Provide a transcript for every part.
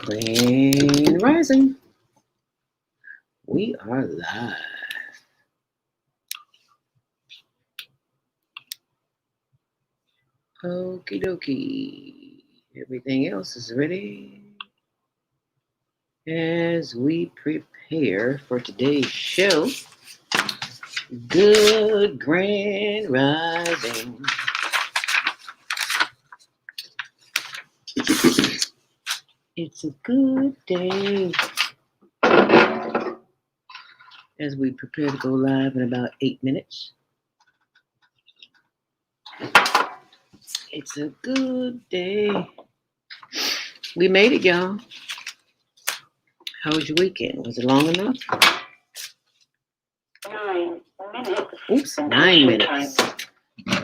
Grand Rising. We are live. Okie dokie. Everything else is ready as we prepare for today's show. Good Grand Rising. It's a good day as we prepare to go live in about 8 minutes. It's a good day. We made it, y'all. How was your weekend? Was it long enough? 9 minutes. Oops, 9 minutes.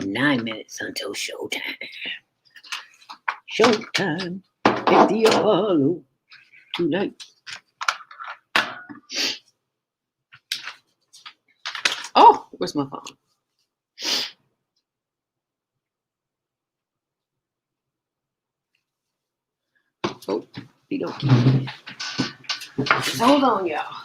9 minutes until showtime. Showtime at the Apollo tonight. Oh, where's my phone? Oh, okey-dokey. Just hold on, y'all.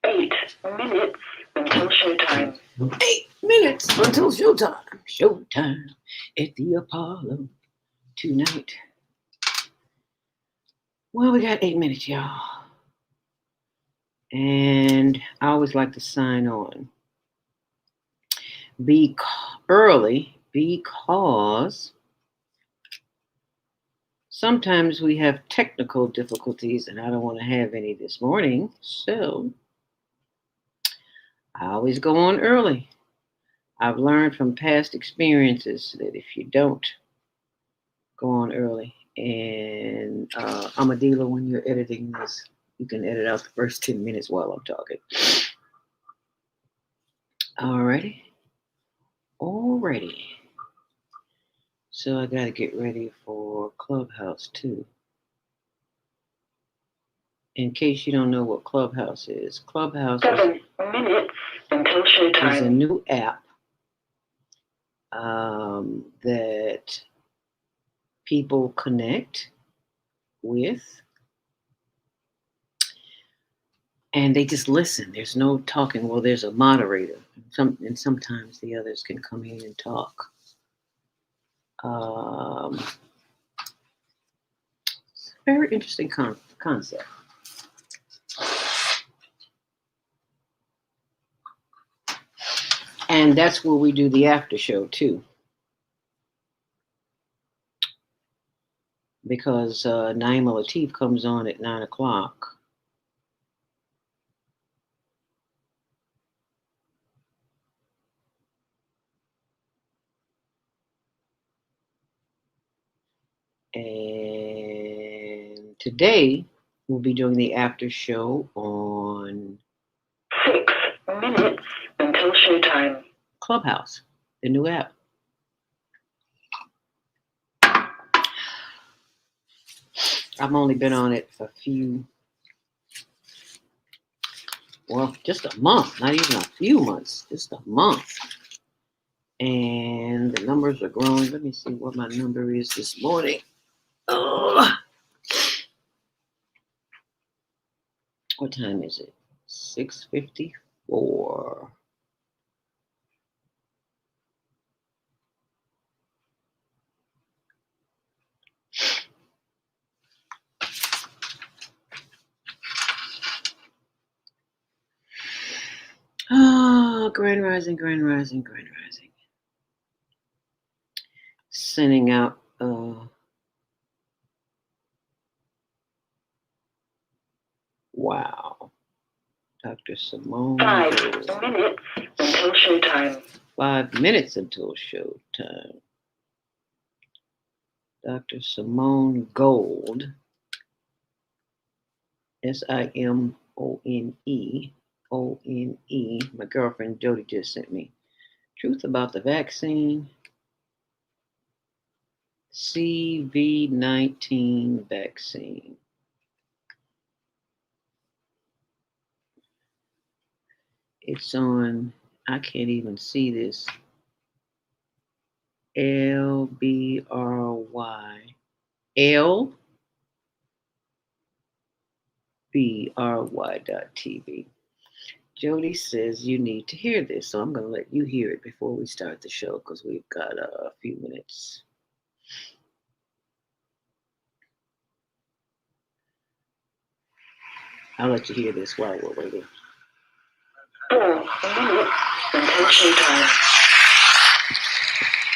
8 minutes until showtime. 8 minutes until showtime. Showtime at the Apollo tonight. Well, we got 8 minutes, y'all. And I always like to sign on. Be early because sometimes we have technical difficulties, and I don't want to have any this morning. So I always go on early. I've learned from past experiences that if you don't go on early, and I'm a dealer when you're editing this, you can edit out the first 10 minutes while I'm talking. Alrighty. So I got to get ready for Clubhouse too. In case you don't know what Clubhouse is, Clubhouse 7 minutes until showtime. is a new app that people connect with, and they just listen. There's no talking. Well, there's a moderator, and sometimes the others can come in and talk. It's a very interesting concept. And that's where we do the after show too. Because Naima Latif comes on at 9 o'clock. And today we'll be doing the after show on 6 minutes until showtime. Clubhouse, the new app. I've only been on it just a month, not even a few months, just a month. And the numbers are growing. Let me see what my number is this morning. Oh. What time is it? 6:54. Oh, Grand Rising. Sending out wow. Dr. Simone. 5 minutes until showtime. 5 minutes until showtime. Dr. Simone Gold, Simone. My girlfriend Jody just sent me. Truth about the vaccine. CV-19 vaccine. It's on, I can't even see this. LBRY. LBRY.TV. Jody says you need to hear this, so I'm going to let you hear it before we start the show because we've got a few minutes. I'll let you hear this while we're waiting. 4 minutes until showtime.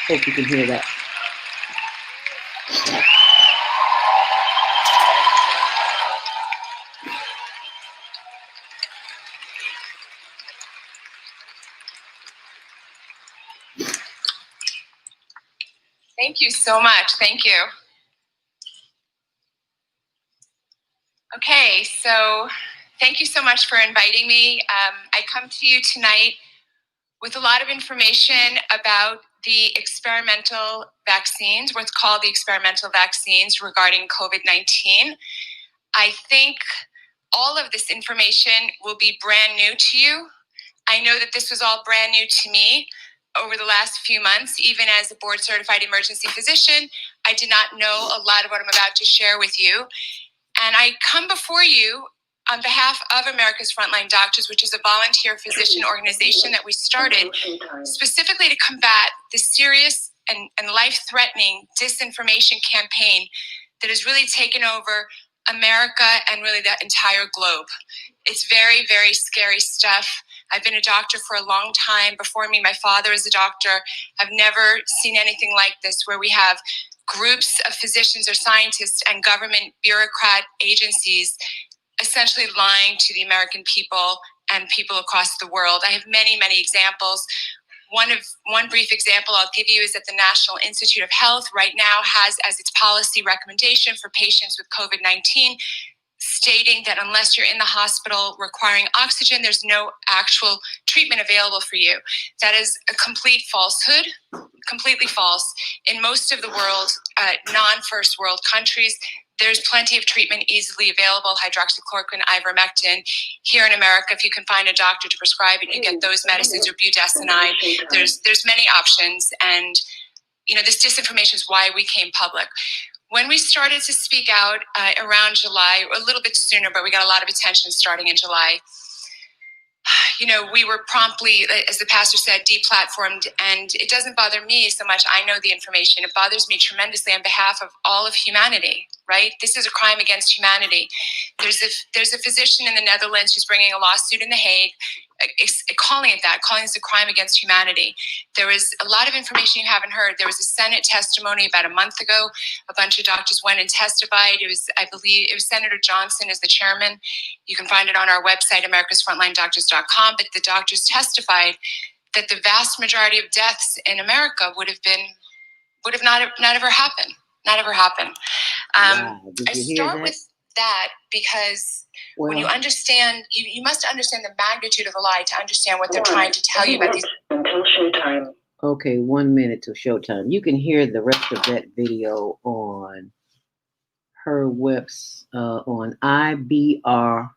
Hope you can hear that. Thank you so much. Thank you. Okay, so thank you so much for inviting me. I come to you tonight with a lot of information about the experimental vaccines, what's called the experimental vaccines regarding COVID-19. I think all of this information will be brand new to you. I know that this was all brand new to me over the last few months. Even as a board certified emergency physician, I did not know a lot of what I'm about to share with you. And I come before you on behalf of America's Frontline Doctors, which is a volunteer physician organization that we started specifically to combat the serious and life-threatening disinformation campaign that has really taken over America and really the entire globe. It's very, very scary stuff. I've been a doctor for a long time. Before me, my father is a doctor. I've never seen anything like this, where we have groups of physicians or scientists and government bureaucrat agencies essentially lying to the American people and people across the world. I have many, many examples. One brief example I'll give you is that the National Institute of Health right now has as its policy recommendation for patients with COVID-19 stating that unless you're in the hospital requiring oxygen, there's no actual treatment available for you. That is a complete falsehood, completely false. In most of the world, non-first world countries, there's plenty of treatment easily available, hydroxychloroquine, ivermectin. Here in America, if you can find a doctor to prescribe it, you get those medicines, or budesonide. There's many options, and this disinformation is why we came public. When we started to speak out around July, a little bit sooner, but we got a lot of attention starting in July. We were promptly, as the pastor said, deplatformed, and it doesn't bother me so much. I know the information. It bothers me tremendously on behalf of all of humanity, right? This is a crime against humanity. There's a physician in the Netherlands who's bringing a lawsuit in The Hague, calling it a crime against humanity. There was a lot of information you haven't heard. There was a Senate testimony about a month ago. A bunch of doctors went and testified. I believe it was Senator Johnson as the chairman. You can find it on our website, americasfrontlinedoctors.com. But the doctors testified that the vast majority of deaths in America would have not ever happened. Not ever happened. Wow. Did I you hear start that? with that because when you Well, understand, you must understand the magnitude of a lie to understand what they're trying to tell you about these. Until showtime. okay, 1 minute till showtime. You can hear the rest of that video on her on IBRY.TV.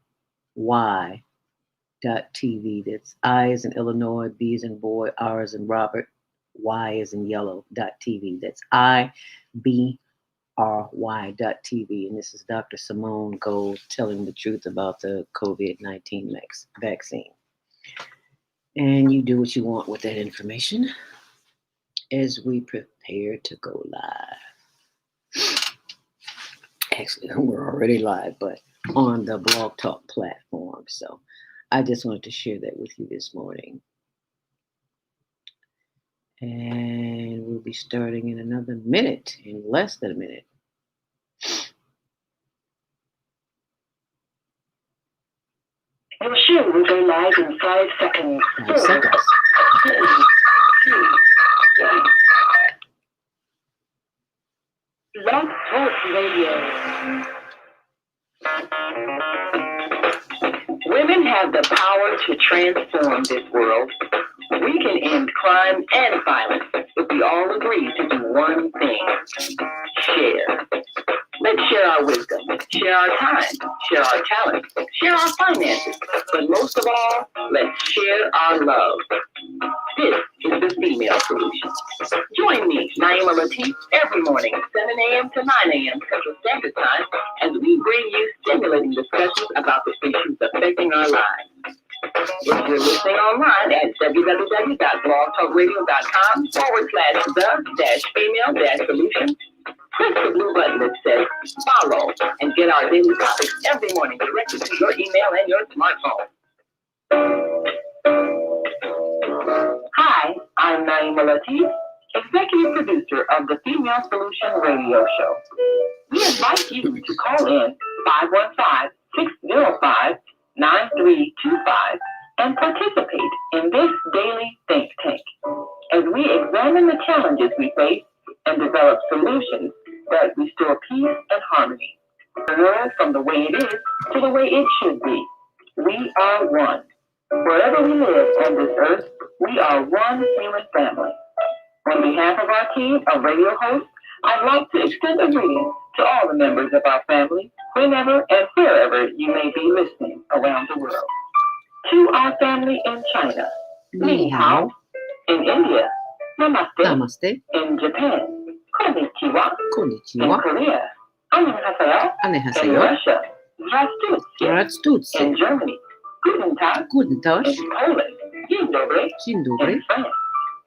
That's I as in Illinois, B as in boy, R as in Robert, Y as in yellow.tv. That's IBRY.TV. And this is Dr. Simone Gold telling the truth about the COVID-19 vaccine. And you do what you want with that information as we prepare to go live. Actually, we're already live, but on the Blog Talk platform. So I just wanted to share that with you this morning. And we'll be starting in another minute, in less than a minute. Your show will go live in 5 seconds. 5 seconds. 4, 3, 2, 1. Love Talk Radio. Women have the power to transform this world. We can end crime and violence if we all agree to do one thing: share. Let's share our wisdom, share our time, share our talent, share our finances, but most of all, let's share our love. This is the Female Solution. Join me, Naima Latif, every morning at 7 a.m. to 9 a.m. Central Standard Time as we bring you stimulating discussions about the issues affecting our lives. If you're listening online at www.blogtalkradio.com/the-female-solution, click the blue button that says follow and get our daily topics every morning directly to your email and your smartphone. Hi, I'm Naima Latif, executive producer of the Female Solution radio show. We invite you to call in 515-605-9325 and participate in this daily think tank as we examine the challenges we face and develop solutions that restore peace and harmony. The world from the way it is to the way it should be. We are one. Wherever we live on this earth, we are one human family. On behalf of our team of radio hosts, I'd like to extend a greeting to all the members of our family, whenever and wherever you may be listening around the world. To our family in China, Ni Hao. In India, Namaste. Namaste. In Japan, Konnichiwa. In Konnichiwa. Korea, Annyeonghaseyo. In Annyeonghaseyo. Russia, Здравствуйте. Здравствуйте. In Germany, Guten Tag. Guten Tag. In Poland, Dzień dobry. Dzień dobry. In France,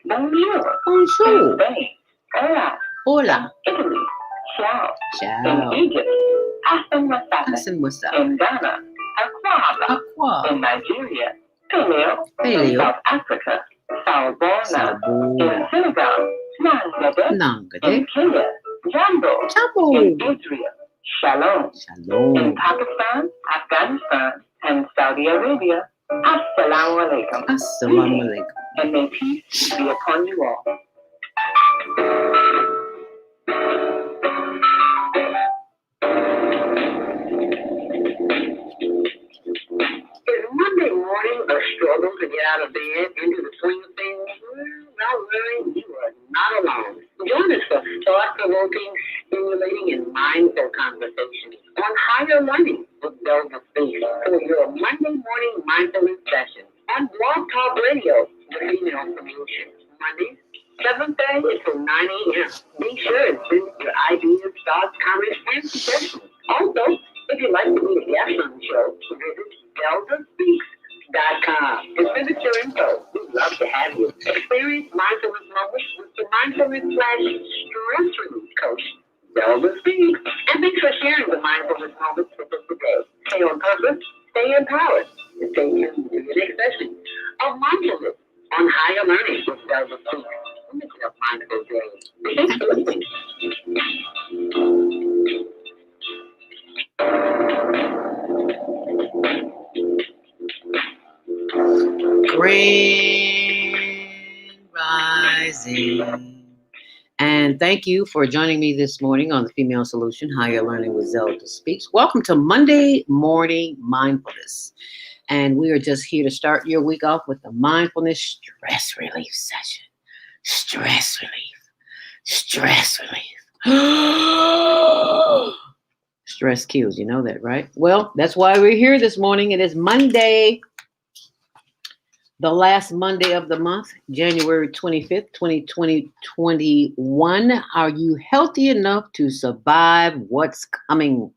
Bonjour. Bonjour. In Spain, Hola. Hola. Italy, Ciao. Ciao. In Egypt, Hassan Wasata. Hassan Wasa. In Ghana, Akwaba. Aqua. In Nigeria, Paleo. In Paleo. South Africa, Salbona. In Sabona. Senegal, Nangade. Nangade. In Kenya, Jambo. Jambo. In Israel, Shalom. In Shalom. Pakistan, Afghanistan, and Saudi Arabia, Assalamu alaikum. Assalamu alaikum. And may peace be upon you all. Is Monday morning a struggle to get out of bed into the swing of things? Not really. You are not alone. Join us for thought-provoking, stimulating, and mindful conversations on higher learning with Delta Space for your Monday morning mindfulness session on Blog Talk Radio, the Female Solution. Mondays, 7:30 to 9 a.m. Be sure to send your ideas, thoughts, comments, and suggestions. Also, if you'd like to be a guest on the show, visit DeltaSpeaks.com. Distribute your info. We'd love to have you. Experience mindfulness moments with the mindfulness/stress relief coach, Delta Speaks. And thanks for sharing the mindfulness moments with us today. Stay on purpose, stay empowered, and stay tuned to the next session of mindfulness on higher learning with Delta Speaks. Make it a mindful day. Thanks for listening. Grand Rising. And thank you for joining me this morning on the Female Solution, Higher Learning with Zelda Speaks. Welcome to Monday Morning Mindfulness. And we are just here to start your week off with the Mindfulness Stress Relief Session. Stress relief. Stress relief. Stress kills, you know that, right? Well, that's why we're here this morning. It is Monday, the last Monday of the month, January 25th, 2021. Are you healthy enough to survive what's coming?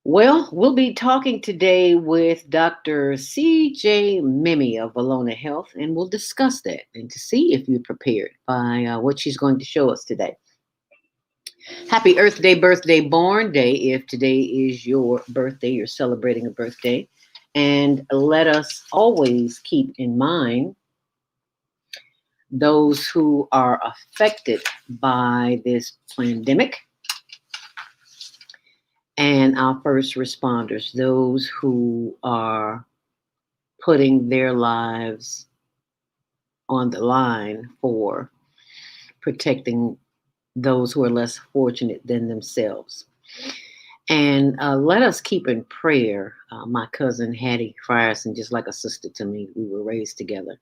Well, we'll be talking today with Dr. C.J. Mimee of Valona Health, and we'll discuss that and to see if you're prepared by what she's going to show us today. Happy Earth Day, birthday, born day. If today is your birthday, you're celebrating a birthday. And let us always keep in mind those who are affected by this pandemic and our first responders, those who are putting their lives on the line for protecting those who are less fortunate than themselves. And let us keep in prayer my cousin Hattie Frierson, just like a sister to me. We were raised together,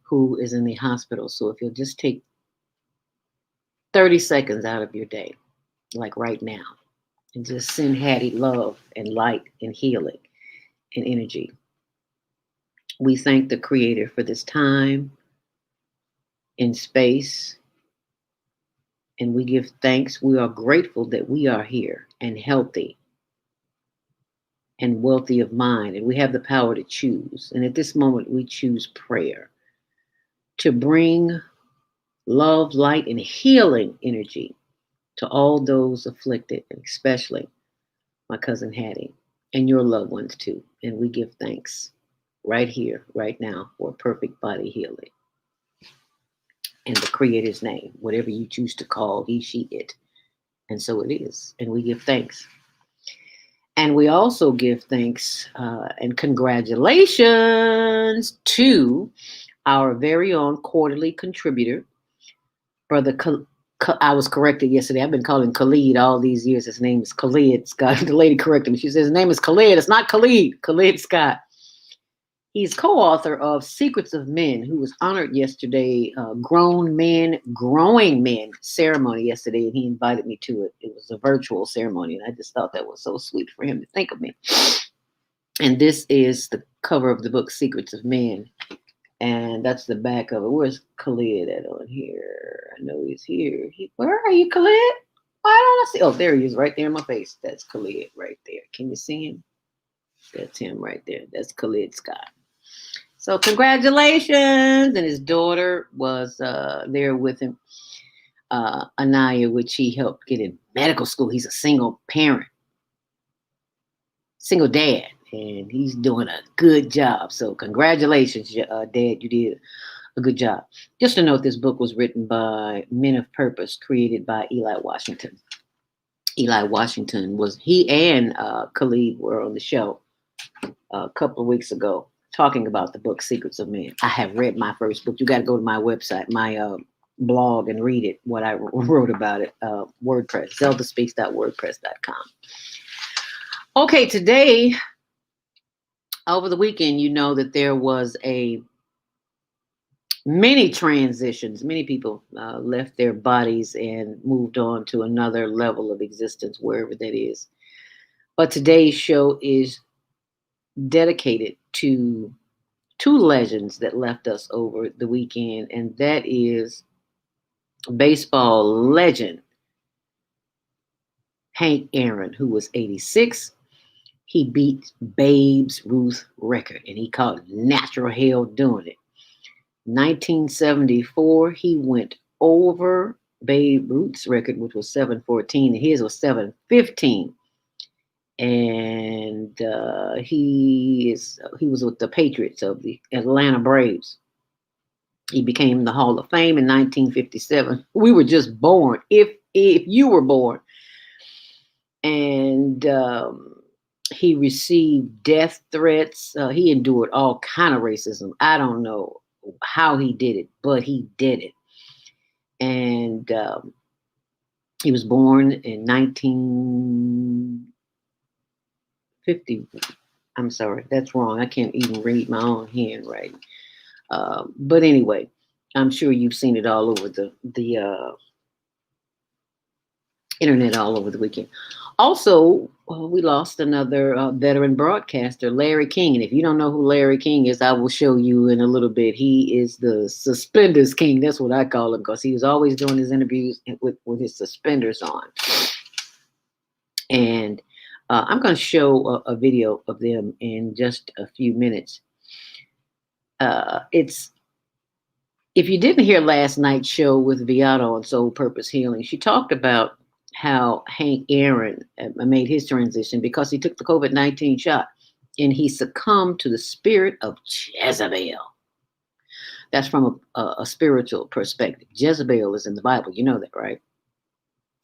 who is in the hospital. So if you'll just take 30 seconds out of your day, like right now, and just send Hattie love and light and healing and energy. We thank the Creator for this time in space, and we give thanks. We are grateful that we are here and healthy and wealthy of mind, and we have the power to choose. And at this moment, we choose prayer to bring love, light, and healing energy to all those afflicted, and especially my cousin Hattie and your loved ones too. And we give thanks right here, right now, for perfect body healing. In the Creator's name, whatever you choose to call he, she, it. And so it is. And we give thanks. And we also give thanks and congratulations to our very own quarterly contributor, Brother I was corrected yesterday. I've been calling Khalid all these years. His name is Khalid Scott. The lady corrected me. She says his name is Khalid. It's not Khalid. Khalid Scott. He's co-author of Secrets of Men, who was honored yesterday, Grown Men, Growing Men ceremony yesterday, and he invited me to it. It was a virtual ceremony, and I just thought that was so sweet for him to think of me. And this is the cover of the book, Secrets of Men, and that's the back of it. Where's Khalid at on here? I know he's here. Where are you, Khalid? Why don't I see? Oh, there he is, right there in my face. That's Khalid right there. Can you see him? That's him right there. That's Khalid Scott. So congratulations. And his daughter was there with him, Anaya, which he helped get in medical school. He's a single parent, single dad, and he's doing a good job. So congratulations, Dad. You did a good job. Just to note, this book was written by Men of Purpose, created by Eli Washington. Eli Washington he and Khalid were on the show a couple of weeks ago, talking about the book Secrets of Men. I have read my first book. You got to go to my website, my blog, and read it, what I wrote about it. WordPress, zeldaspeaks.wordpress.com. Okay, today, over the weekend, you know that there was many transitions. Many people left their bodies and moved on to another level of existence, wherever that is. But today's show is dedicated to two legends that left us over the weekend, and that is baseball legend Hank Aaron, who was 86. He beat Babe Ruth's record, and he caught natural hell doing it. 1974, he went over Babe Ruth's record, which was 714, and his was 715. And he was with the Patriots of the Atlanta Braves. He became the Hall of Fame in 1957. We were just born, if you were born. And he received death threats. He endured all kind of racism. I don't know how he did it, but he did it. And he was born in 1950. I'm sorry, that's wrong. I can't even read my own handwriting. But anyway, I'm sure you've seen it all over the internet all over the weekend. Also, we lost another veteran broadcaster, Larry King. And if you don't know who Larry King is, I will show you in a little bit. He is the suspenders king. That's what I call him, because he was always doing his interviews with his suspenders on. And I'm going to show a video of them in just a few minutes. If you didn't hear last night's show with Beato on Soul Purpose Healing, she talked about how Hank Aaron made his transition because he took the COVID-19 shot and he succumbed to the spirit of Jezebel. That's from a spiritual perspective. Jezebel is in the Bible. You know that, right?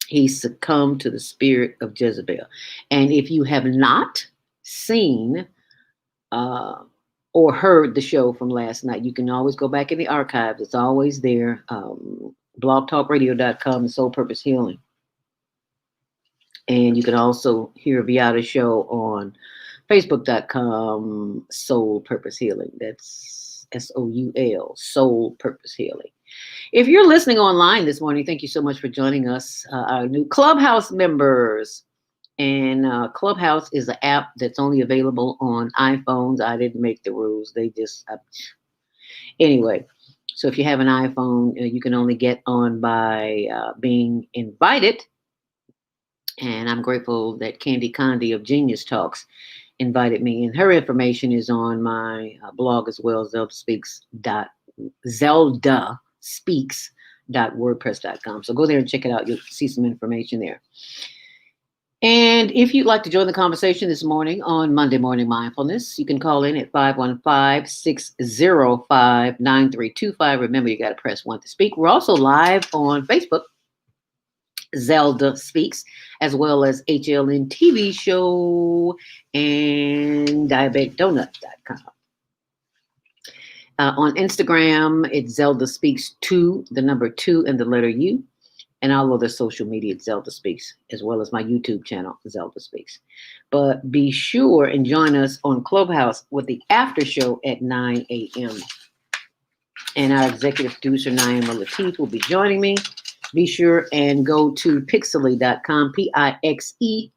He succumbed to the spirit of Jezebel. And if you have not seen or heard the show from last night, you can always go back in the archives. It's always there. blogtalkradio.com, Soul Purpose Healing. And you can also hear Viata Show on Facebook.com, Soul Purpose Healing. That's SOUL, Soul Purpose Healing. If you're listening online this morning, thank you so much for joining us, our new Clubhouse members. And Clubhouse is an app that's only available on iPhones. I didn't make the rules. They just, anyway. So if you have an iPhone, you can only get on by being invited. And I'm grateful that Candy Condi of Genius Talks invited me. And her information is on my blog as well, zeldaspeaks.wordpress.com. So go there and check it out. You'll see some information there. And if you'd like to join the conversation this morning on Monday Morning Mindfulness, you can call in at 515-605-9325. Remember, you got to press 1 to speak. We're also live on Facebook, Zelda Speaks, as well as HLN TV show and diabeticdonut.com. On Instagram, it's Zelda Speaks 2, the number 2 and the letter U. And all other social media, Zelda Speaks, as well as my YouTube channel, Zelda Speaks. But be sure and join us on Clubhouse with the after show at 9 a.m. And our executive producer, Naima Latif, will be joining me. Be sure and go to pixely.com, Pixelly,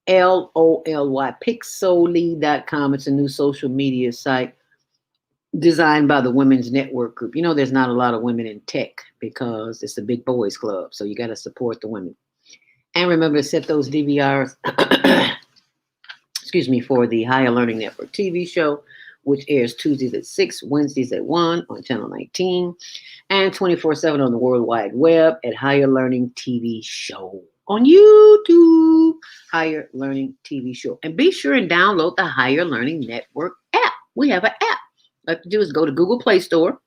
pixely.com. It's a new social media site designed by the Women's Network Group. You know, there's not a lot of women in tech because it's a big boys club. So you got to support the women. And remember to set those DVRs, for the Higher Learning Network TV show, which airs Tuesdays at 6, Wednesdays at 1 on Channel 19, and 24/7 on the World Wide Web at Higher Learning TV Show on YouTube. Higher Learning TV Show. And be sure and download the Higher Learning Network app. We have an app. All you have to do is go to Google Play Store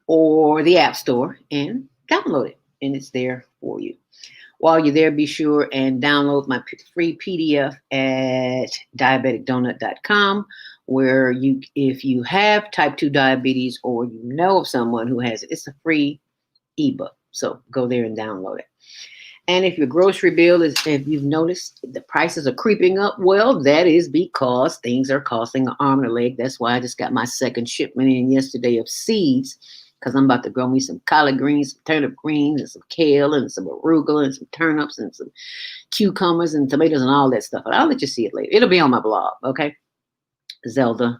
or the App Store and download it, and it's there for you. While you're there, be sure and download my free PDF at diabeticdonut.com, where if you have type 2 diabetes or you know of someone who has it, it's a free ebook. So go there and download it. And if your grocery bill if you've noticed the prices are creeping up, well, that is because things are costing an arm and a leg. That's why I just got my second shipment in yesterday of seeds, because I'm about to grow me some collard greens, some turnip greens, and some kale, and some arugula, and some turnips, and some cucumbers, and tomatoes, and all that stuff. But I'll let you see it later. It'll be on my blog, okay? Zelda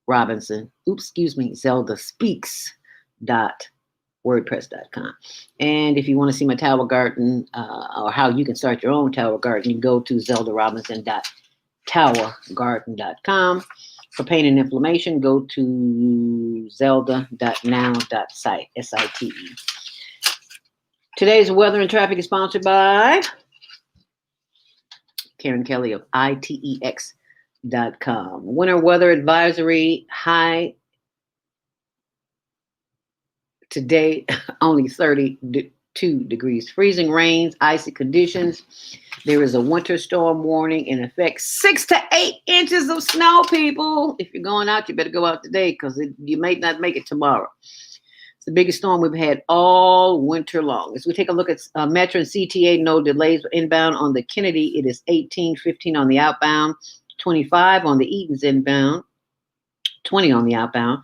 Speaks.wordpress.com. And if you want to see my tower garden or how you can start your own tower garden, you go to zeldarobinson.towergarden.com. For pain and inflammation, go to zelda.now.site, SITE. Today's weather and traffic is sponsored by Karen Kelly of ITEX.com. Winter weather advisory, high today, only 32 degrees. Freezing rains, icy conditions. There is a winter storm warning in effect. 6 to 8 inches of snow, people. If you're going out, you better go out today because you may not make it tomorrow. It's the biggest storm we've had all winter long. As we take a look at Metro and CTA, no delays inbound on the Kennedy. It is 18-15 on the outbound, 25 on the Eaton's inbound, 20 on the outbound.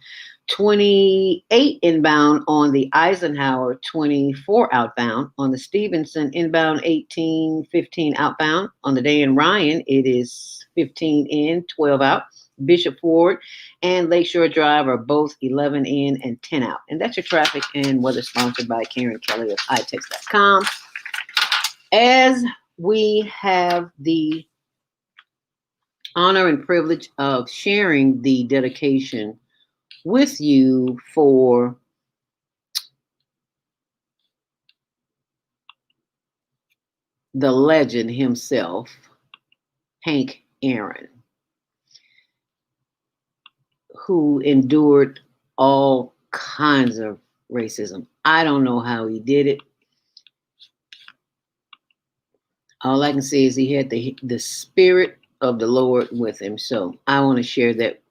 28 inbound on the Eisenhower, 24 outbound. On the Stevenson inbound, 18-15 outbound. On the day in Ryan, it is 15 in, 12 out. Bishop Ford and Lakeshore Drive are both 11 in and 10 out. And that's your traffic and weather, sponsored by Karen Kelly of iTex.com. As we have the honor and privilege of sharing the dedication with you for the legend himself, Hank Aaron, who endured all kinds of racism. I don't know how he did it. All I can say is he had the spirit of the Lord with him. So I want to share that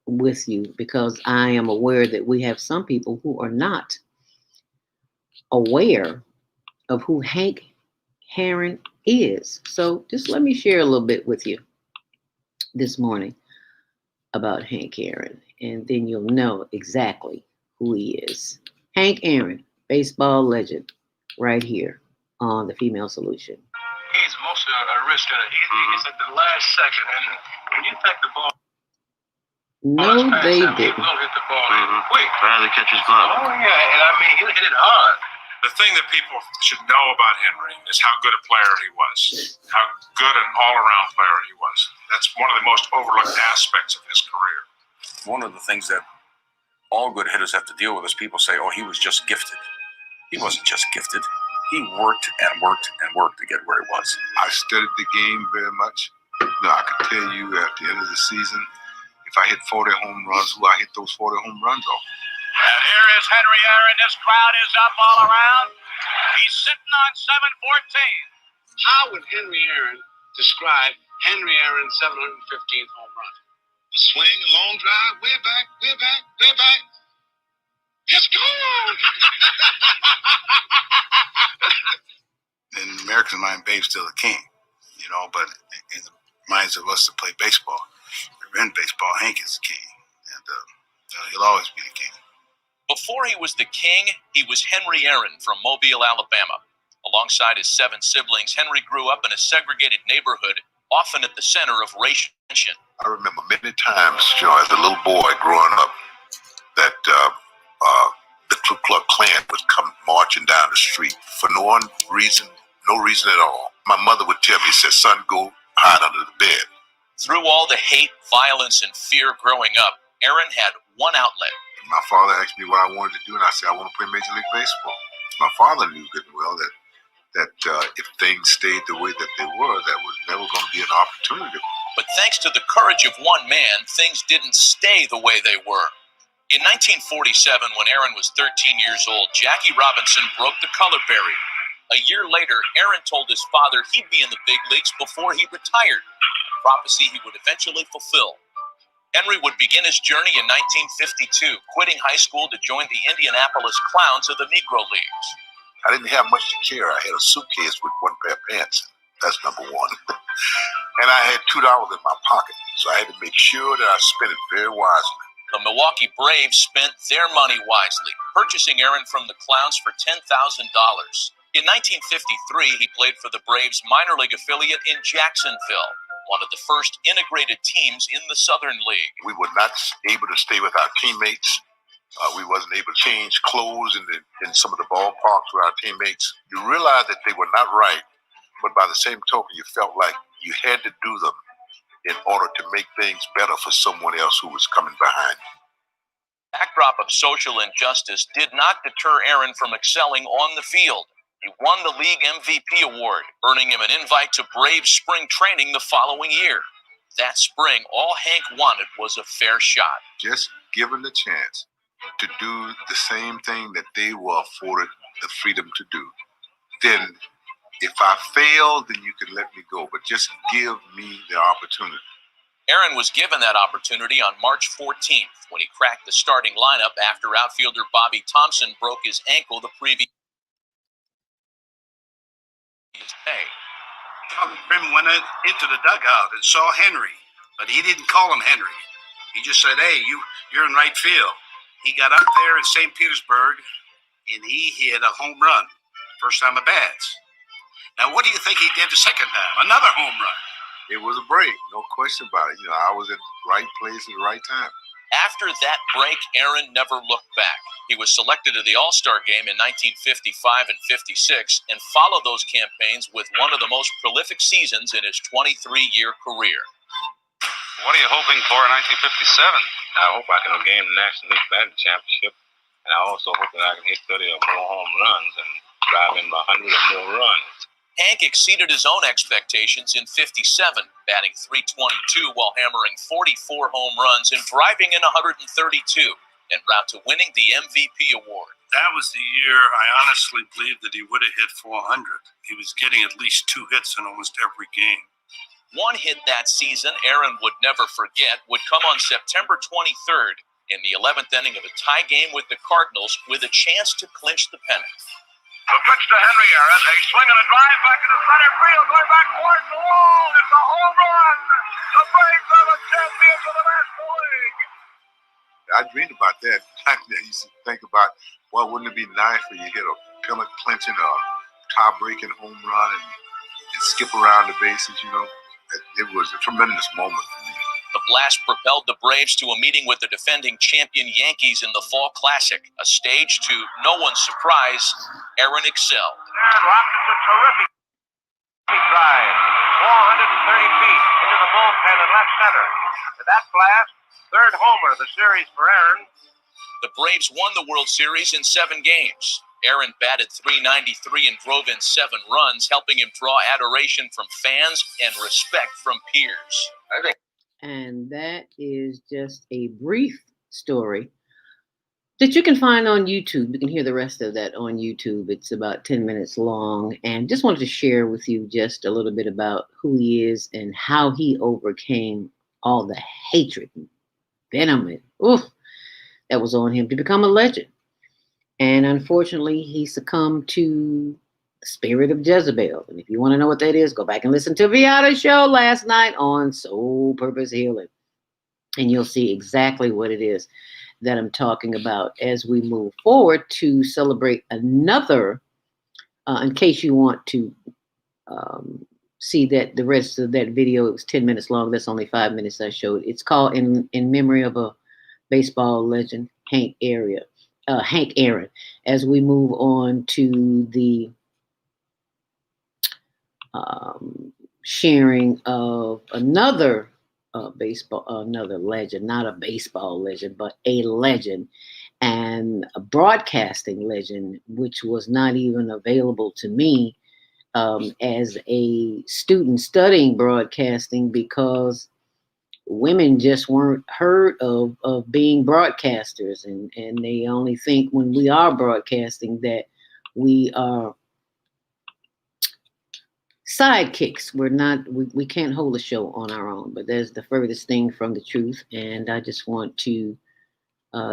with you because I am aware that we have some people who are not aware of who Hank Aaron is. So just let me share a little bit with you this morning about Hank Aaron, and then you'll know exactly who he is. Hank Aaron, baseball legend, right here on the Female Solution. He's mostly a risk hitter. He's at the last second, and when you take the ball, No, they he didn't. will hit the ball quick. Rather catch his glove. Oh yeah, and I mean he'll hit it hard. The thing that people should know about Henry is how good a player he was, how good an all-around player he was. That's one of the most overlooked aspects of his career. One of the things that all good hitters have to deal with is people say, oh, he was just gifted. He wasn't just gifted. He worked and worked and worked to get where he was. I studied the game very much. I could tell you at the end of the season, if I hit 40 home runs, who I hit those 40 home runs off. And here is Henry Aaron. This crowd is up all around. He's sitting on 714. How would Henry Aaron describe Henry Aaron's 715th home run? A swing, a long drive, way back, way back, way back. It's gone! In American mind, Babe's still the king, but in the minds of us that play baseball, we're in baseball, Hank is the king. And he'll always be the king. Before he was the king, he was Henry Aaron from Mobile, Alabama. Alongside his 7 siblings, Henry grew up in a segregated neighborhood, often at the center of racial tension. I remember many times, as a little boy growing up, that the Ku Klux Klan would come marching down the street for no reason at all. My mother would tell me, said, son, go hide under the bed. Through all the hate, violence, and fear growing up, Aaron had one outlet. My father asked me what I wanted to do, and I said, I want to play Major League Baseball. My father knew good and well that if things stayed the way that they were, that was never going to be an opportunity. But thanks to the courage of one man, things didn't stay the way they were. In 1947, when Aaron was 13 years old, Jackie Robinson broke the color barrier. A year later, Aaron told his father he'd be in the big leagues before he retired, a prophecy he would eventually fulfill. Henry would begin his journey in 1952, quitting high school to join the Indianapolis Clowns of the Negro Leagues. I didn't have much to carry. I had a suitcase with one pair of pants. That's number one. And I had $2 in my pocket, so I had to make sure that I spent it very wisely. The Milwaukee Braves spent their money wisely, purchasing Aaron from the Clowns for $10,000. In 1953, he played for the Braves' minor league affiliate in Jacksonville, one of the first integrated teams in the Southern League. We were not able to stay with our teammates. We wasn't able to change clothes in some of the ballparks with our teammates. You realized that they were not right, but by the same token, you felt like you had to do them in order to make things better for someone else who was coming behind you. The backdrop of social injustice did not deter Aaron from excelling on the field. He won the league MVP award, earning him an invite to Braves spring training the following year. That spring, all Hank wanted was a fair shot. Just given the chance to do the same thing that they were afforded the freedom to do. Then, if I fail, then you can let me go, but just give me the opportunity. Aaron was given that opportunity on March 14th when he cracked the starting lineup after outfielder Bobby Thompson broke his ankle the previous day. Prim went into the dugout and saw Henry, but he didn't call him Henry. He just said, hey, you're in right field. He got up there in St. Petersburg, and he hit a home run, first time at bats. Now, what do you think he did the second time? Another home run. It was a break, no question about it. I was in the right place at the right time. After that break, Aaron never looked back. He was selected to the All-Star game in 1955 and 56 and followed those campaigns with one of the most prolific seasons in his 23-year career. What are you hoping for in 1957? I hope I can gain the National League Batting Championship, and I also hope that I can hit 30 or more home runs and drive in 100 or more runs. Hank exceeded his own expectations in 57, batting .322 while hammering 44 home runs and driving in 132, en route to winning the MVP award. That was the year I honestly believed that he would have hit 400. He was getting at least 2 hits in almost every game. One hit that season Aaron would never forget would come on September 23rd in the 11th inning of a tie game with the Cardinals with a chance to clinch the pennant. The pitch to Henry Aaron. A swing and a drive back into center field. Going back towards the wall. It's a home run. The Braves are the champions of the National League. I dreamed about that. I used to think about, well, wouldn't it be nice for you to hit a pennant clinching or tie-breaking home run and skip around the bases, you know? It was a tremendous moment for me. The blast propelled the Braves to a meeting with the defending champion Yankees in the Fall Classic, a stage to no one's surprise, Aaron excelled. And rockets a terrific drive, 430 feet into the bullpen in left center. To that blast, third homer of the series for Aaron. The Braves won the World Series in 7 games. Aaron batted .393 and drove in 7 runs, helping him draw adoration from fans and respect from peers. And that is just a brief story that you can find on YouTube. You can hear the rest of that on YouTube. It's about 10 minutes long. And just wanted to share with you just a little bit about who he is and how he overcame all the hatred and venom that was on him to become a legend. And unfortunately, he succumbed to the spirit of Jezebel. And if you want to know what that is, go back and listen to Viata's show last night on Soul Purpose Healing. And you'll see exactly what it is that I'm talking about as we move forward to celebrate another, in case you want to see that the rest of that video, it was 10 minutes long. That's only 5 minutes I showed. It's called In Memory of a Baseball Legend, Hank Aaron. As we move on to the sharing of another another legend, not a baseball legend, but a legend and a broadcasting legend, which was not even available to me as a student studying broadcasting, because women just weren't heard of being broadcasters, and they only think when we are broadcasting that we are sidekicks. We're not, we can't hold a show on our own, but that's the furthest thing from the truth. And I just want to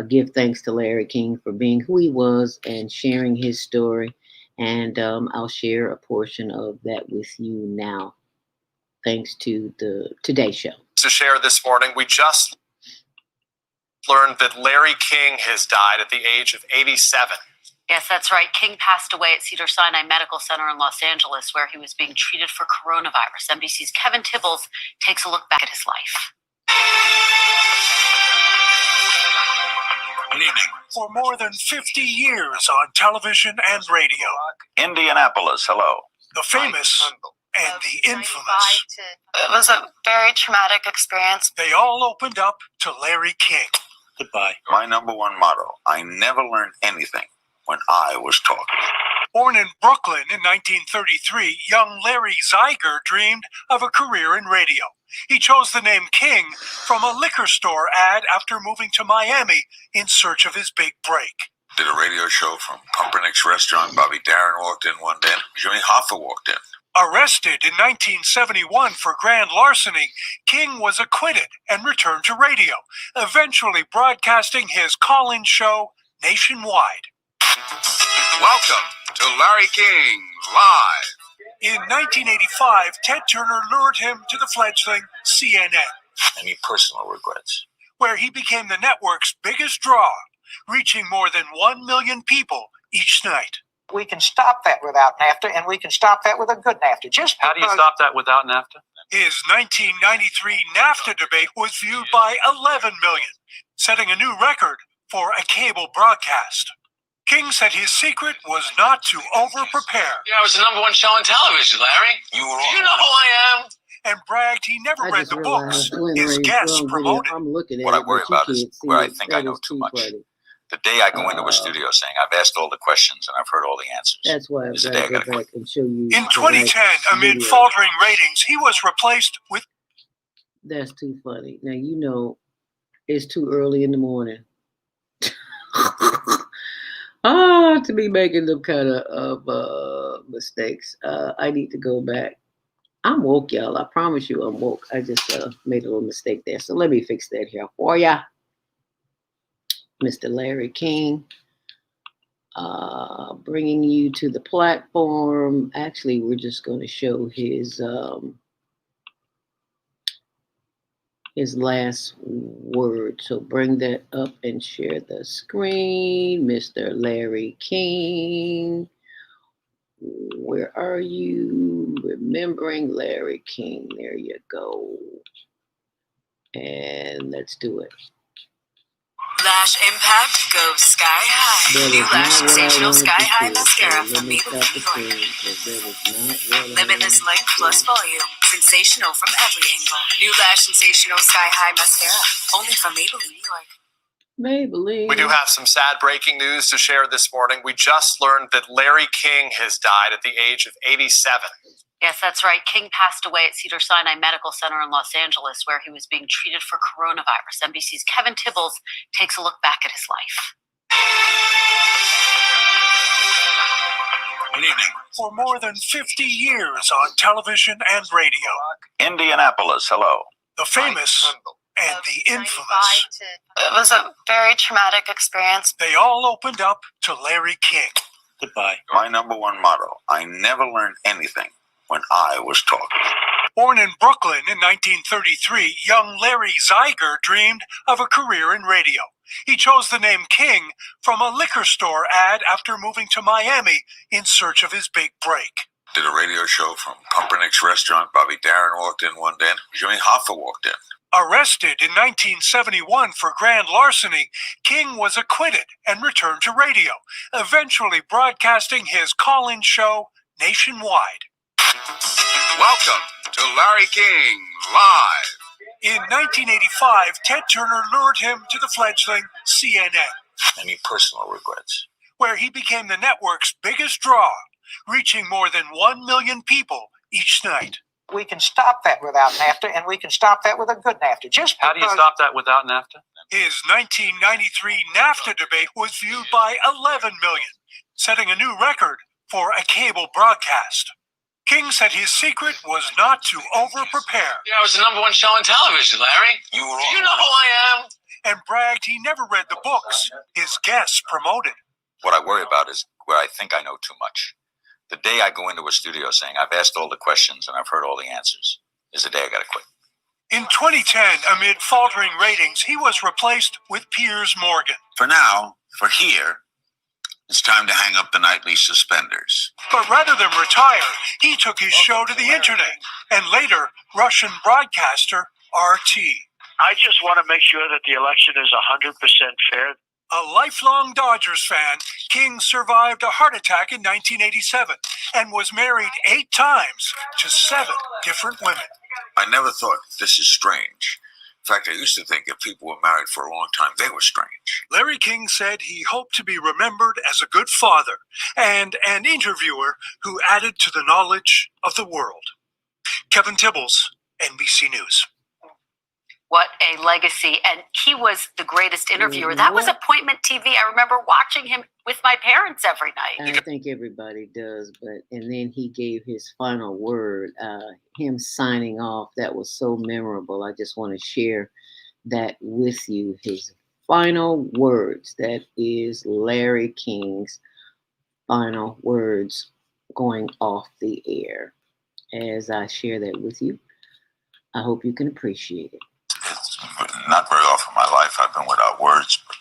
give thanks to Larry King for being who he was and sharing his story. And I'll share a portion of that with you now, thanks to the Today Show. To share this morning, we just learned that Larry King has died at the age of 87. Yes, that's right. King passed away at Cedars-Sinai Medical Center in Los Angeles, where he was being treated for coronavirus. NBC's Kevin Tibbles takes a look back at his life. Good evening. For more than 50 years on television and radio. Indianapolis, hello. The famous and the infamous. It was a very traumatic experience. They all opened up to Larry King. Goodbye. My number one motto, I never learned anything when I was talking. Born in Brooklyn in 1933, young Larry Zeiger dreamed of a career in radio. He chose the name King from a liquor store ad after moving to Miami in search of his big break. Did a radio show from Pumpernicks Restaurant. Bobby Darin walked in one day. Jimmy Hoffa walked in. Arrested in 1971 for grand larceny, King was acquitted and returned to radio, eventually broadcasting his call-in show nationwide. Welcome to Larry King Live. In 1985, Ted Turner lured him to the fledgling CNN. Any personal regrets? Where he became the network's biggest draw, reaching more than 1 million people each night. We can stop that without NAFTA, and we can stop that with a good NAFTA. How do you stop that without NAFTA? His 1993 NAFTA debate was viewed by 11 million, setting a new record for a cable broadcast. King said his secret was not to over-prepare. Yeah, I was the number one show on television, Larry. You were Do you know who I am? And bragged he never read the books his guests promoted. I'm looking at What I it, worry but you about is can't see where I it. think That I know is too much. funny. The day I go into a studio saying, I've asked all the questions and I've heard all the answers. That's why I've Is the got day I to go gotta back and show you. In the 2010, right amid video. faltering ratings, he was replaced with... That's too funny. Now, you know, it's too early in the morning. To be making them kind of mistakes. I need to go back. I'm woke, y'all. I promise you I'm woke. I just made a little mistake there. So let me fix that here for ya. Mr. Larry King, bringing you to the platform. Actually, we're just going to show his last word. So bring that up and share the screen. Mr. Larry King. Where are you? Remembering Larry King. There you go. And let's do it. Lash Impact goes sky high. New Lash Sensational Sky High Mascara from Maybelline, New York. Limitless length plus volume. Sensational from every angle. New Lash Sensational Sky High Mascara. Only from Maybelline, New York. Maybelline. We do have some sad breaking news to share this morning. We just learned that Larry King has died at the age of 87. Yes, that's right. King passed away at Cedars-Sinai Medical Center in Los Angeles, where he was being treated for coronavirus. NBC's Kevin Tibbles takes a look back at his life. Good evening. For more than 50 years on television and radio. Indianapolis, hello. The famous and the infamous. It was a very traumatic experience. They all opened up to Larry King. Goodbye. My number one motto, I never learned anything when I was talking. Born in Brooklyn in 1933, young Larry Zeiger dreamed of a career in radio. He chose the name King from a liquor store ad after moving to Miami in search of his big break. Did a radio show from Pumpernickel's Restaurant. Bobby Darin walked in one day. Jimmy Hoffa walked in. Arrested in 1971 for grand larceny, King was acquitted and returned to radio, eventually broadcasting his call-in show nationwide. Welcome to Larry King Live. In 1985, Ted Turner lured him to the fledgling CNN. Any personal regrets? Where he became the network's biggest draw, reaching more than 1 million people each night. We can stop that without NAFTA, and we can stop that with a good NAFTA. How do you stop that without NAFTA? His 1993 NAFTA debate was viewed by 11 million, setting a new record for a cable broadcast. King said his secret was not to over-prepare. Yeah, it was the number one show on television, Larry. You were Do you know who I am? And bragged he never read the books his guests promoted. What I worry about is where I think I know too much. The day I go into a studio saying I've asked all the questions and I've heard all the answers is the day I gotta quit. In 2010, amid faltering ratings, he was replaced with Piers Morgan. For now, for here, it's time to hang up the nightly suspenders. But rather than retire, he took his show to the internet, and later, Russian broadcaster RT. I just want to make sure that the election is 100% fair. A lifelong Dodgers fan, King survived a heart attack in 1987 and was married 8 times to 7 different women. I never thought this is strange. In fact, I used to think if people were married for a long time, they were strange. Larry King said he hoped to be remembered as a good father and an interviewer who added to the knowledge of the world. Kevin Tibbles, NBC News. What a legacy. And he was the greatest interviewer. That was Appointment TV. I remember watching him with my parents every night. I think everybody does, and then he gave his final word, him signing off. That was so memorable. I just want to share that with you. His final words. That is Larry King's final words going off the air. As I share that with you, I hope you can appreciate it. It's not very often in my life I've been without words, but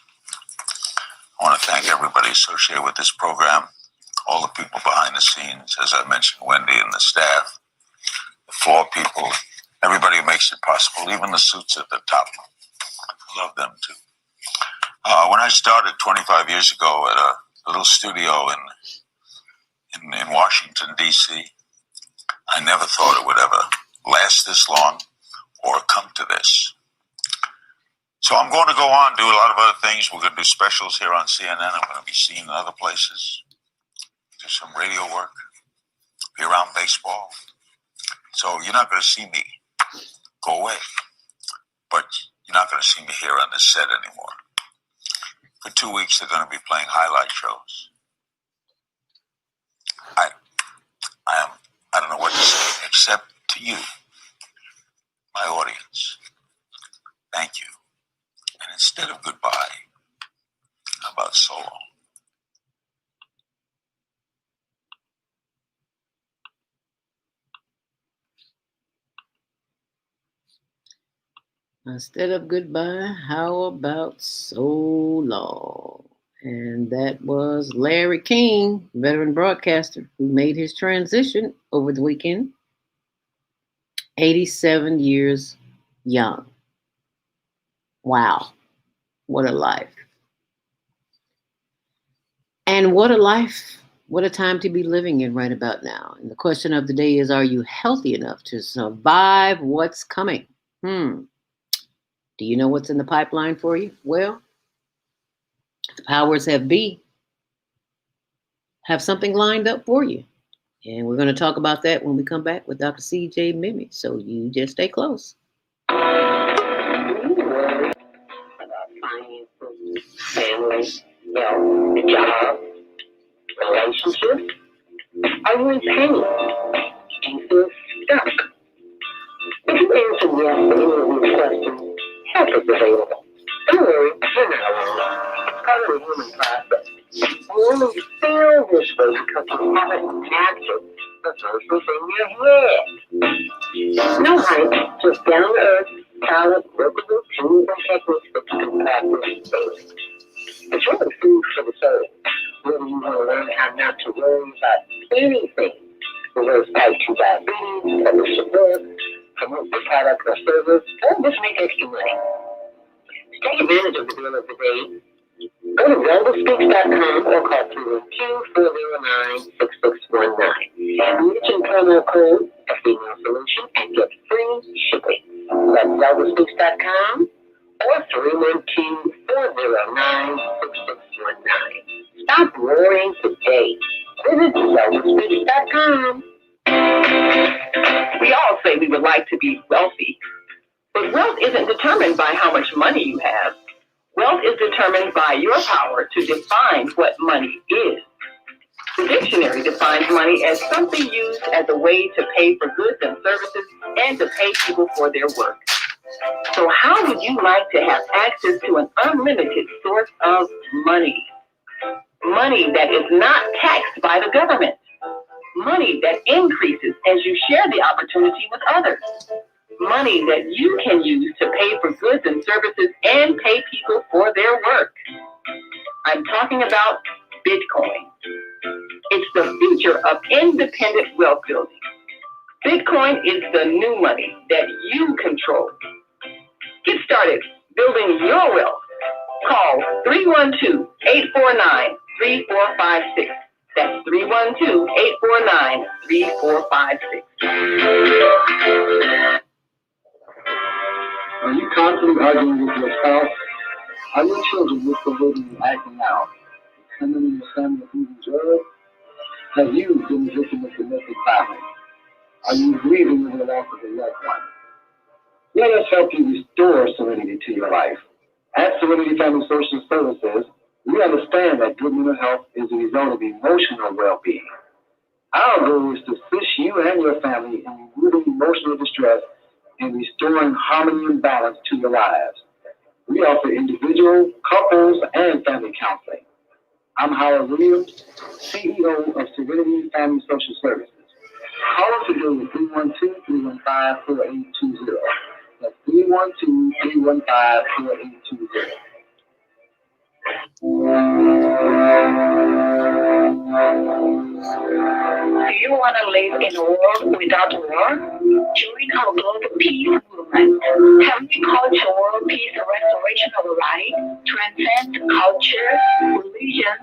I want to thank everybody associated with this program, all the people behind the scenes, as I mentioned, Wendy and the staff, the floor people, everybody who makes it possible, even the suits at the top. I love them too. When I started 25 years ago at a little studio in Washington, D.C., I never thought it would ever last this long or come to this. So I'm going to go on, do a lot of other things. We're going to do specials here on CNN. I'm going to be seen in other places, do some radio work, be around baseball. So you're not going to see me go away, but you're not going to see me here on this set anymore. For 2 weeks, they're going to be playing highlight shows. I don't know what to say, except To you, my audience, thank you. And instead of goodbye, how about so long? Instead of goodbye, how about so long? And that was Larry King, veteran broadcaster, who made his transition over the weekend. 87 years young. Wow. What a life. And what a life. What a time to be living in right about now. And the question of the day is, are you healthy enough to survive what's coming? Do you know what's in the pipeline for you? Well, the powers that be have something lined up for you. And we're going to talk about that when we come back with Dr. C.J. Mimee. So you just stay close. Family, job, relationships. Are you in pain? Do you feel stuck? If you answer yes to any of these questions, help is available. Don't worry, you're not alone. It's part of the human process. You only feel this way because you haven't mastered the first thing in your head. No hype, just down to earth, solid, workable tools and techniques that you can practice daily. It's really food for the soul. Whether you want to learn how not to worry about anything, reverse type 2 diabetes, publish your book, promote the product or service, or just make extra money. Take advantage of the deal of the day. Go to wellnesspeaks.com or call 312-409-6619. Mention promo code A Female Solution and get free shipping. That's wellnesspeaks.com or 312-409-6619. Stop worrying today. Visit wellnesspeaks.com. We all say we would like to be wealthy, but wealth isn't determined by how much money you have. Wealth is determined by your power to define what money is. The dictionary defines money as something used as a way to pay for goods and services and to pay people for their work. So how would you like to have access to an unlimited source of money? Money that is not taxed by the government. Money that increases as you share the opportunity with others. Money that you can use to pay for goods and services and pay people for their work. I'm talking about Bitcoin. It's the future of independent wealth building. Bitcoin is the new money that you control. Get started building your wealth. Call 312-849-3456. That's 312-849-3456. Are you constantly arguing with your spouse? Are your children misbehaving and acting out? Someone in your family who's enjoyed? Have you been a victim of domestic violence? Are you grieving over the loss of a loved one? Let us help you restore serenity to your life. At Serenity Family Social Services, we understand that good mental health is a result of emotional well-being. Our goal is to assist you and your family in removing emotional distress and restoring harmony and balance to your lives. We offer individual, couples, and family counseling. I'm Howard Williams, CEO of Serenity Family Social Services. Call us today at 312-315-4820. That's 312-315-4820. Do you want to live in a world without war? Join our global peace movement. Heavenly Culture World Peace and Restoration of Life transcends culture, religion,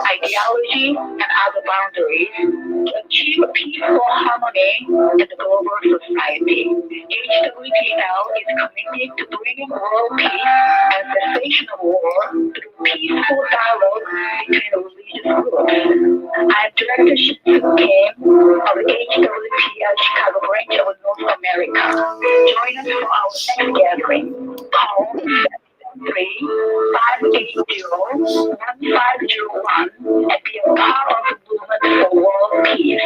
ideology, and other boundaries to achieve peaceful harmony in the global society. HWPL is committed to bringing world peace and cessation of war through peaceful dialogue between religious groups. I'm Director Shinsu Kim of the HWPL Chicago branch of North America. Join us for our next gathering. Call 73580-1501 and be a part of the movement for world peace.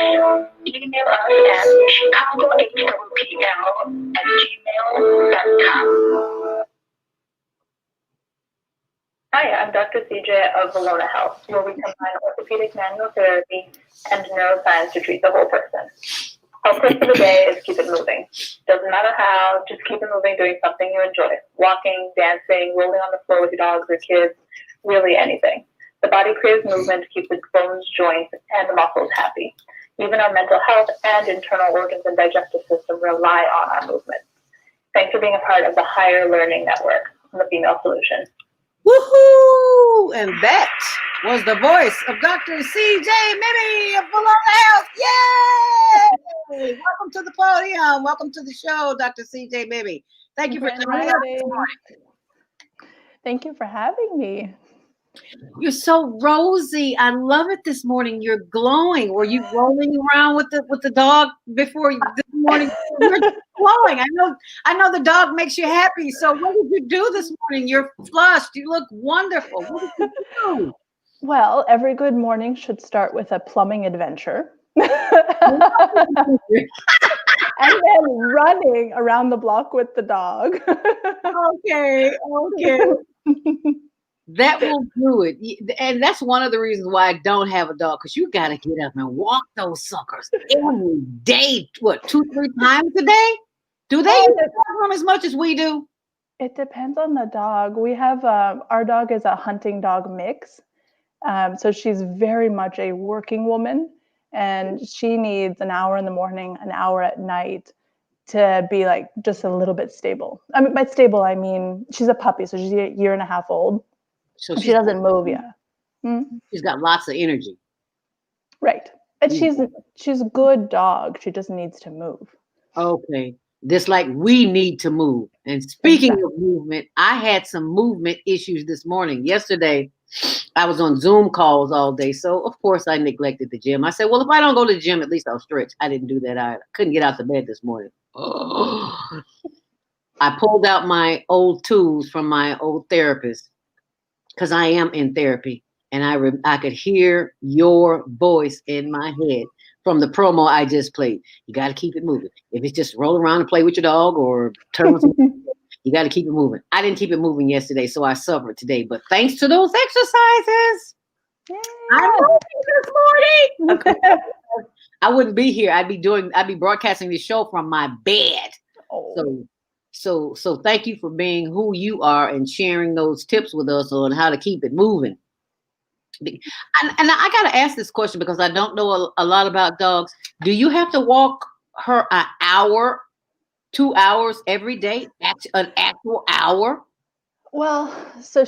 email us at chicagohwpl@gmail.com. Hi, I'm Dr. CJ of Valona Health, where we combine orthopedic manual therapy and neuroscience to treat the whole person. Our tip for the day is keep it moving. Doesn't matter how, just keep it moving, doing something you enjoy. Walking, dancing, rolling on the floor with your dogs or kids, really anything. The body craves movement to keep the bones, joints, and the muscles happy. Even our mental health and internal organs and digestive system rely on our movement. Thanks for being a part of the Higher Learning Network, the Female Solution. Woohoo! And that was the voice of Dr. CJ Mimee of Valona Health. Yay! Welcome to the podium. Welcome to the show, Dr. CJ Mimee. Thank you for joining us this morning. Thank you for having me. You're so rosy. I love it this morning. You're glowing. Were you rolling around with the dog before this morning? You're glowing. I know the dog makes you happy. So what did you do this morning? You're flushed. You look wonderful. What did you do? Well, every good morning should start with a plumbing adventure. And then running around the block with the dog. Okay. That will do it. And that's one of the reasons why I don't have a dog, because you got to get up and walk those suckers every day. What, 2-3 times a day? Do they use the bathroom as much as we do? It depends on the dog. We have, our dog is a hunting dog mix. So she's very much a working woman, and she needs an hour in the morning, an hour at night to be like just a little bit stable. I mean, by stable, I mean, she's a puppy, so she's a year and a half old. So she doesn't move yet. She's got lots of energy. Right. And she's a good dog. She just needs to move. Okay. Just like we need to move. And speaking of movement, I had some movement issues this morning. Yesterday, I was on Zoom calls all day. So, of course, I neglected the gym. I said, well, if I don't go to the gym, at least I'll stretch. I didn't do that either. Couldn't get out of bed this morning. I pulled out my old tools from my old therapist, because I am in therapy, and I could hear your voice in my head from the promo I just played. You got to keep it moving. If it's just roll around and play with your dog or turn on some, you got to keep it moving. I didn't keep it moving yesterday, so I suffered today. But thanks to those exercises, I'm moving this morning. I wouldn't be here. I'd be broadcasting the show from my bed. So thank you for being who you are and sharing those tips with us on how to keep it moving. And I got to ask this question because I don't know a lot about dogs. Do you have to walk her an hour, 2 hours every day? An actual hour? Well, so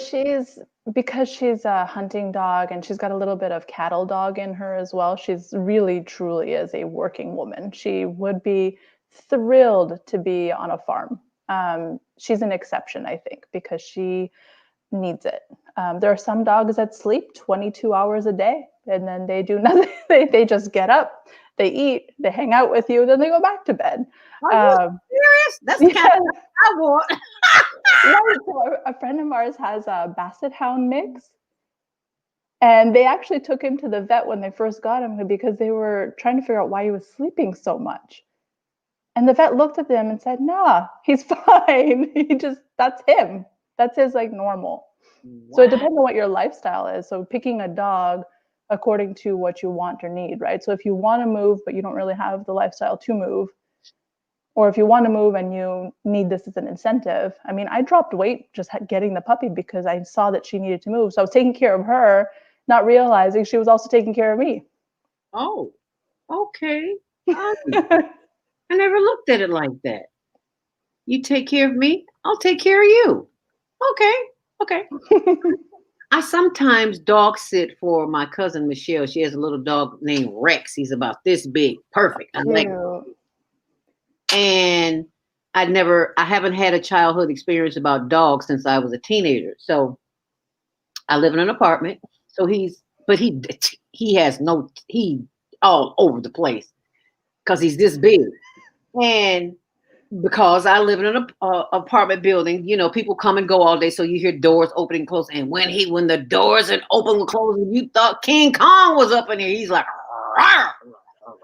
because she's a hunting dog and she's got a little bit of cattle dog in her as well, she's really, truly is a working woman. She would be thrilled to be on a farm. She's an exception, I think, because she needs it. There are some dogs that sleep 22 hours a day and then they do nothing. They just get up, they eat, they hang out with you, then they go back to bed. Are you serious? That's the kind of I want. Right, a friend of ours has a Basset Hound mix. And they actually took him to the vet when they first got him because they were trying to figure out why he was sleeping so much. And the vet looked at them and said, nah, he's fine. That's him. That's his normal. Wow. So it depends on what your lifestyle is. So picking a dog according to what you want or need, right? So if you want to move, but you don't really have the lifestyle to move, or if you want to move and you need this as an incentive. I mean, I dropped weight just getting the puppy because I saw that she needed to move. So I was taking care of her, not realizing she was also taking care of me. Oh, okay. I never looked at it like that. You take care of me, I'll take care of you. Okay. I sometimes dog sit for my cousin Michelle. She has a little dog named Rex. He's about this big. Perfect. I like him. And I haven't had a childhood experience about dogs since I was a teenager. So I live in an apartment. So he's all over the place because he's this big. And because I live in an apartment building, people come and go all day. So you hear doors opening and close. And when the doors are open and close, you thought King Kong was up in here, he's like, rawr,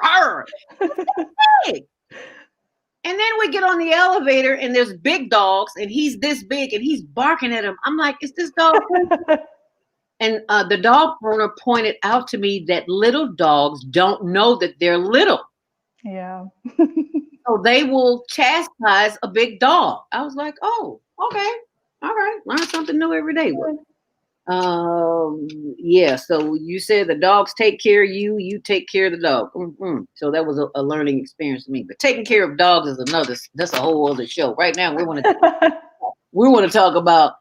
Rawr. Hey. And then we get on the elevator and there's big dogs and he's this big and he's barking at him. I'm like, is this dog crazy? And the dog owner pointed out to me that little dogs don't know that they're little. Yeah. So they will chastise a big dog. I was like, oh, okay. All right. Learn something new every day. Yeah. So you said the dogs take care of you, you take care of the dog. So that was a learning experience for me. But taking care of dogs is that's a whole other show. Right now, we want to talk about,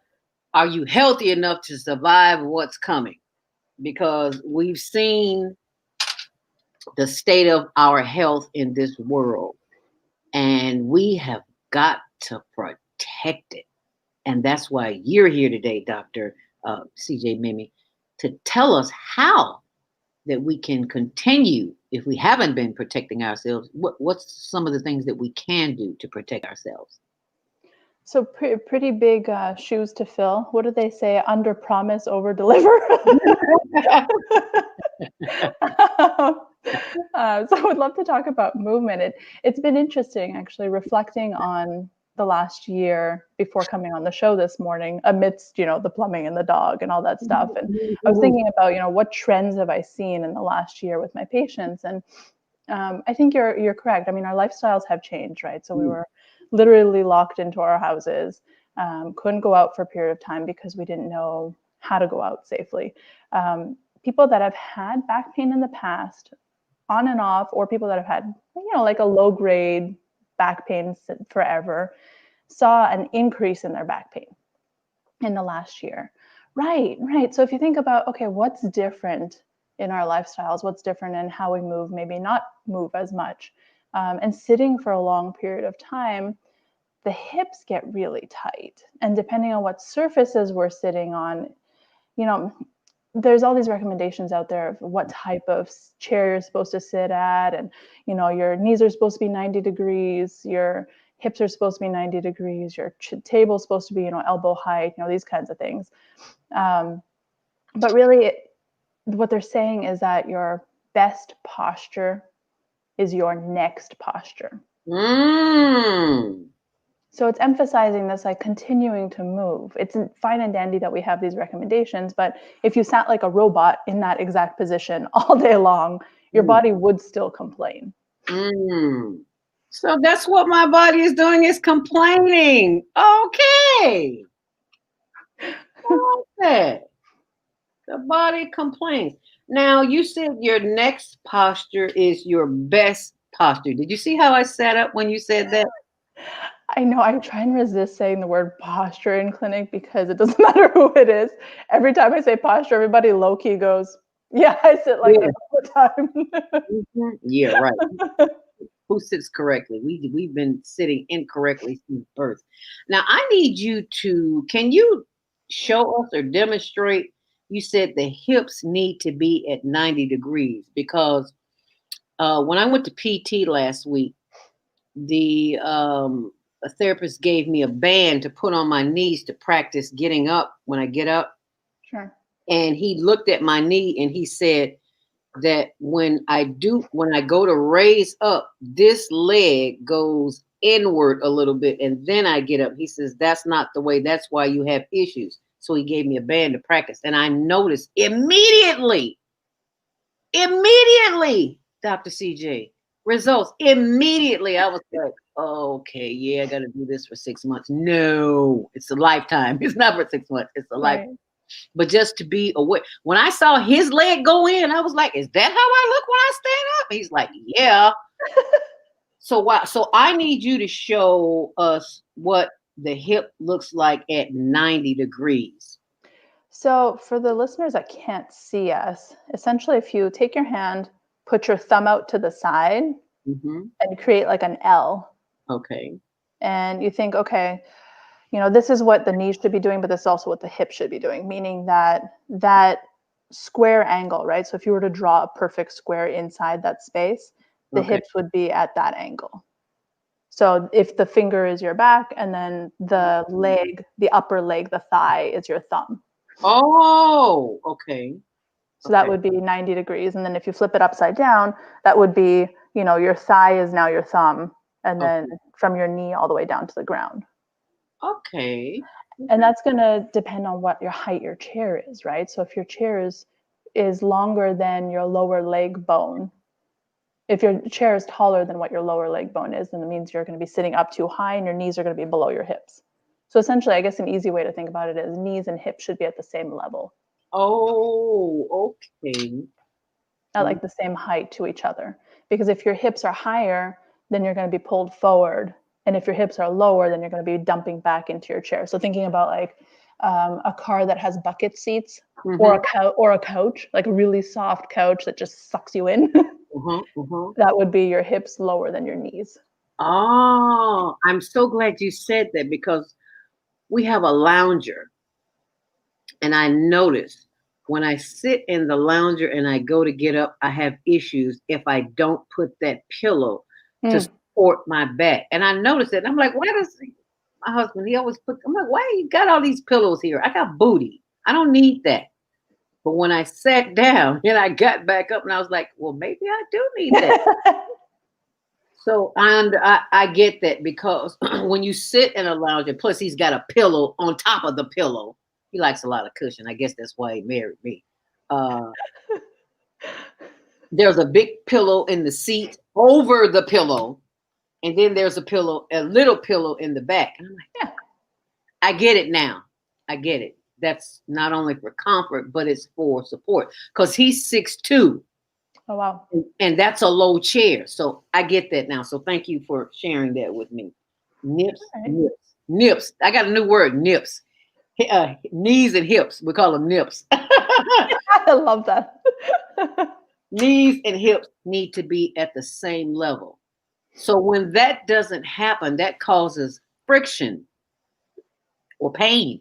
are you healthy enough to survive what's coming? Because we've seen the state of our health in this world, and we have got to protect it. And that's why you're here today, Dr. CJ Mimee, to tell us how that we can continue, if we haven't been protecting ourselves, what's some of the things that we can do to protect ourselves? So pretty big shoes to fill. What do they say? Under promise, over deliver. So I would love to talk about movement. It's been interesting, actually, reflecting on the last year before coming on the show this morning, amidst, the plumbing and the dog and all that stuff. And I was thinking about, what trends have I seen in the last year with my patients? And I think you're correct. I mean, our lifestyles have changed, right? So we were literally locked into our houses, couldn't go out for a period of time because we didn't know how to go out safely. People that have had back pain in the past, on and off, or people that have had, like a low grade back pain forever, saw an increase in their back pain in the last year. Right. So if you think about, okay, what's different in our lifestyles, what's different in how we move, maybe not move as much, and sitting for a long period of time, the hips get really tight. And depending on what surfaces we're sitting on, there's all these recommendations out there of what type of chair you're supposed to sit at. And, your knees are supposed to be 90 degrees, your hips are supposed to be 90 degrees, your table is supposed to be, elbow height, these kinds of things. But really, what they're saying is that your best posture is your next posture. So it's emphasizing this, like, continuing to move. It's fine and dandy that we have these recommendations, but if you sat like a robot in that exact position all day long, your body would still complain. So that's what my body is doing, is complaining. Okay. Okay. The body complains. Now, you said your next posture is your best posture. Did you see how I sat up when you said that? I know, I try and resist saying the word posture in clinic because it doesn't matter who it is. Every time I say posture, everybody low-key goes, yeah, I sit like this all the time. Yeah, right. Who sits correctly? We've been sitting incorrectly since birth. Now, I need you to, can you show us or demonstrate? You said the hips need to be at 90 degrees because when I went to PT last week, a therapist gave me a band to put on my knees to practice getting up when I get up. Sure. And he looked at my knee and he said that when I go to raise up, this leg goes inward a little bit and then I get up. He says, that's not the way. That's why you have issues. So he gave me a band to practice. And I noticed immediately, Dr. CJ, results immediately. I was like, oh, okay, yeah, I got to do this for 6 months. No, it's a lifetime. It's not for 6 months. It's a lifetime. But just to be aware. When I saw his leg go in, I was like, is that how I look when I stand up? He's like, yeah. So I need you to show us what the hip looks like at 90 degrees. So for the listeners that can't see us, essentially, if you take your hand, put your thumb out to the side, and create like an L. Okay. And you think, okay, this is what the knees should be doing, but this is also what the hip should be doing, meaning that square angle, right? So if you were to draw a perfect square inside that space, the hips would be at that angle. So if the finger is your back and then the leg, the upper leg, the thigh is your thumb. Oh, okay. So that Okay. would be 90 degrees. And then if you flip it upside down, that would be, your thigh is now your thumb, and then from your knee all the way down to the ground. Okay. And that's going to depend on what your height your chair is, right? So if your chair is longer than your lower leg bone, if your chair is taller than what your lower leg bone is, then it means you're going to be sitting up too high and your knees are going to be below your hips. So essentially, I guess an easy way to think about it is knees and hips should be at the same level. Oh, okay. At like the same height to each other. Because if your hips are higher, then you're going to be pulled forward. And if your hips are lower, then you're going to be dumping back into your chair. So thinking about like a car that has bucket seats, or a couch, like a really soft couch that just sucks you in. That would be your hips lower than your knees. Oh, I'm so glad you said that, because we have a lounger, and I notice when I sit in the lounger and I go to get up, I have issues if I don't put that pillow to support my back. And I notice it. And I'm like, why does my husband, he always put, I'm like, why you got all these pillows here? I got booty. I don't need that. But when I sat down and I got back up and I was like, well, maybe I do need that. So I get that, because when you sit in a lounger, plus he's got a pillow on top of the pillow. He likes a lot of cushion. I guess that's why he married me. There's a big pillow in the seat over the pillow, and then there's a little pillow in the back. And I'm like, yeah, I get it now. I get it. That's not only for comfort, but it's for support, because he's 6'2". Oh, wow. And that's a low chair. So I get that now. So thank you for sharing that with me. Nips, nips. I got a new word, nips. Knees and hips. We call them nips. I love that. Knees and hips need to be at the same level. So when that doesn't happen, that causes friction or pain.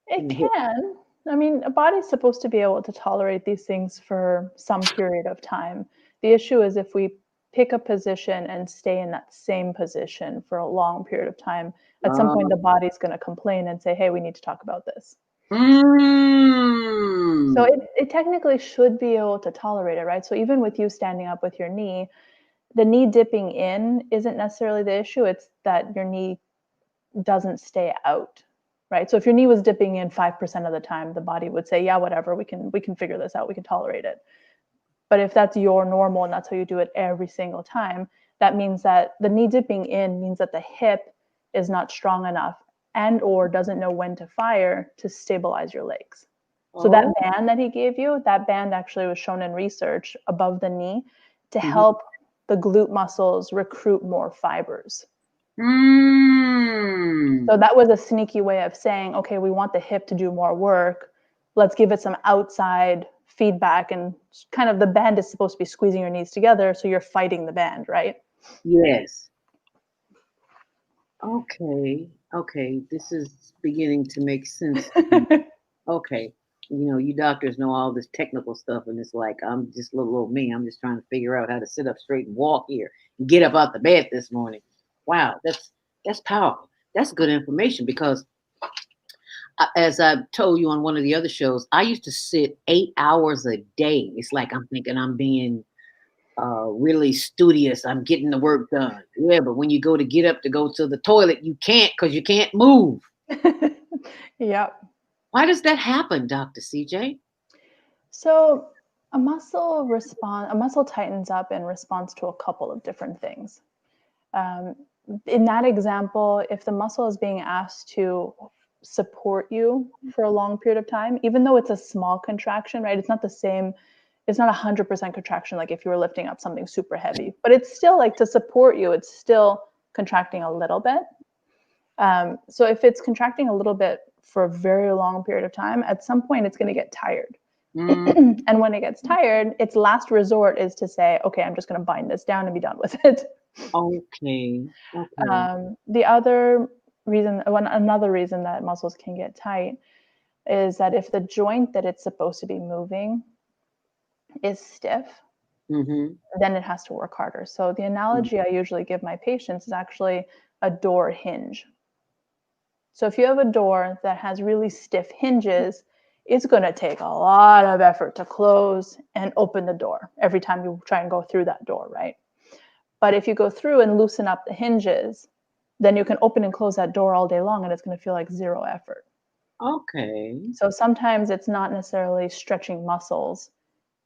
It can. I mean, a body's supposed to be able to tolerate these things for some period of time. The issue is if we pick a position and stay in that same position for a long period of time, at some point the body's going to complain and say, hey, we need to talk about this. So it technically should be able to tolerate it, right? So even with you standing up with your knee, the knee dipping in isn't necessarily the issue. It's that your knee doesn't stay out. Right. So if your knee was dipping in 5% of the time, the body would say, yeah, whatever, we can figure this out. We can tolerate it. But if that's your normal and that's how you do it every single time, that means that the knee dipping in means that the hip is not strong enough and or doesn't know when to fire to stabilize your legs. So that band that he gave you, that band actually was shown in research above the knee to help the glute muscles recruit more fibers. So that was a sneaky way of saying, okay, we want the hip to do more work. Let's give it some outside feedback, and kind of the band is supposed to be squeezing your knees together. So you're fighting the band, right? Yes. Okay. This is beginning to make sense. Okay. You doctors know all this technical stuff, and it's like, I'm just little old me. I'm just trying to figure out how to sit up straight and walk here and get up out the bed this morning. Wow, that's powerful. That's good information, because as I told you on one of the other shows, I used to sit 8 hours a day. It's like I'm thinking I'm being really studious. I'm getting the work done. Yeah, but when you go to get up to go to the toilet, you can't, because you can't move. Yep. Why does that happen, Dr. CJ? So a muscle tightens up in response to a couple of different things. In that example, if the muscle is being asked to support you for a long period of time, even though it's a small contraction, right? It's not the same. It's not 100% contraction like if you were lifting up something super heavy, but it's still like to support you. It's still contracting a little bit. So if it's contracting a little bit for a very long period of time, at some point it's going to get tired. And when it gets tired, its last resort is to say, okay, I'm just going to bind this down and be done with it. Okay. Another reason that muscles can get tight is that if the joint that it's supposed to be moving is stiff, then it has to work harder. So the analogy I usually give my patients is actually a door hinge. So if you have a door that has really stiff hinges, it's going to take a lot of effort to close and open the door every time you try and go through that door, right? But if you go through and loosen up the hinges, then you can open and close that door all day long, and it's going to feel like zero effort. Okay. So sometimes it's not necessarily stretching muscles,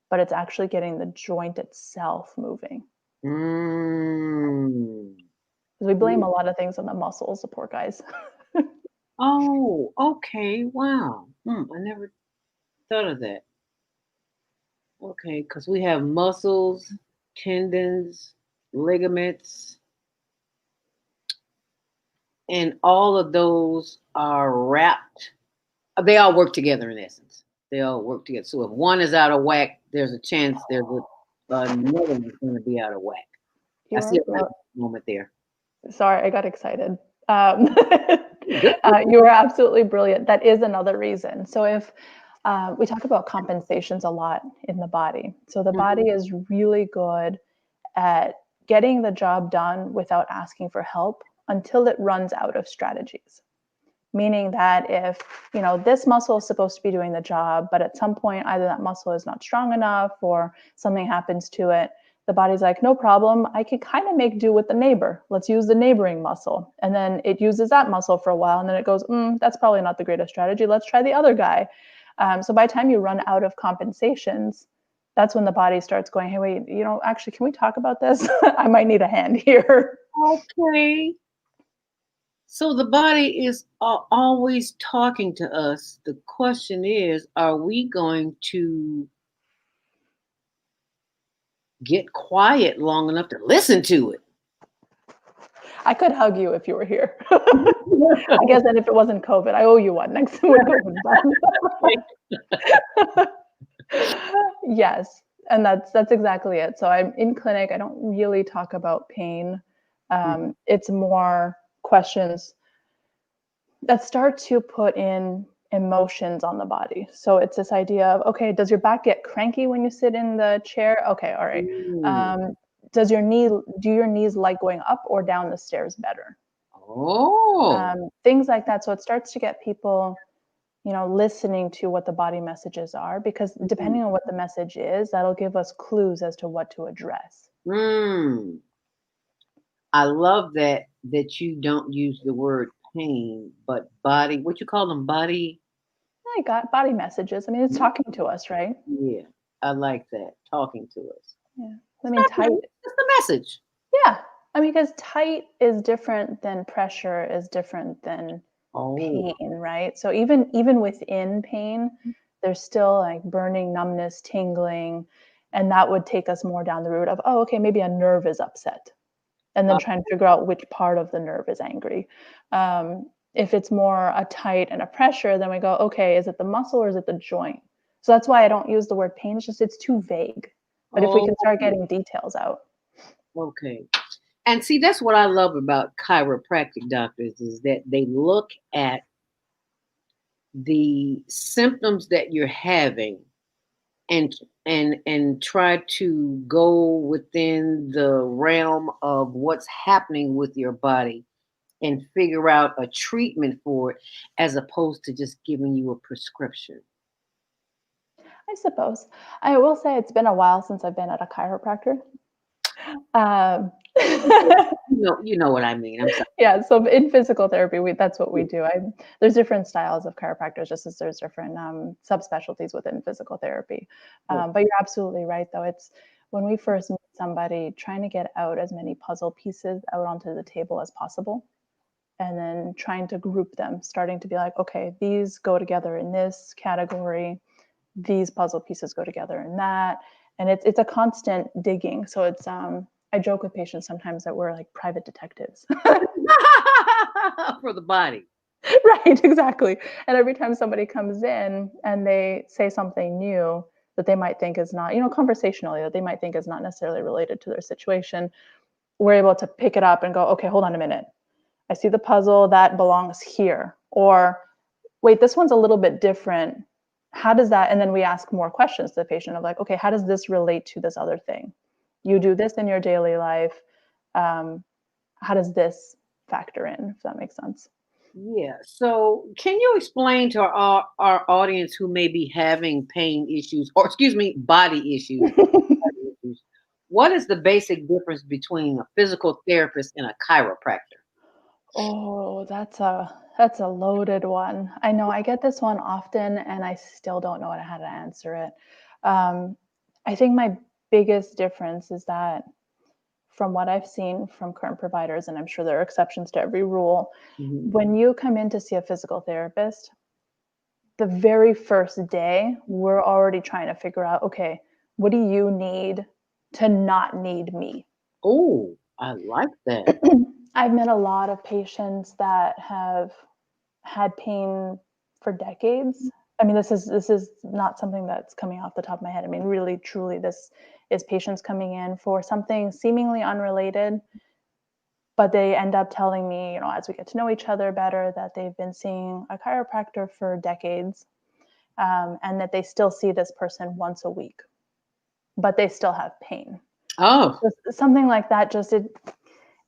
but it's actually getting the joint itself moving. Mm. We blame a lot of things on the muscles, the poor guys. Oh, okay. Wow. I never thought of that. Okay, because we have muscles, tendons, ligaments, and all of those are wrapped. They all work together in essence. They all work together. So if one is out of whack, there's a chance another one's going to be out of whack. I see a right moment there. Sorry, I got excited. You were absolutely brilliant. That is another reason. So if we talk about compensations a lot in the body. So the body is really good at getting the job done without asking for help until it runs out of strategies. Meaning that if, this muscle is supposed to be doing the job, but at some point either that muscle is not strong enough or something happens to it, the body's like, no problem, I can kind of make do with the neighbor. Let's use the neighboring muscle. And then it uses that muscle for a while, and then it goes, that's probably not the greatest strategy. Let's try the other guy. So by the time you run out of compensations, that's when the body starts going, hey, wait, actually, can we talk about this? I might need a hand here. Okay. So the body is always talking to us. The question is, are we going to get quiet long enough to listen to it? I could hug you if you were here. I guess then if it wasn't COVID, I owe you one next time when COVID's done. Yes, and that's exactly it. So I'm in clinic. I don't really talk about pain. It's more questions that start to put in emotions on the body. So it's this idea of, okay, does your back get cranky when you sit in the chair? Okay, all right. Do your knees like going up or down the stairs better? Things like that. So it starts to get people, listening to what the body messages are, because depending on what the message is, that'll give us clues as to what to address. I love that you don't use the word pain, but body. What you call them? Body. I got body messages. I mean, it's talking to us, right? Yeah, I like that, talking to us. Yeah, I mean, tight. It's the message. Yeah, I mean, because tight is different than pressure is different than pain, right? So even within pain, there's still like burning, numbness, tingling, and that would take us more down the route of, oh, okay, maybe a nerve is upset, and then trying to figure out which part of the nerve is angry. If it's more a tight and a pressure, then we go, okay, is it the muscle or is it the joint? So that's why I don't use the word pain. It's too vague. But if we can start getting details out. Okay. And see, that's what I love about chiropractic doctors is that they look at the symptoms that you're having and try to go within the realm of what's happening with your body and figure out a treatment for it, as opposed to just giving you a prescription. I suppose. I will say it's been a while since I've been at a chiropractor. You know what I mean. I'm sorry. Yeah, so in physical therapy, that's what we do. There's different styles of chiropractors, just as there's different subspecialties within physical therapy. But you're absolutely right, though. It's when we first meet somebody, trying to get out as many puzzle pieces out onto the table as possible, and then trying to group them, starting to be like, okay, these go together in this category, these puzzle pieces go together in that, and it's a constant digging. So it's I joke with patients sometimes that we're like private detectives for the body. Right, exactly. And every time somebody comes in and they say something new that they might think is not, conversationally, that they might think is not necessarily related to their situation, we're able to pick it up and go, okay, hold on a minute. I see the puzzle that belongs here. Or wait, this one's a little bit different. How does that, and then we ask more questions to the patient of like, okay, how does this relate to this other thing? You do this in your daily life. How does this factor in, if that makes sense? Yeah. So, can you explain to our audience who may be having pain issues, or excuse me, body issues, what is the basic difference between a physical therapist and a chiropractor? Oh, that's a loaded one. I know I get this one often, and I still don't know how to answer it. Um, I think my biggest difference is that from what I've seen from current providers, and I'm sure there are exceptions to every rule, Mhm. when you come in to see a physical therapist, the very first day, we're already trying to figure out, okay, what do you need to not need me? Oh, I like that. I've met a lot of patients that have had pain for decades. I mean, this is not something that's coming off the top of my head. I mean, really, truly, this is patients coming in for something seemingly unrelated, but they end up telling me, as we get to know each other better, that they've been seeing a chiropractor for decades, and that they still see this person once a week, but they still have pain. Oh, Something like that.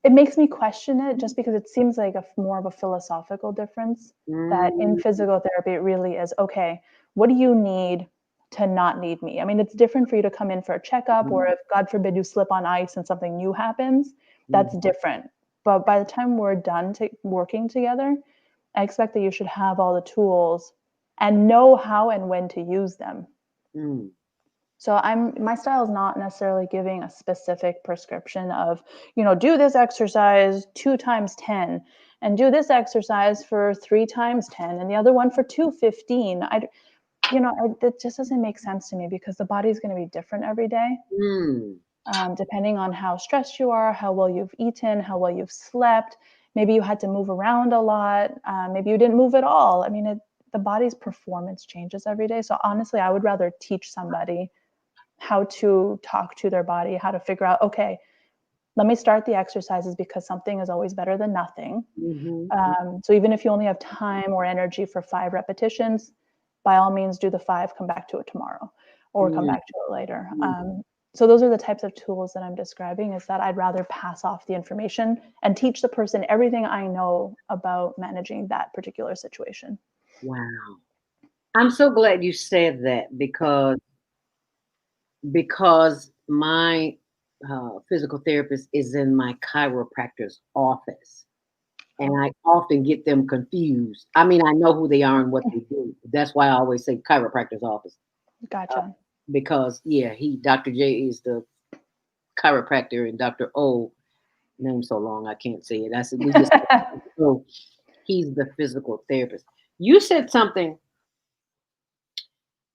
It makes me question it, just because it seems like more of a philosophical difference, that in physical therapy it really is, okay, what do you need to not need me? I mean, it's different for you to come in for a checkup, or if God forbid you slip on ice and something new happens, that's different. But by the time we're done working together, I expect that you should have all the tools and know how and when to use them. So my style is not necessarily giving a specific prescription of, do this exercise 2 times 10 and do this exercise for 3 times 10 and the other one for 2:15. It just doesn't make sense to me, because the body's going to be different every day. Depending on how stressed you are, how well you've eaten, how well you've slept. Maybe you had to move around a lot. Maybe you didn't move at all. I mean, the body's performance changes every day. So honestly, I would rather teach somebody how to talk to their body, how to figure out, okay, let me start the exercises, because something is always better than nothing. So even if you only have time or energy for 5 repetitions, by all means do the 5, come back to it tomorrow, or come back to it later. So those are the types of tools that I'm describing, is that I'd rather pass off the information and teach the person everything I know about managing that particular situation. Wow. I'm so glad you said that, because my physical therapist is in my chiropractor's office, and I often get them confused. I mean, I know who they are and what they do. That's why I always say chiropractor's office. Gotcha. Because Dr. J is the chiropractor, and Dr. O, name so long I can't say it. I said we just so he's the physical therapist. You said something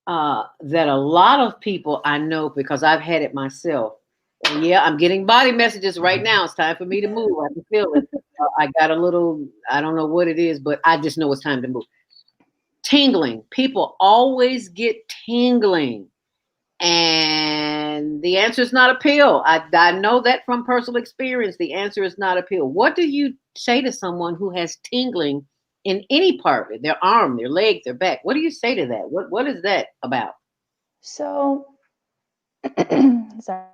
that a lot of people I know, because I've had it myself. And yeah, I'm getting body messages right now. It's time for me to move. I can feel it. I got a little, I don't know what it is, but I just know it's time to move. Tingling. People always get tingling. And the answer is not a pill. I know that from personal experience. The answer is not a pill. What do you say to someone who has tingling in any part of it, their arm, their leg, their back? What do you say to that? What is that about? So, sorry.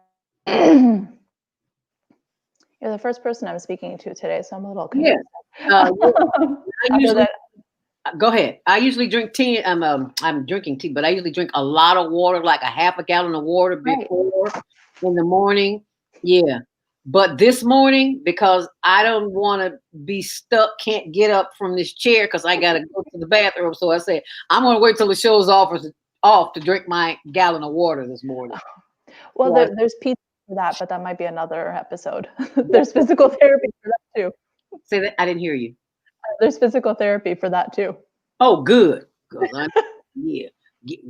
You're the first person I'm speaking to today, so I'm a little confused. Yeah. I usually, that, go ahead. I usually drink tea. I'm drinking tea, but I usually drink a lot of water, like a half a gallon of water before in the morning. Yeah. But this morning, because I don't want to be stuck, can't get up from this chair because I got to go to the bathroom. So I said, I'm going to wait till the show's off to drink my gallon of water this morning. well, there's pizza for that, but that might be another episode. There's physical therapy for that too. Say that, I didn't hear you. There's physical therapy for that too. Oh, good. Because I'm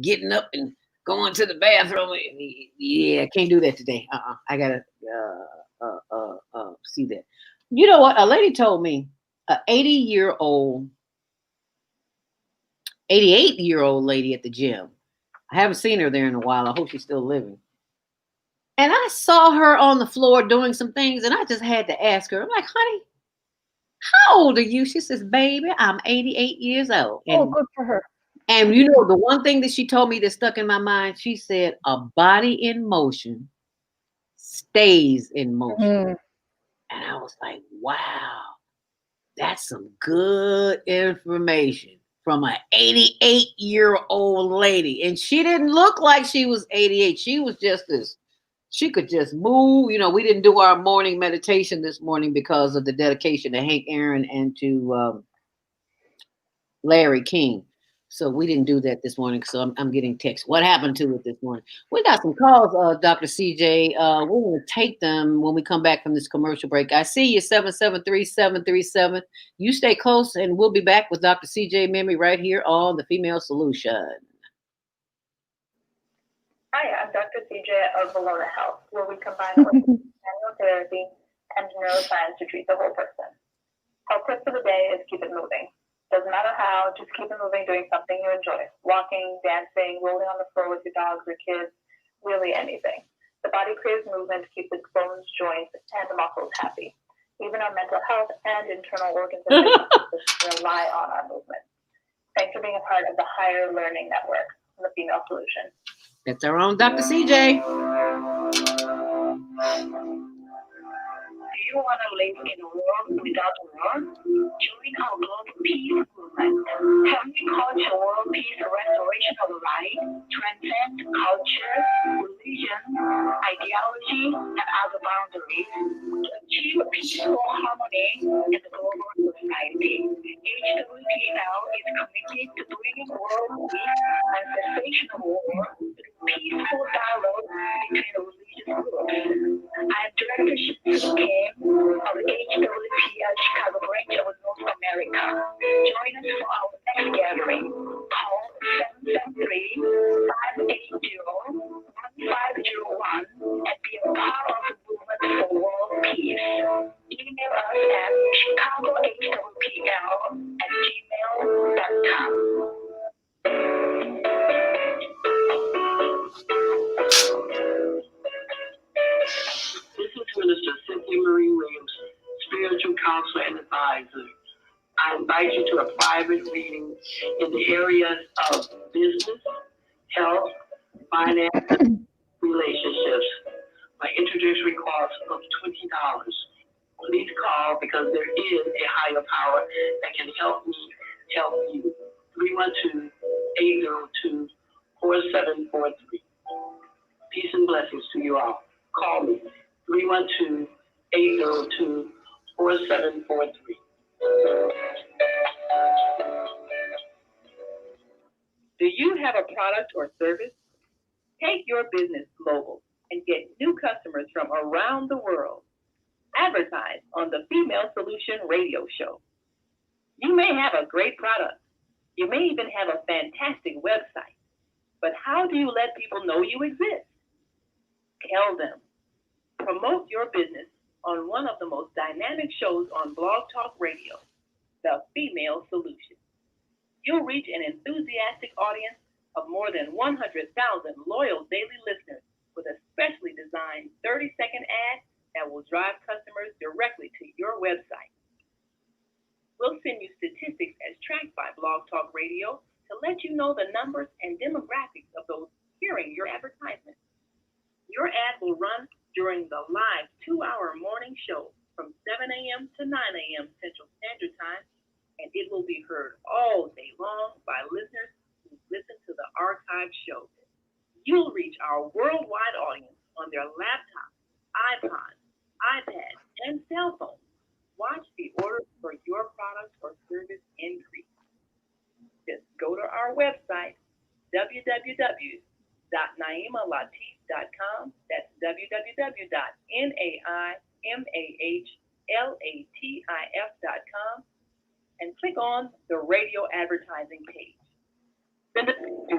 getting up and going to the bathroom. Yeah, I can't do that today. I gotta see that. You know what? A lady told me, a 88-year-old lady at the gym. I haven't seen her there in a while. I hope she's still living. And I saw her on the floor doing some things, and I just had to ask her. I'm like, honey, how old are you? She says, baby, I'm 88 years old. Oh, good for her. And you know, the one thing that she told me that stuck in my mind, she said, a body in motion stays in motion. And I was like, wow. That's some good information from an 88-year-old lady. And she didn't look like she was 88. She was just as, she could just move. You know, we didn't do our morning meditation this morning because of the dedication to Hank Aaron and to Larry King. So we didn't do that this morning. So I'm getting texts. What happened to it this morning? We got some calls, Dr. CJ. We're going to take them when we come back from this commercial break. I see you, 773-737. You stay close, and we'll be back with Dr. CJ Mimee right here on The Female Solution. Hi, I'm Dr. CJ of Valona Health, where we combine manual therapy and neuroscience to treat the whole person. Our tip for the day is keep it moving. Doesn't matter how, just keep it moving, doing something you enjoy. Walking, dancing, rolling on the floor with your dogs or kids, really anything. The body craves movement to keep its bones, joints, and the muscles happy. Even our mental health and internal organs and systems rely on our movement. Thanks for being a part of the Higher Learning Network, The Female Solution. That's our own Dr. CJ. Do you want to live in a world without war? Join our global peace movement. Helping culture world peace restoration of right, transcend culture, religion, ideology, and other boundaries to achieve peaceful harmony in the global society. HWTL is committed to bringing world peace and cessation of war through peaceful dialogue between religious groups. I'm Director Kim of HWTL Chicago branch of North America. Join us for our next gathering. Call 773-580-1501 and be a part of the movement for world peace. Email us at chicagohwpl@gmail.com. This is Minister Cynthia Marie Williams, spiritual counselor and advisor. I invite you to a private reading in the areas of business, health, finance, relationships. My introductory cost of $20. Please call because there is a higher power that can help me help you. 312-802-4743. Peace and blessings to you all. Call me, 312-802-4743. Do you have a product or service? Take your business global and get new customers from around the world. Advertise on the Female Solution radio show. You may have a great product. You may even have a fantastic website. But how do you let people know you exist? Tell them. Promote your business on one of the most dynamic shows on Blog Talk Radio, The Female Solution. You'll reach an enthusiastic audience of more than 100,000 loyal daily listeners with a specially designed 30-second ad that will drive customers directly to your website. We'll send you statistics as tracked by Blog Talk Radio to let you know the numbers and demographics of those hearing your advertisement. Your ad will run during the live 2-hour morning show from 7 a.m. to 9 a.m. Central Standard Time, and it will be heard all day long by listeners who listen to the archived show. You'll reach our worldwide audience on their laptops, iPods, iPads, and cell phones. Watch the orders for your product or service increase. Just go to our website, www.naimalatif.com. That's www.naimalatif.com. And click on the radio advertising page. Do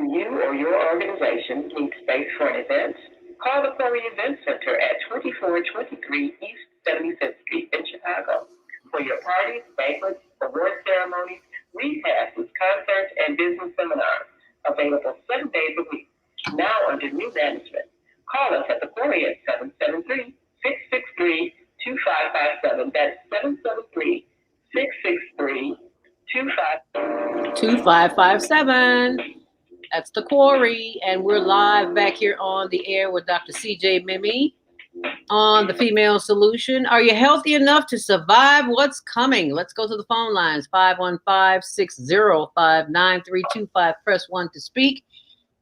you or your organization need space for an event? Call the Corey Event Center at 2423 East 75th Street in Chicago for your parties, banquets, award ceremonies, repasses, concerts, and business seminars. Available 7 days a week. Now under new management. Call us at the Corey at 773-663-2557. That's 773-663-2557. That's the Quarry, and we're live back here on the air with Dr. CJ Mimee. on the Female Solution. Are you healthy enough to survive what's coming? Let's go to the phone lines. 515-605-9325. Press 1 to speak.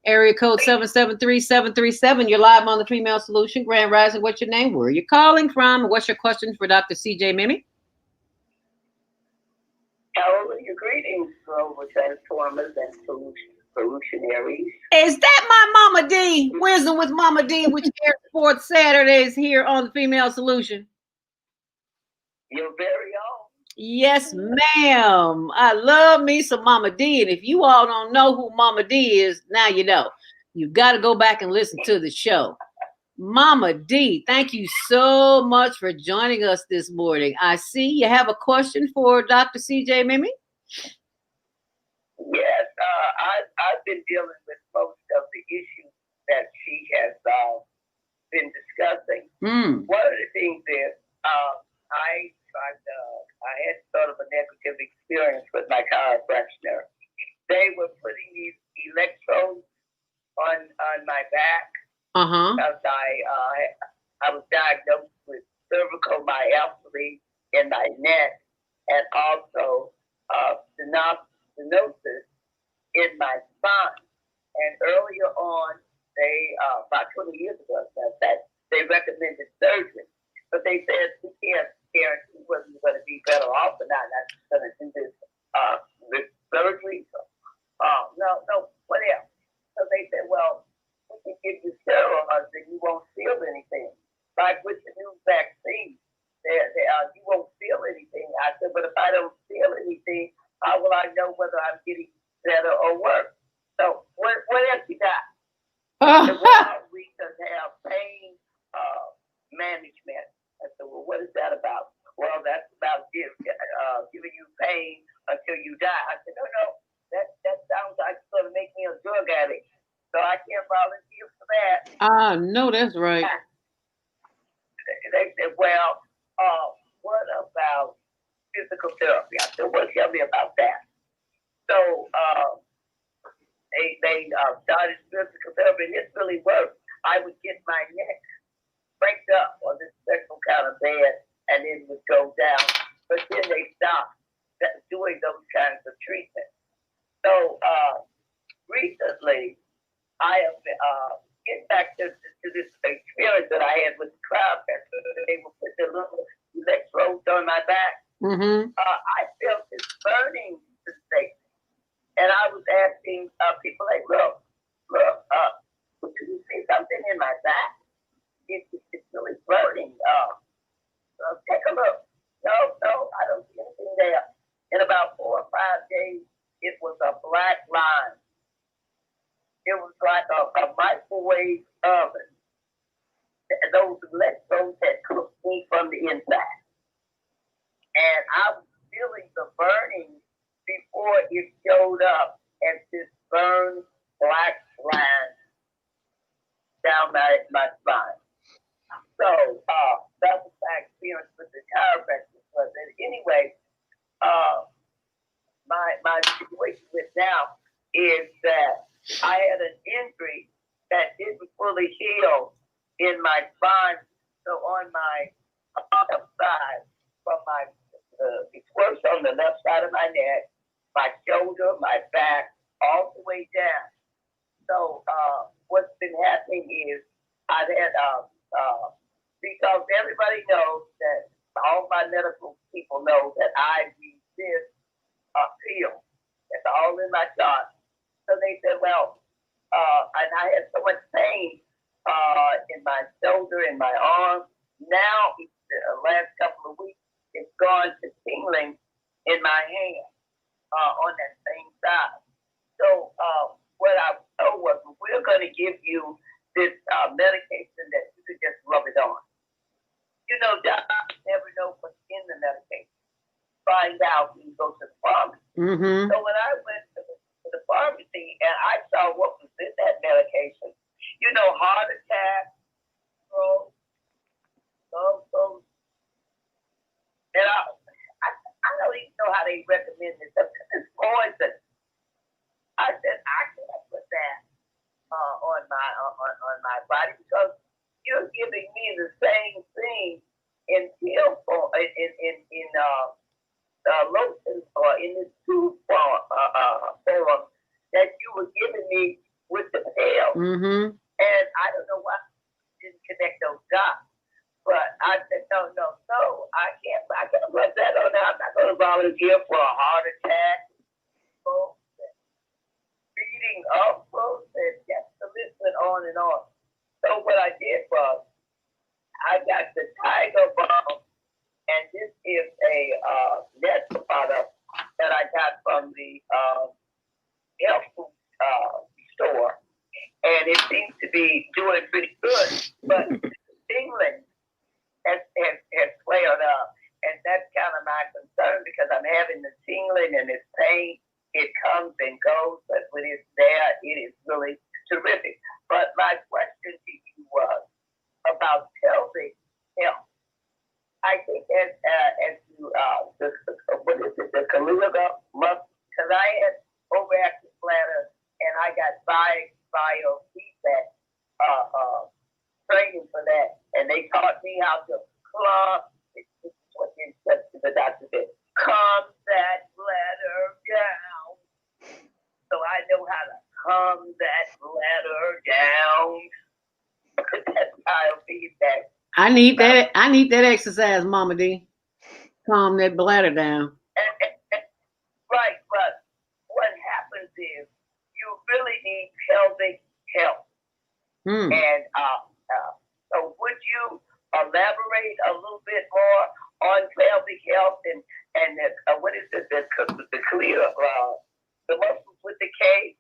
Area code 773-737. You're live on the Female Solution. Grand Rising, what's your name? Where are you calling from? What's your question for Dr. C.J. Mimee? Hallelujah. Greetings, global transformers and solutionaries. Is that my Mama D? Wisdom with Mama D, which airs 4th Saturdays here on the Female Solution. Your very own. Yes, ma'am. I love me some Mama D. And if you all don't know who Mama D is, now you know. You've got to go back and listen to the show. Mama D, thank you so much for joining us this morning. I see you have a question for Dr. C.J. Mimee. Yes, I've been dealing with most of the issues that she has been discussing. One of the things is I had sort of a negative experience with my chiropractor. They were putting these electrodes on my back because I was diagnosed with cervical myopathy in my neck and also stenosis in my spine. And earlier on, they about 20 years ago, they recommended surgery, but they said we can't guarantee whether you're going to be better off or not. I'm just going to do this surgery. No, what else? So they said, well, we can give you steroids and you won't feel anything. Like with the new vaccine, you won't feel anything. I said, but if I don't feel anything, how will I know whether I'm getting better or worse? So what else you got? We can have pain management. I said, well, what is that about? Well, that's about giving you pain until you die. I said, no, that sounds like it's going to make me a drug addict. So I can't volunteer for that. No, that's right. They said, well, what about physical therapy? I said, well, tell me about that. So they started physical therapy, and this really worked. I would get my neck cranked up on this special kind of bed, and it would go down. But then they stopped doing those kinds of treatments. So recently, I have get back to this experience that I had with the chiropractor. They would put the little electrodes on my back. I felt this burning sensation. And I was asking people like, look, can you see something in my back? It's really burning. Take a look. No, I don't see anything there. In about 4 or 5 days, it was a black line. It was like a microwave oven. Those electrodes had cooked me from the inside. And I was feeling the burning before it showed up as this burned black line down my spine. So that was my experience with the chiropractor. But anyway, my situation with now is that I had an injury that didn't fully heal in my spine. So on my left side, from it's worse on the left side of my neck, my shoulder, my back, all the way down. So what's been happening is I've had, because everybody knows that, all my medical people know that I resist pills. It's all in my chart. So they said, well, and I had so much pain in my shoulder, in my arm. Now, the last couple of weeks, it's gone to tingling in my hand on that same side. So what I was told was, we're going to give you this medication that you could just rub it on. You know, doctors never know what's in the medication. Find out when you go to the pharmacy. So when I went to the pharmacy and I saw what was in that medication, you know, heart attack, stroke, and I don't even know how they recommend this stuff. It's poison. I said I can't put that on my body because you're giving me the same thing in pill form, in lotion or in this tube form that you were giving me with the pill. Mm-hmm. And I don't know why I didn't connect those dots. But I said, no, I can't put that on there. I'm not going to volunteer for a heart attack. Beating up folks, and just the list went on and on. So what I did was, I got the Tiger Balm, and this is a natural product that I got from the health food store, and it seems to be doing pretty good. But tingling has flared up, and that's kind of my concern because I'm having the tingling and it's pain. It comes and goes, but when it's there, it is really terrific. But my question to you was about pelvic health. I think as you the Kaluga muscle, because I had overactive bladder and I got biofeedback training for that, and they taught me how to calm. This is what the doctor said: calm that bladder down. So I know how to calm that bladder down. That's biofeedback. I need that exercise, Mama D. Calm that bladder down. Right, but what happens is you really need pelvic health. And so would you elaborate a little bit more on pelvic health and what is it, the clear, the muscles with the K?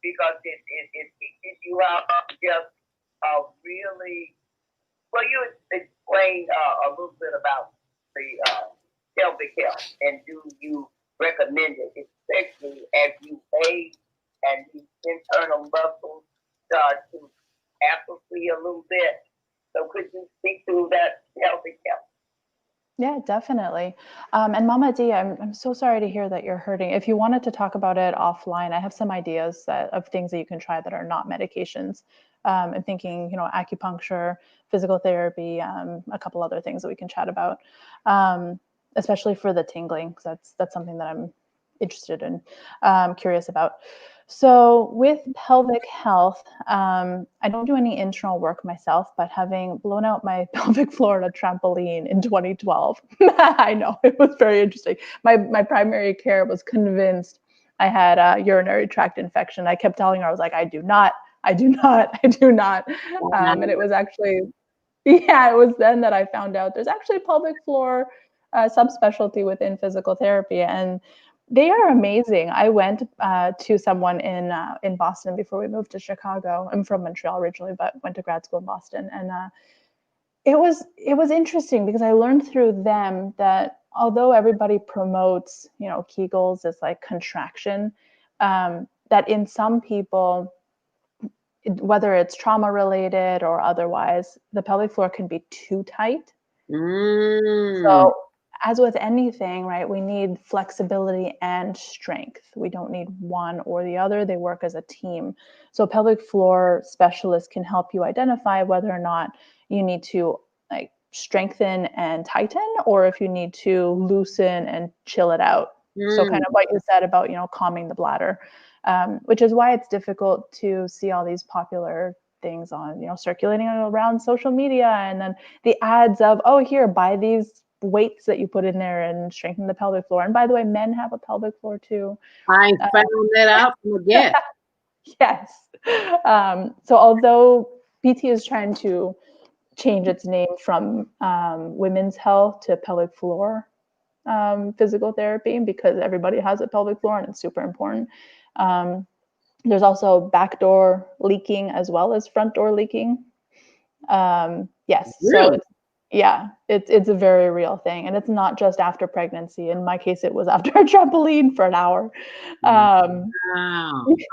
Because it teaches you how to just really, well, you explain a little bit about the pelvic health, and do you recommend it, especially as you age and the internal muscles start to atrophy a little bit? So could you speak to that pelvic health? Yeah, definitely. And Mama D, I'm so sorry to hear that you're hurting. If you wanted to talk about it offline, I have some ideas of things that you can try that are not medications. I'm thinking, acupuncture, physical therapy, a couple other things that we can chat about, especially for the tingling, because that's something that I'm interested in, curious about. So with pelvic health, I don't do any internal work myself, but having blown out my pelvic floor on a trampoline in 2012, I know it was very interesting. My primary care was convinced I had a urinary tract infection. I kept telling her, I was like, I do not. And it was actually, it was then that I found out there's actually pelvic floor subspecialty within physical therapy, and they are amazing. I went to someone in Boston before we moved to Chicago. I'm from Montreal originally, but went to grad school in Boston, and it was interesting because I learned through them that although everybody promotes, Kegels as like contraction, that in some people, whether it's trauma related or otherwise, the pelvic floor can be too tight. So as with anything, right, we need flexibility and strength. We don't need one or the other. They work as a team. So pelvic floor specialists can help you identify whether or not you need to like strengthen and tighten, or if you need to loosen and chill it out. So kind of what you said about, calming the bladder, which is why it's difficult to see all these popular things on, circulating around social media, and then the ads of, oh, here, buy these weights that you put in there and strengthen the pelvic floor. And by the way, men have a pelvic floor too. I found that out from a guest. Yes. So although PT is trying to change its name from women's health to pelvic floor physical therapy, because everybody has a pelvic floor and it's super important. There's also backdoor leaking as well as front door leaking. Yes. Really? So it's a very real thing, and it's not just after pregnancy. In my case, it was after a trampoline for an hour. Wow.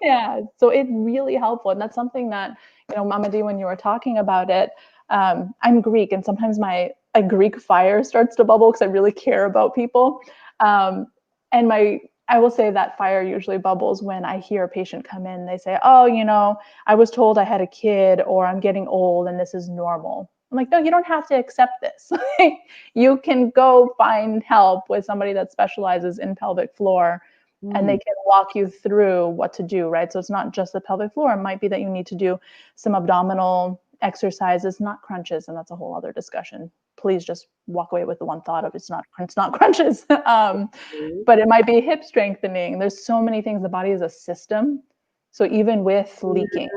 Yeah, so it's really helpful, and that's something that, Mama D, when you were talking about it, I'm Greek, and sometimes a Greek fire starts to bubble because I really care about people, and I will say that fire usually bubbles when I hear a patient come in, they say, oh, I was told I had a kid, or I'm getting old and this is normal. I'm like, no, you don't have to accept this. You can go find help with somebody that specializes in pelvic floor, and they can walk you through what to do, right? So it's not just the pelvic floor. It might be that you need to do some abdominal exercises, not crunches, and that's a whole other discussion. Please just walk away with the one thought of it's not crunches. But it might be hip strengthening. There's so many things. The body is a system. So even with leaking,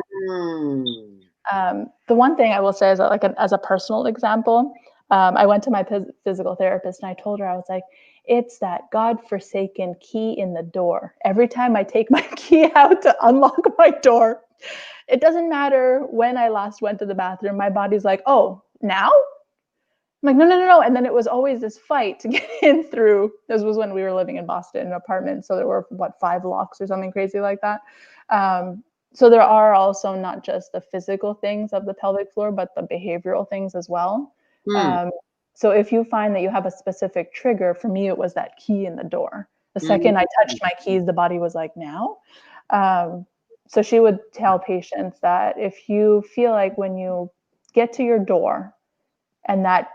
the one thing I will say is like as a personal example, I went to my physical therapist and I told her, I was like, it's that God-forsaken key in the door. Every time I take my key out to unlock my door, it doesn't matter when I last went to the bathroom. My body's like, oh, now? I'm like, no. And then it was always this fight to get in through. This was when we were living in Boston in an apartment. So there were, 5 locks or something crazy like that. So there are also not just the physical things of the pelvic floor, but the behavioral things as well. So if you find that you have a specific trigger, for me, it was that key in the door. The second I touched my keys, the body was like, now. So she would tell patients that if you feel like when you get to your door and that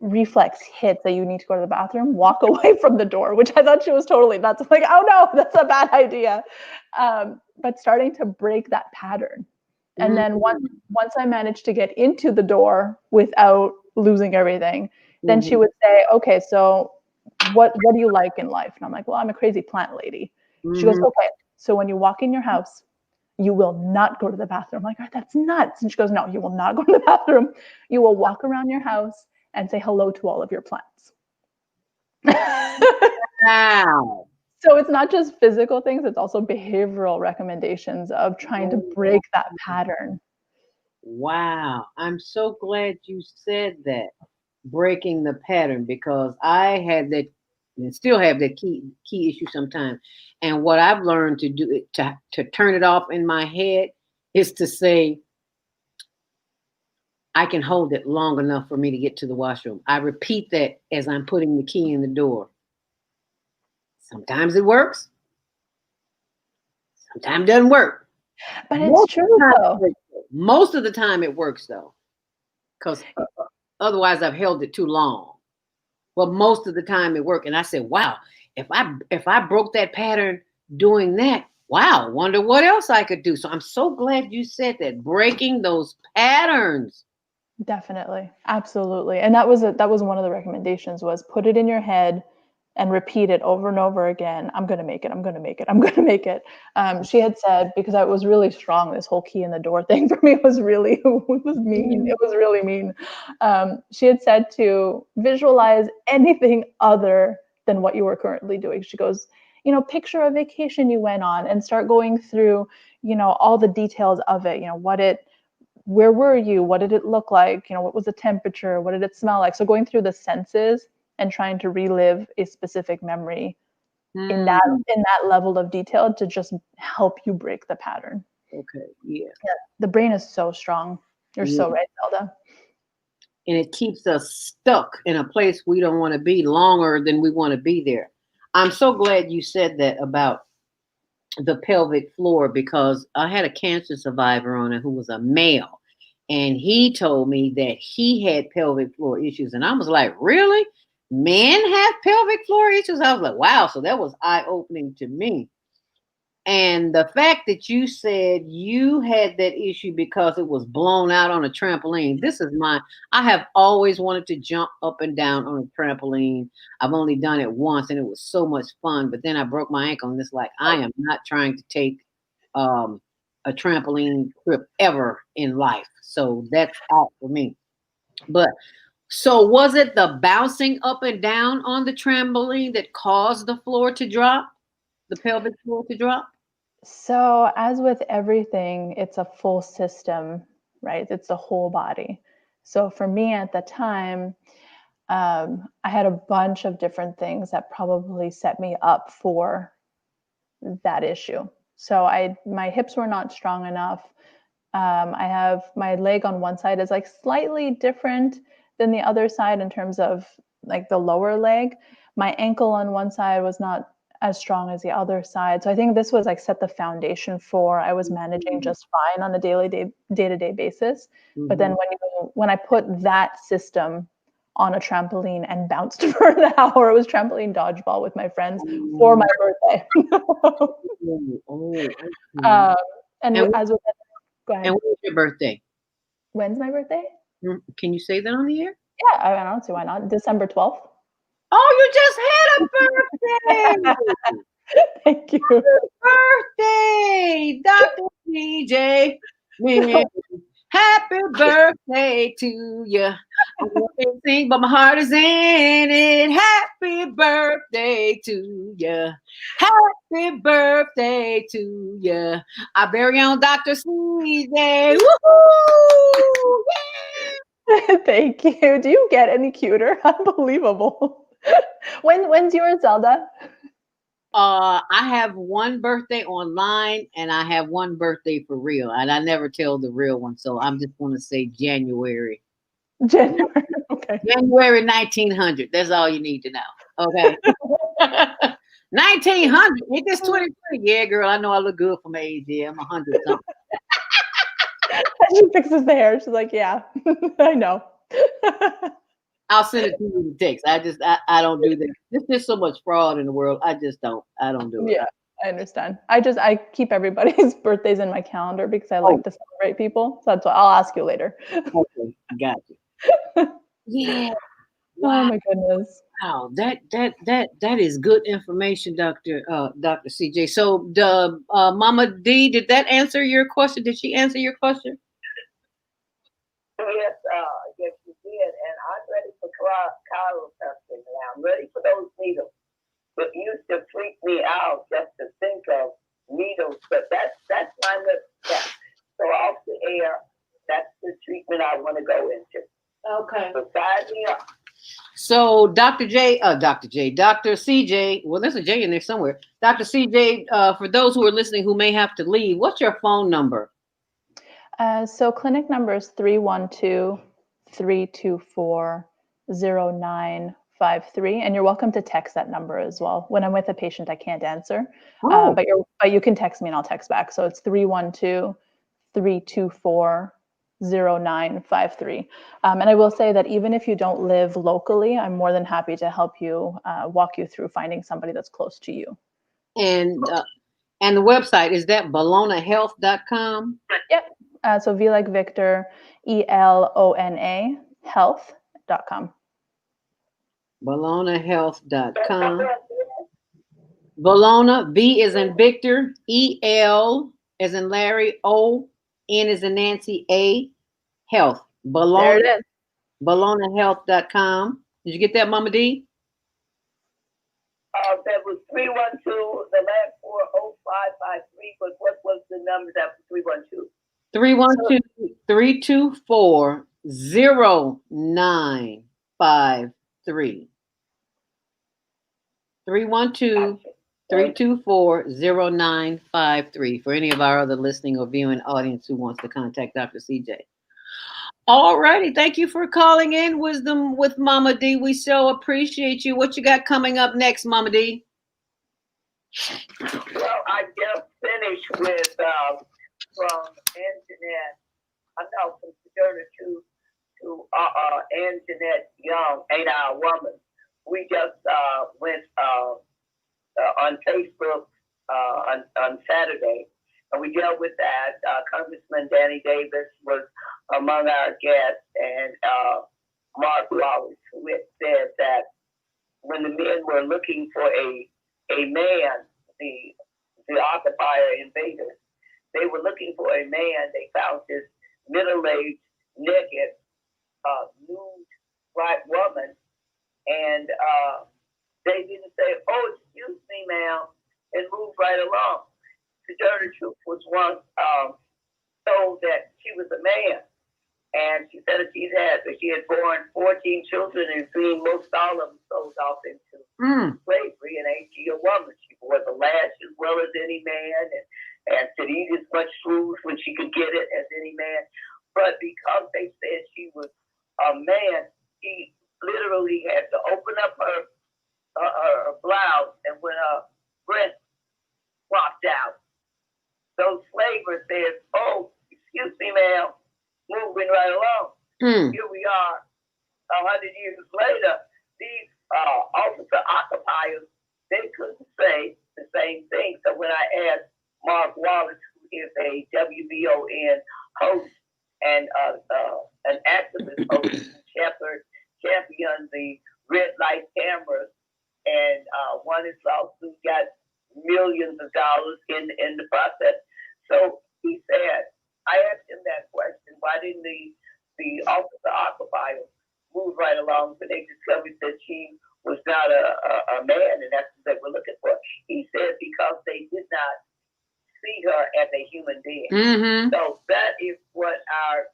reflex hits that you need to go to the bathroom, walk away from the door, which I thought she was totally nuts. I'm like, oh no, that's a bad idea. But starting to break that pattern. And then once I managed to get into the door without losing everything, then she would say, okay, so what do you like in life? And I'm like, well, I'm a crazy plant lady. She goes, okay, so when you walk in your house, you will not go to the bathroom. I'm like, oh, that's nuts. And she goes, no, you will not go to the bathroom. You will walk around your house and say hello to all of your plants. Wow. So it's not just physical things, it's also behavioral recommendations of trying to break that pattern. Wow. I'm so glad you said that, breaking the pattern, because I had that and still have that key issue sometimes. And what I've learned to do to turn it off in my head is to say, I can hold it long enough for me to get to the washroom. I repeat that as I'm putting the key in the door. Sometimes it works. Sometimes it doesn't work. But it's true though. Most of the time it works though, because otherwise I've held it too long. Well, most of the time it worked. And I said, wow, if I broke that pattern doing that, wow, wonder what else I could do. So I'm so glad you said that, breaking those patterns. Definitely. Absolutely. And that was one of the recommendations, was put it in your head and repeat it over and over again. I'm going to make it. I'm going to make it. I'm going to make it. She had said, because I was really strong, this whole key in the door thing for me was really, it was mean. It was really mean. She had said to visualize anything other than what you were currently doing. She goes, picture a vacation you went on and start going through, all the details of it, where were you? What did it look like? What was the temperature? What did it smell like? So going through the senses and trying to relive a specific memory in that level of detail to just help you break the pattern. Okay, yeah. The brain is so strong. You're so right, Zelda. And it keeps us stuck in a place we don't want to be longer than we want to be there. I'm so glad you said that about the pelvic floor, because I had a cancer survivor on it who was a male, and he told me that he had pelvic floor issues, and I was like, really? Men have pelvic floor issues? I was like, wow. So that was eye-opening to me. And the fact that you said you had that issue because it was blown out on a trampoline. I have always wanted to jump up and down on a trampoline. I've only done it once and it was so much fun, but then I broke my ankle and it's like, I am not trying to take a trampoline trip ever in life. So that's out for me. But so was it the bouncing up and down on the trampoline that caused the floor to drop, the pelvic floor to drop? So as with everything, it's a full system, right? It's the whole body. So for me at the time, I had a bunch of different things that probably set me up for that issue. So my hips were not strong enough. I have my leg on one side is like slightly different than the other side in terms of like the lower leg. My ankle on one side was not as strong as the other side. So I think this was like set the foundation for, I was managing just fine on a day-to-day basis. But then when you So when I put that system on a trampoline and bounced for an hour, it was trampoline dodgeball with my friends for my birthday. And And as with, go ahead. And when's your birthday? When's my birthday? Can you say that on the air? Yeah, I don't see why not. December 12th. Oh, you just had a birthday! Thank you. Birthday, Dr. CJ. Man, happy birthday to you. I can't sing, but my heart is in it. Happy birthday to you. Happy birthday to you. Our very own Dr. CJ. Woohoo! Thank you. Do you get any cuter? Unbelievable. When's yours, Zelda? I have one birthday online and I have one birthday for real. And I never tell the real one. So I'm just going to say January. January. Okay. January 1900. That's all you need to know. Okay. 1900. Ain't this 23? Yeah, girl. I know I look good for my age. Yeah, I'm 100 something. She fixes the hair. She's like, yeah, I know. I'll send it to you in text. I don't do that. There's just so much fraud in the world. I don't do it. Yeah, I understand. I keep everybody's birthdays in my calendar because I like to celebrate people. So that's why I'll ask you later. Okay, got you. Yeah. Wow. Oh my goodness. Wow, that is good information, Dr. CJ. So the Mama D, did that answer your question? Did she answer your question? Yes, yes, you did. And I'm ready for chiropractor now. I'm ready for those needles. It used to freak me out just to think of needles, but that's my next step. So off the air, that's the treatment I want to go into. Okay. So sign me up. So Dr. CJ, well, there's a J in there somewhere. Dr. CJ, for those who are listening who may have to leave, what's your phone number? So clinic number is 312-324-0953, and you're welcome to text that number as well. When I'm with a patient, I can't answer, but you can text me and I'll text back. So it's 312-324-0953. And I will say that even if you don't live locally, I'm more than happy to help you walk you through finding somebody that's close to you. And the website, is that bellonahealth.com? Yep. So V like Victor, ELONA health.com. bellonahealth.com. Bellona, V is in Victor, EL as in Larry, O, N is in Nancy, A, health. There it is. bellonahealth.com. Did you get that, Mama D? That was 312, the last 40553, but what was the number that was 312? 312-324-0953. 312-324-0953 for any of our other listening or viewing audience who wants to contact Dr. CJ. All righty. Thank you for calling in Wisdom with Mama D. We so appreciate you. What you got coming up next, Mama D? Well, I just finished with from Anjanette. I'm now from Sojourner to Anjanette Young, 8-Hour Woman. We just went on Facebook on Saturday, and we dealt with that. Congressman Danny Davis was among our guests, and Mark Wallace, who had said that when the men were looking for a man, the occupier invaders, they were looking for a man. They found this middle-aged, naked, nude, white woman, and they didn't say, "Oh, excuse me, ma'am," and moved right along. The Dirty Truth was once told that she was a man, and she said that she had born 14 children, and most all of them sold off into slavery, and ain't she a woman? She wore the lash as well as any man, and could eat as much food when she could get it as any man. But because they said she was a man, she literally had to open up her blouse, and when her breast popped out, those slavers said, "Oh, excuse me, ma'am," moving right along. Here we are, 100 years later. These officer occupiers, they couldn't say the same thing. So when I asked Mark Wallace, who is a WBON host and an activist host, champion the red light cameras, and won his lawsuit, got millions of dollars in the process. So he said, I asked him that question, why didn't the officer occupiers move right along? But they discovered that she was not a man, and that's what they were looking for. He said because they did not see her as a human being. Mm-hmm. So that is what our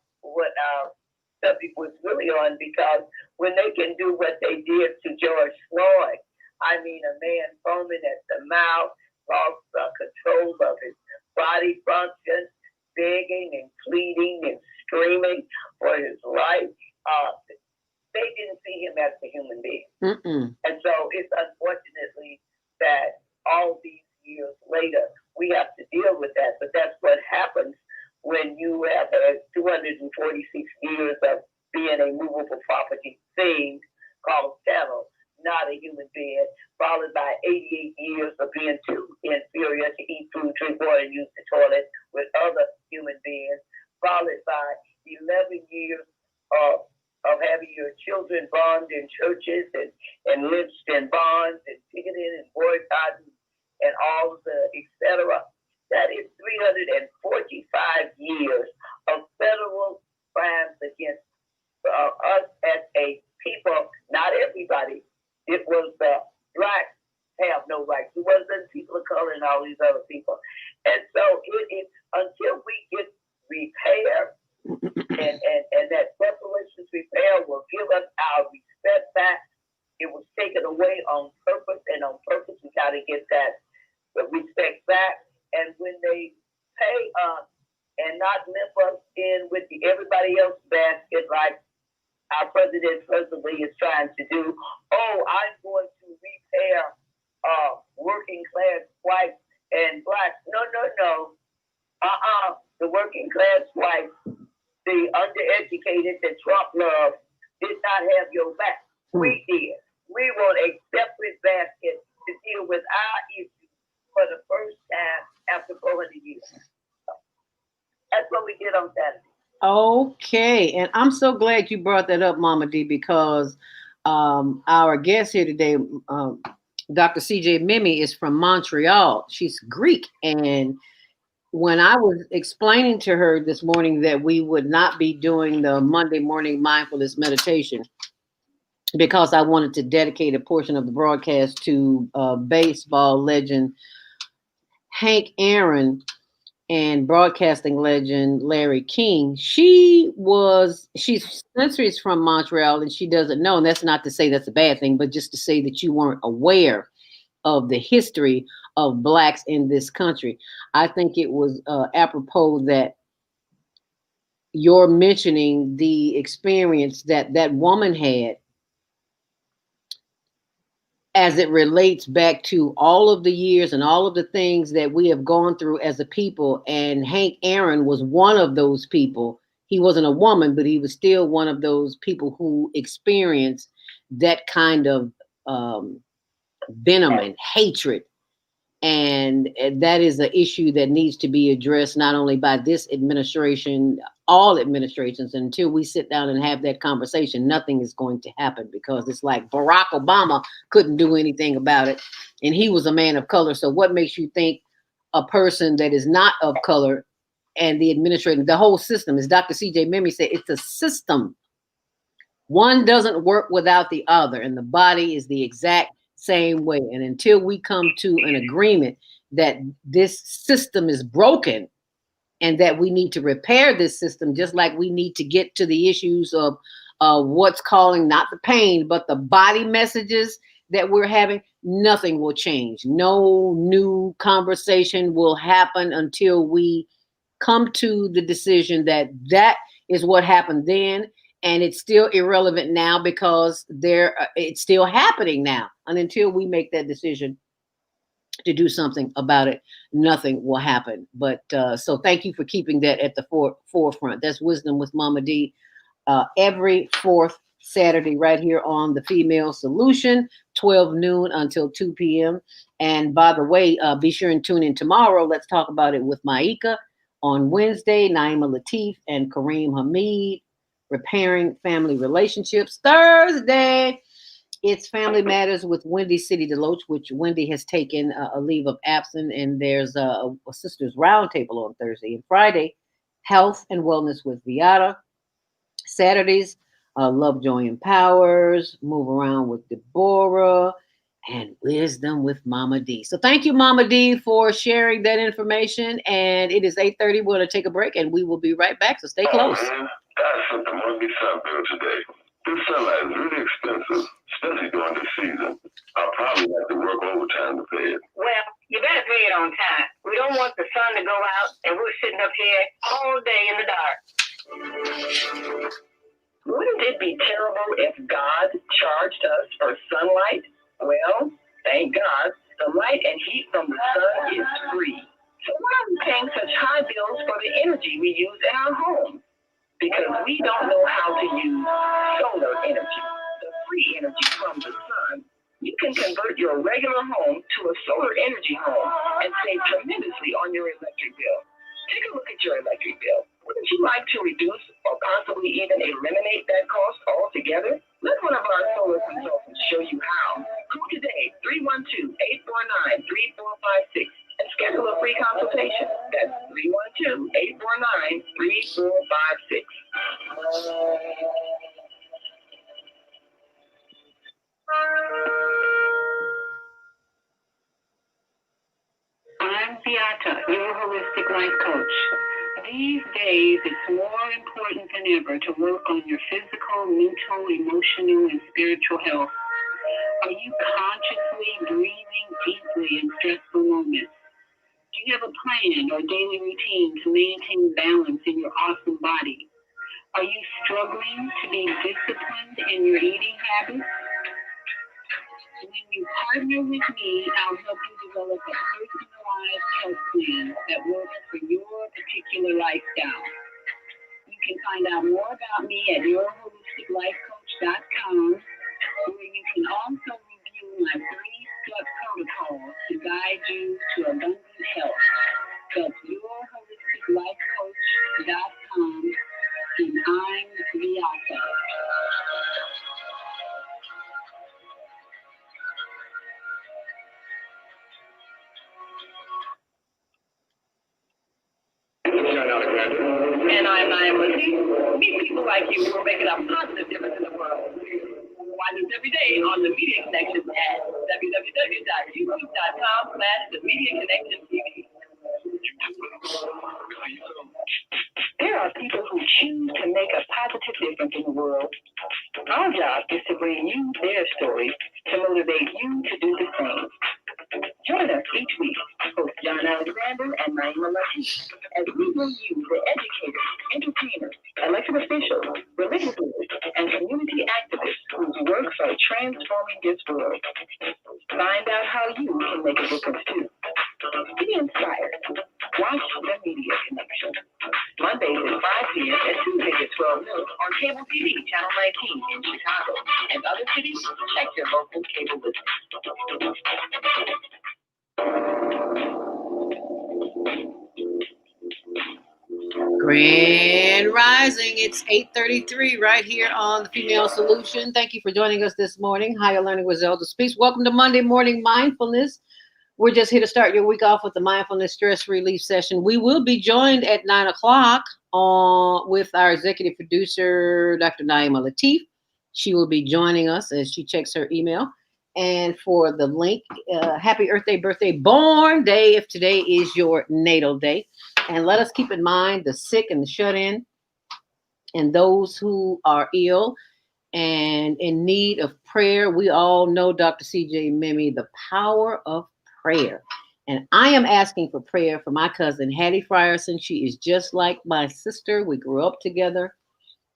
subject was really on, because when they can do what they did to George Floyd, I mean, a man foaming at the mouth, lost control of his body function, begging and pleading and screaming for his life. They didn't see him as a human being. Mm-mm. And so it's unfortunately that all these years later, we have to deal with that. But that's what happens when you have 246 years of being a movable property thing called chattel, not a human being, followed by 88 years of being too inferior to eat food, drink water, and use the toilet with other human beings, followed by 11 years of having your children burned in churches and lynched in barns and picketing and boycotting and all the et cetera. That is 345 years of federal crimes against us as a people, not everybody. It was the blacks have no rights. It wasn't people of color and all these other people. And so it until we get repair and that reparations repair will give us our respect back. It was taken away on purpose, and on purpose we got to get that respect back. And when they pay us and not limp us in with everybody else basket like our president presently is trying to do, I'm going to repair working class whites and blacks. No. The working class whites, the undereducated that Trump loved, did not have your back. We did. We want a separate basket to deal with our issues for the first time after 400 years. That's what we did on Saturday. Okay, and I'm so glad you brought that up, Mama D, because our guest here today, Dr. CJ Mimee, is from Montreal. She's Greek, and when I was explaining to her this morning that we would not be doing the Monday morning mindfulness meditation because I wanted to dedicate a portion of the broadcast to baseball legend Hank Aaron and broadcasting legend Larry King, she's Spencer from Montreal and she doesn't know, and that's not to say that's a bad thing, but just to say that you weren't aware of the history of blacks in this country. I think it was apropos that you're mentioning the experience that that woman had as it relates back to all of the years and all of the things that we have gone through as a people. And Hank Aaron was one of those people. He wasn't a woman, but he was still one of those people who experienced that kind of venom and hatred. And that is an issue that needs to be addressed not only by this administration, all administrations. Until we sit down and have that conversation, nothing is going to happen, because it's like Barack Obama couldn't do anything about it, and he was a man of color. So what makes you think a person that is not of color and the administration, the whole system, as Dr. CJ Mimee said, it's a system. One doesn't work without the other, and the body is the exact same way. And until we come to an agreement that this system is broken and that we need to repair this system, just like we need to get to the issues of what's calling not the pain, but the body messages that we're having, nothing will change. No new conversation will happen until we come to the decision that that is what happened then. And it's still irrelevant now because it's still happening now. And until we make that decision to do something about it, nothing will happen. But so thank you for keeping that at the forefront. That's Wisdom with Mama D. every fourth Saturday right here on The Female Solution, 12 noon until 2 p.m. And by the way, be sure and tune in tomorrow. Let's talk about it with Maika. On Wednesday, Naima Latif and Kareem Hamid, Repairing Family Relationships. Thursday, it's Family Matters with Wendy City Deloach, which Wendy has taken a leave of absence. And there's a Sisters Roundtable on Thursday. And Friday, Health and Wellness with Viata. Saturdays, Love, Joy, and Powers, Move Around with Deborah, and Wisdom with Mama D. So thank you, Mama D, for sharing that information. And it is 8:30. We're going to take a break, and we will be right back. So stay close. Oh, man, that's something must be something today. This sunlight is really expensive, especially during this season. I'll probably have to work overtime to pay it. Well, you better pay it on time. We don't want the sun to go out and we're sitting up here all day in the dark. Wouldn't it be terrible if God charged us for sunlight? Well, thank God, the light and heat from the sun is free. So why are we paying such high bills for the energy we use in our homes? Because we don't know how to use solar energy, the free energy from the sun. You can convert your regular home to a solar energy home and save tremendously on your electric bill. Take a look at your electric bill. Wouldn't you like to reduce or possibly even eliminate that cost altogether? Let one of our solar consultants show you how. Call today, 312-849-3456, and schedule a free consultation. That's 312-849-3456. I'm Beata, your holistic life coach. These days, it's more important than ever to work on your physical, mental, emotional, and spiritual health. Are you consciously breathing deeply in stressful moments? Do you have a plan or daily routine to maintain balance in your awesome body? Are you struggling to be disciplined in your eating habits? When you partner with me, I'll help you develop a personalized health plan that works for your particular lifestyle. You can find out more about me at yourholisticlifecoach.com, where you can also review my 3-step protocol to guide you to abundant health. That's yourholisticlifecoach.com, and I'm Beata. And I'm Naima Latif. Meet people like you who are making a positive difference in the world. Watch us every day on The Media Connection at www.youtube.com/TheMediaConnectionTV. There are people who choose to make a positive difference in the world. Our job is to bring you their stories to motivate you to do the same. Join us each week, host John Alexander and Naima Latif, as we bring you the educators, entertainers, elected officials, religious leaders, and community activists whose works are transforming this world. Find out how you can make a difference too. Be inspired. Watch The Media Connection. Mondays at 5 p.m. and Tuesdays at 12 noon on Cable TV, Channel 19 in Chicago. And other cities, check your local cable list. Grand Rising. It's 8:33 right here on The Female Solution. Thank you for joining us this morning. Higher Learning with Zelda Speaks. Welcome to Monday Morning Mindfulness. We're just here to start your week off with the Mindfulness Stress Relief Session. We will be joined at 9 o'clock with our executive producer, Dr. Naima Latif. She will be joining us as she checks her email. And for the link, happy Earth Day, birthday, born day, if today is your natal day. And let us keep in mind the sick and the shut-in and those who are ill and in need of prayer. We all know, Dr. C.J. Mimee, the power of prayer. And I am asking for prayer for my cousin, Hattie Frierson. She is just like my sister. We grew up together.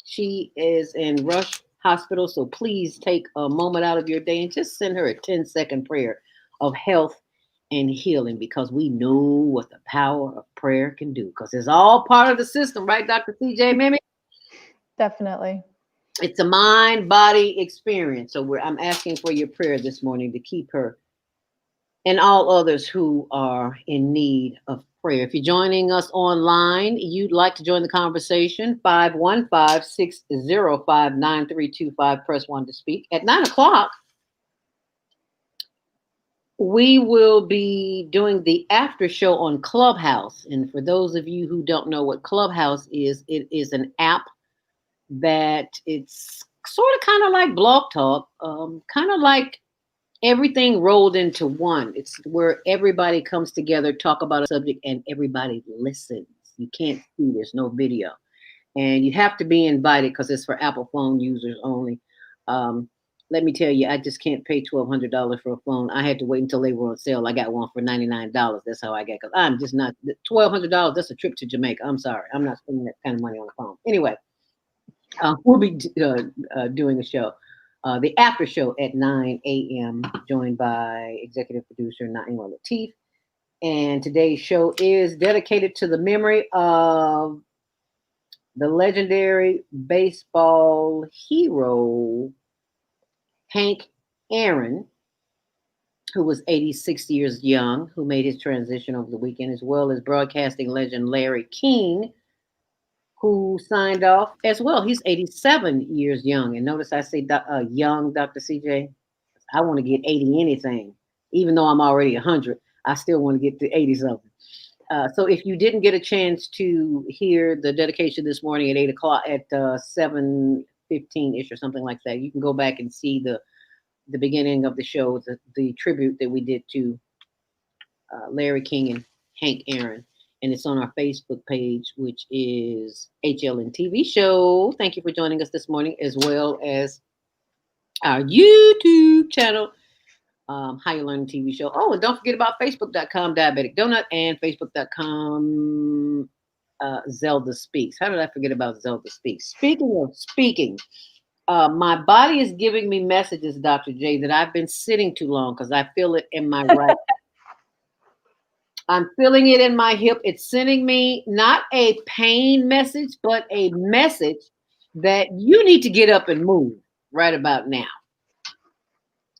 She is in Rush Hospital, so please take a moment out of your day and just send her a 10-second prayer of health and healing, because we know what the power of prayer can do, because it's all part of the system, right, Dr. C.J. Mimee? Definitely. It's a mind-body experience. So I'm asking for your prayer this morning to keep her and all others who are in need of prayer. If you're joining us online, you'd like to join the conversation, 515-605-9325, press 1 to speak. At 9 o'clock, we will be doing the after show on Clubhouse. And for those of you who don't know what Clubhouse is, it is an app that it's sort of kind of like Blog Talk, kind of like everything rolled into one. It's where everybody comes together, talk about a subject, and everybody listens. You can't see, there's no video. And you have to be invited because it's for Apple phone users only. Let me tell you, I just can't pay $1,200 for a phone. I had to wait until they were on sale. I got one for $99. That's how I got, because I'm just not, $1,200, that's a trip to Jamaica. I'm sorry. I'm not spending that kind of money on a phone. Anyway, we'll be doing a show. The after show at 9 a.m., joined by executive producer Naima Latif. And today's show is dedicated to the memory of the legendary baseball hero, Hank Aaron, who was 86 years young, who made his transition over the weekend, as well as broadcasting legend Larry King, who signed off as well. He's 87 years young. And notice I say young, Dr. CJ. I want to get 80 anything. Even though I'm already 100, I still want to get to 80 something. So if you didn't get a chance to hear the dedication this morning at 8 o'clock, at 7:15-ish or something like that, you can go back and see the beginning of the show, the tribute that we did to Larry King and Hank Aaron. And it's on our Facebook page, which is HLN TV Show. Thank you for joining us this morning, as well as our YouTube channel, Higher Learning TV Show. Oh, and don't forget about Facebook.com Diabetic Donut and Facebook.com Zelda Speaks. How did I forget about Zelda Speaks? Speaking of speaking, my body is giving me messages, Dr. J, that I've been sitting too long because I feel it in my right. I'm feeling it in my hip. It's sending me not a pain message, but a message that you need to get up and move right about now.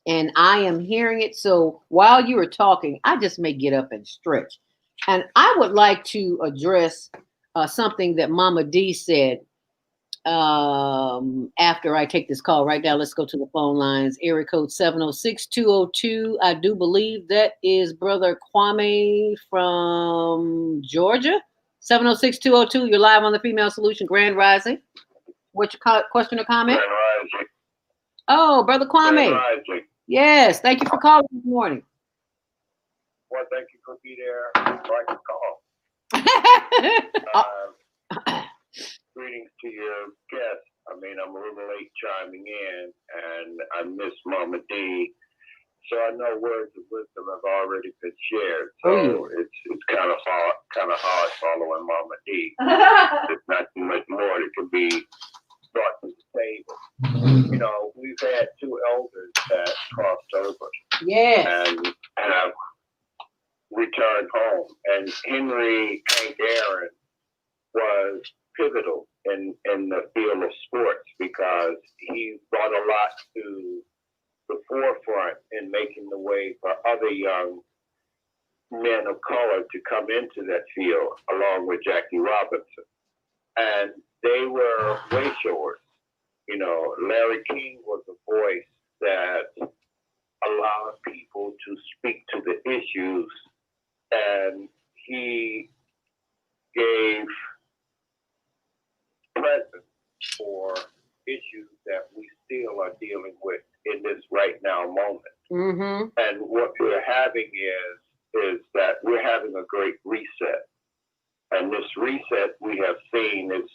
And I am hearing it. So while you were talking, I just may get up and stretch. And I would like to address something that Mama D said after I take this call. Right now, let's go to the phone lines. Area code 706-202. I do believe that is Brother Kwame from Georgia. 706-202. You're live on the Female Solution Grand Rising. What's your question or comment? Grand Rising. Oh, Brother Kwame. Grand Rising. Yes, thank you for calling this morning. Well, thank you for being there so I can call. Greetings to your guest. I mean, I'm a little late chiming in, and I miss Mama D. So I know words of wisdom have already been shared. So it's kind of hard following Mama D. There's not too much more that can be brought to the table. You know, we've had two elders that crossed over. Yeah. And have returned home. And Henry Hank Aaron was pivotal in the field of sports because he brought a lot to the forefront in making the way for other young men of color to come into that field, along with Jackie Robinson. And they were way short. You know, Larry King was a voice that allowed people to speak to the issues, and he gave presence for issues that we still are dealing with in this right now moment. Mm-hmm. And what we're having is that we're having a great reset. And this reset we have seen it's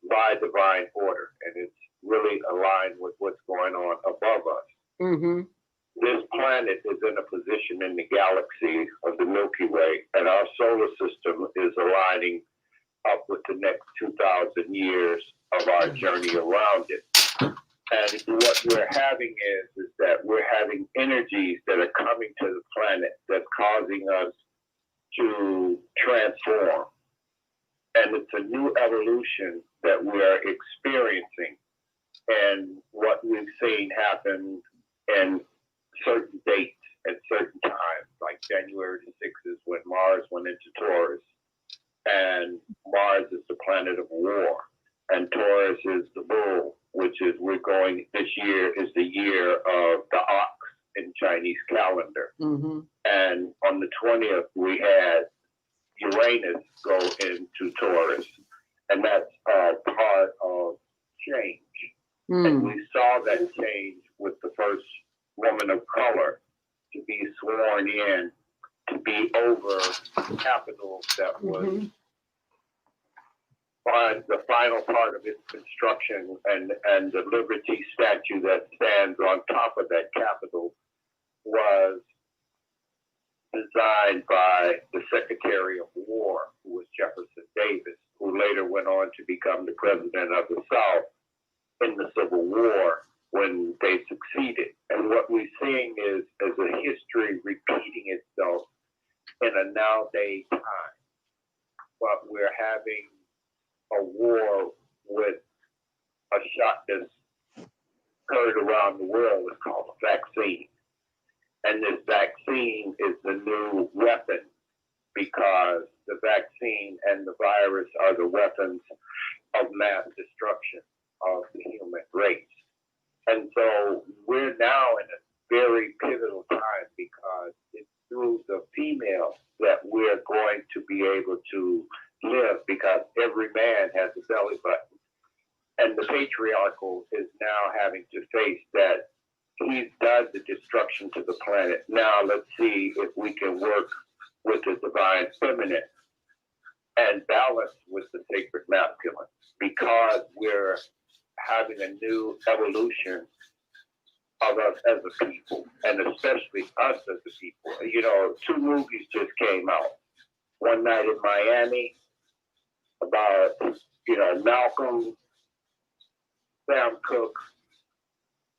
by divine order, and it's really aligned with what's going on above us. Mm-hmm. This planet is in a position in the galaxy of the Milky Way, and our solar system is aligning up with the next 2,000 years of our journey around it. And what we're having is that we're having energies that are coming to the planet that's causing us to transform. And it's a new evolution that we are experiencing. And what we've seen happen in certain dates at certain times, like January the 6th is when Mars went into Taurus. And Mars is the planet of war. And Taurus is the bull, which is this year is the year of the ox in Chinese calendar. Mm-hmm. And on the 20th, we had Uranus go into Taurus. And that's part of change. And we saw that change with the first woman of color to be sworn in, to be over the Capitol that was the final part of its construction, and the Liberty statue that stands on top of that Capitol was designed by the Secretary of War, who was Jefferson Davis, who later went on to become the president of the South in the Civil War when they succeeded. And what we're seeing is a history repeating itself in a nowadays time. But we're having a war with a shot that's heard around the world. It's called a vaccine. And this vaccine is the new weapon, because the vaccine and the virus are the weapons of mass destruction of the human race. And so we're now in a very pivotal time, because it's through the female that we're going to be able to live, because every man has a belly button. And the patriarchal is now having to face that he's done the destruction to the planet. Now let's see if we can work with the divine feminine and balance with the sacred masculine, because we're having a new evolution of us as a people, and especially us as a people. You know, 2 movies just came out. One Night in Miami, about, Malcolm, Sam Cooke,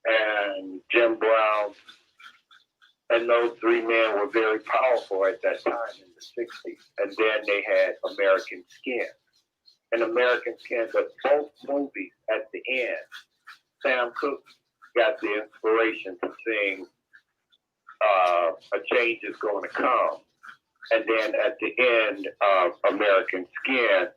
and Jim Brown. And those 3 men were very powerful at that time in the 60s. And then they had American Skin. And American Skin, but both movies at the end, Sam Cooke got the inspiration to sing A Change Is Going to Come. And then at the end of American Skin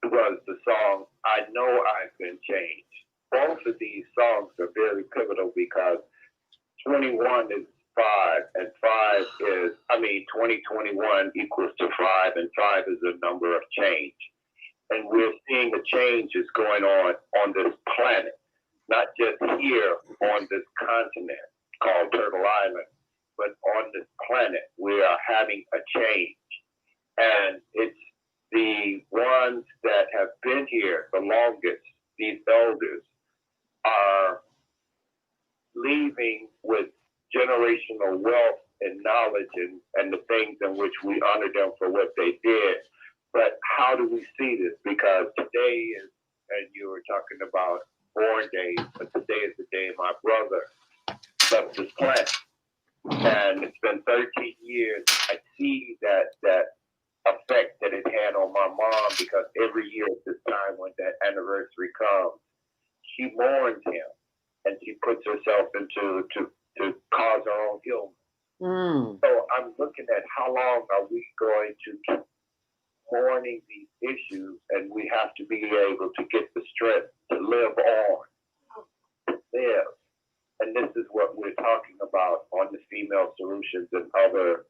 was the song, I Know I've Been Changed. Both of these songs are very pivotal, because 21 is 5, and 2021 equals to 5, and 5 is a number of change. And we're seeing a change is going on this planet, not just here on this continent called Turtle Island, but on this planet. We are having a change. And it's the ones that have been here the longest, these elders, are leaving with generational wealth and knowledge and the things in which we honor them for what they did. But how do we see this? Because today is, and you were talking about born days, but today is the day my brother left this planet. And it's been 13 years. I see that effect that it had on my mom, because every year at this time when that anniversary comes, she mourns him, and she puts herself into to cause her own illness. So I'm looking at how long are we going to keep mourning these issues, and we have to be able to get the strength to live on, to live. And this is what we're talking about on the Female Solutions and other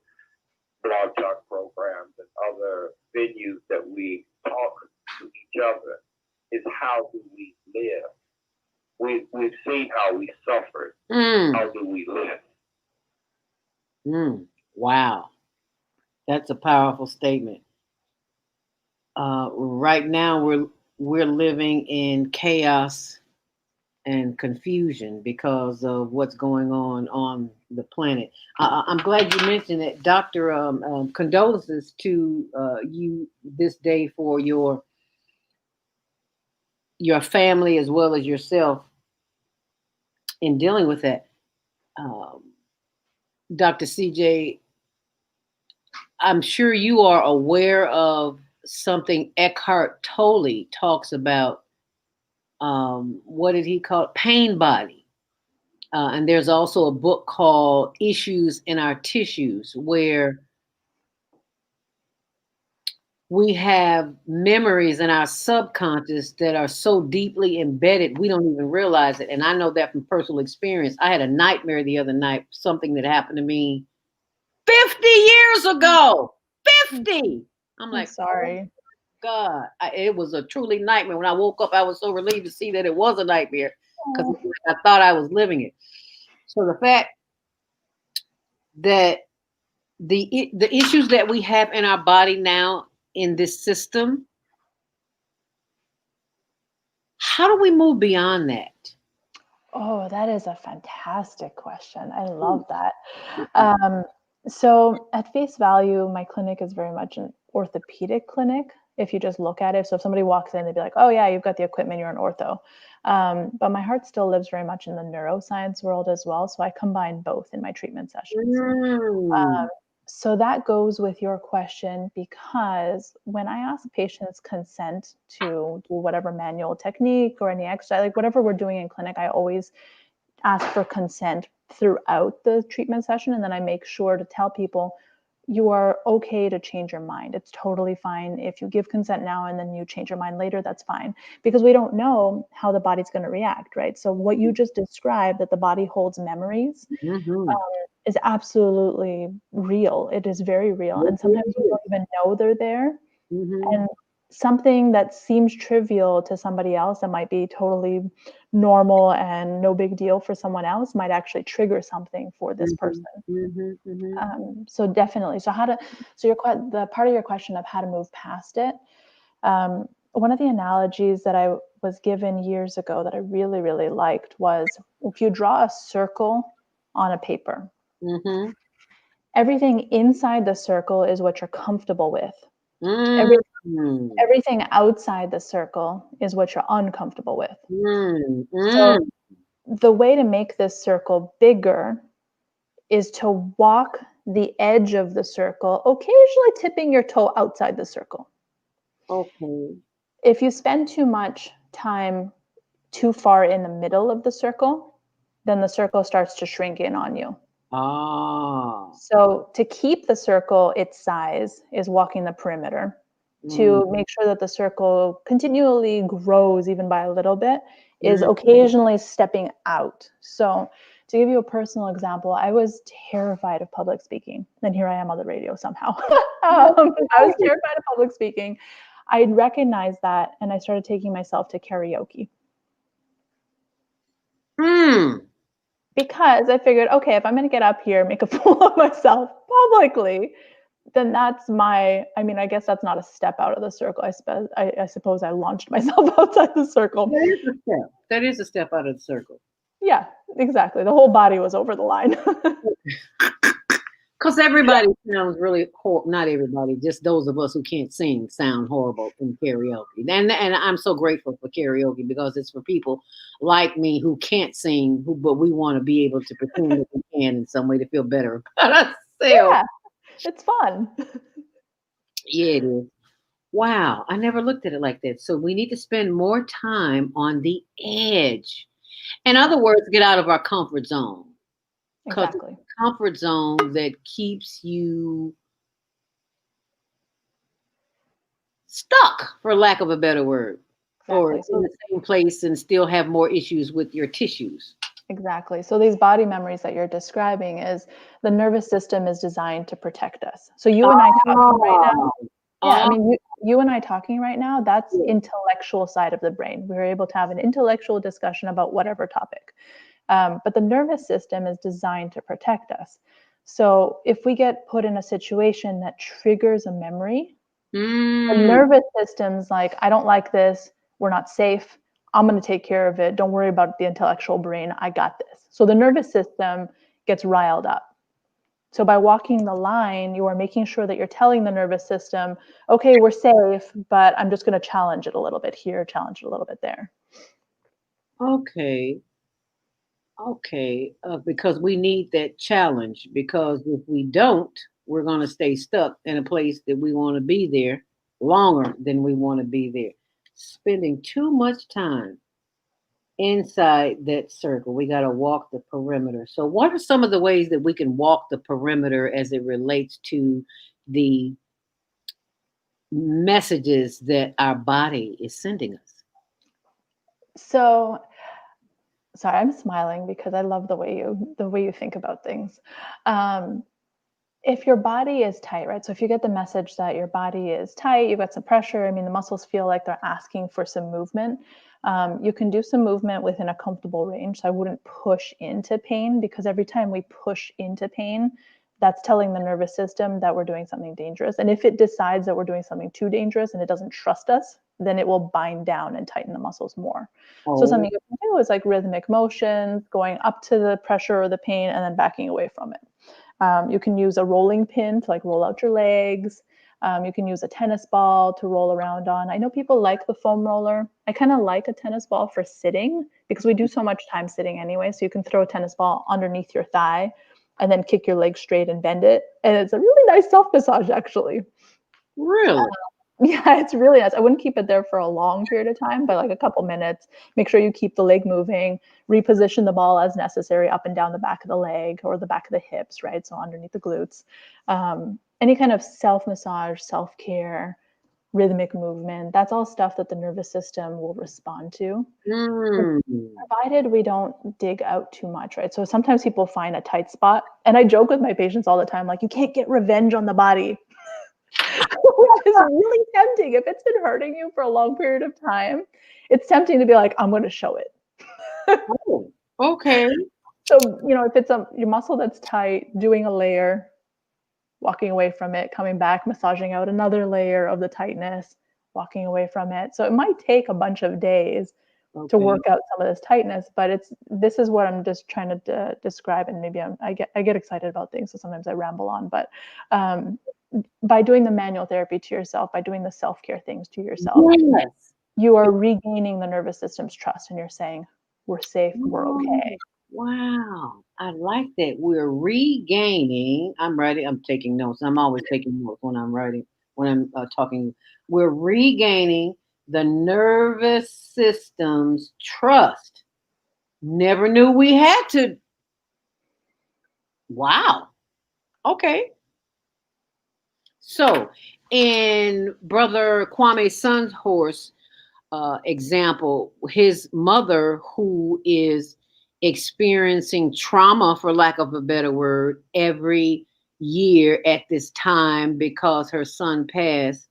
blog talk programs and other venues that we talk to each other, is how do we live? We've seen how we suffered. How do we live? Wow. That's a powerful statement. Right now we're living in chaos and confusion because of what's going on the planet. I'm glad you mentioned that, Doctor. Condolences to you this day for your family as well as yourself in dealing with that. Dr. CJ, I'm sure you are aware of something Eckhart Tolle talks about. What did he call it? Pain body. And there's also a book called Issues in Our Tissues, where we have memories in our subconscious that are so deeply embedded we don't even realize it. And I know that from personal experience. I had a nightmare the other night, something that happened to me 50 years ago. 50. I'm like, sorry. God, it was a truly nightmare. When I woke up, I was so relieved to see that it was a nightmare because I thought I was living it. So the fact that the issues that we have in our body now in this system, how do we move beyond that? Oh, that is a fantastic question. I love that. So at face value, my clinic is very much an orthopedic clinic. If you just look at it, so if somebody walks in, they'd be like, "Oh yeah, you've got the equipment, you're an ortho." But my heart still lives very much in the neuroscience world as well. So I combine both in my treatment sessions. So that goes with your question, because when I ask patients consent to do whatever manual technique or any exercise, like whatever we're doing in clinic, I always ask for consent throughout the treatment session. And then I make sure to tell people, you are okay to change your mind. It's totally fine. If you give consent now and then you change your mind later, that's fine. Because we don't know how the body's going to react, right? So what you just described, that the body holds memories, is absolutely real. It is very real. And sometimes we don't even know they're there. And something that seems trivial to somebody else that might be totally normal and no big deal for someone else might actually trigger something for this person. So definitely. So the part of your question of how to move past it. One of the analogies that I was given years ago that I really, really liked was, if you draw a circle on a paper, everything inside the circle is what you're comfortable with. Everything outside the circle is what you're uncomfortable with. So the way to make this circle bigger is to walk the edge of the circle, occasionally tipping your toe outside the circle. Okay. If you spend too much time too far in the middle of the circle, then the circle starts to shrink in on you. So to keep the circle its size is walking the perimeter. To make sure that the circle continually grows even by a little bit is occasionally stepping out. So to give you a personal example, I was terrified of public speaking. And here I am on the radio somehow. I was terrified of public speaking. I recognized that and I started taking myself to karaoke. Because I figured, okay, if I'm going to get up here, make a fool of myself publicly, then that's I guess that's not a step out of the circle. I suppose I launched myself outside the circle. That is a step. That is a step out of the circle. Yeah, exactly. The whole body was over the line. Because everybody sounds really horrible. Not everybody, just those of us who can't sing sound horrible in karaoke. And I'm so grateful for karaoke, because it's for people like me who can't sing, but we want to be able to pretend that we can in some way to feel better about ourselves. Yeah, it's fun. Yeah, it is. Wow, I never looked at it like that. So we need to spend more time on the edge. In other words, get out of our comfort zone. Exactly. Comfort zone that keeps you stuck, for lack of a better word, or in the same place and still have more issues with your tissues. Exactly. So these body memories that you're describing, is the nervous system is designed to protect us. So you and I talking right now. Yeah, I mean, you and I talking right now, that's intellectual side of the brain. We're able to have an intellectual discussion about whatever topic. But the nervous system is designed to protect us. So if we get put in a situation that triggers a memory, the nervous system's like, I don't like this. We're not safe. I'm going to take care of it. Don't worry about the intellectual brain. I got this. So the nervous system gets riled up. So by walking the line, you are making sure that you're telling the nervous system, okay, we're safe, but I'm just going to challenge it a little bit here, challenge it a little bit there. Okay. Because we need that challenge, because if we don't, we're going to stay stuck in a place that we want to be there longer than we want to be there. Spending too much time inside that circle. We got to walk the perimeter. So, what are some of the ways that we can walk the perimeter as it relates to the messages that our body is sending us? So, sorry, I'm smiling because I love the way you think about things. If your body is tight, right? So if you get the message that your body is tight, you've got some pressure, I mean, the muscles feel like they're asking for some movement. You can do some movement within a comfortable range. So I wouldn't push into pain, because every time we push into pain, that's telling the nervous system that we're doing something dangerous. And if it decides that we're doing something too dangerous and it doesn't trust us, then it will bind down and tighten the muscles more. So something you can do is like rhythmic motions, going up to the pressure or the pain and then backing away from it. You can use a rolling pin to like roll out your legs. You can use a tennis ball to roll around on. I know people like the foam roller. I kind of like a tennis ball for sitting because we do so much time sitting anyway. So you can throw a tennis ball underneath your thigh and then kick your leg straight and bend it. And it's a really nice self-massage, actually. Really? Yeah, it's really nice. I wouldn't keep it there for a long period of time, but like a couple minutes. Make sure you keep the leg moving, reposition the ball as necessary up and down the back of the leg or the back of the hips, right? So underneath the glutes. Any kind of self-massage, self-care, rhythmic movement, that's all stuff that the nervous system will respond to. Provided we don't dig out too much, right? So sometimes people find a tight spot, and I joke with my patients all the time, like, you can't get revenge on the body. Which is really tempting. If it's been hurting you for a long period of time, it's tempting to be like, I'm going to show it. Oh, okay. So, if it's your muscle that's tight, doing a layer, walking away from it, coming back, massaging out another layer of the tightness, walking away from it. So it might take a bunch of days to work out some of this tightness, but this is what I'm just trying to describe, and maybe I get excited about things, so sometimes I ramble on, but by doing the manual therapy to yourself, by doing the self-care things to yourself, you are regaining the nervous system's trust, and you're saying, we're safe, we're okay. Wow, I like that. We're regaining. I'm writing. I'm taking notes. I'm always taking notes when I'm writing, when I'm talking. We're regaining the nervous system's trust. Never knew we had to. Wow. Okay. So, in Brother Kwame Sunhorse example, his mother, who is experiencing trauma, for lack of a better word, every year at this time because her son passed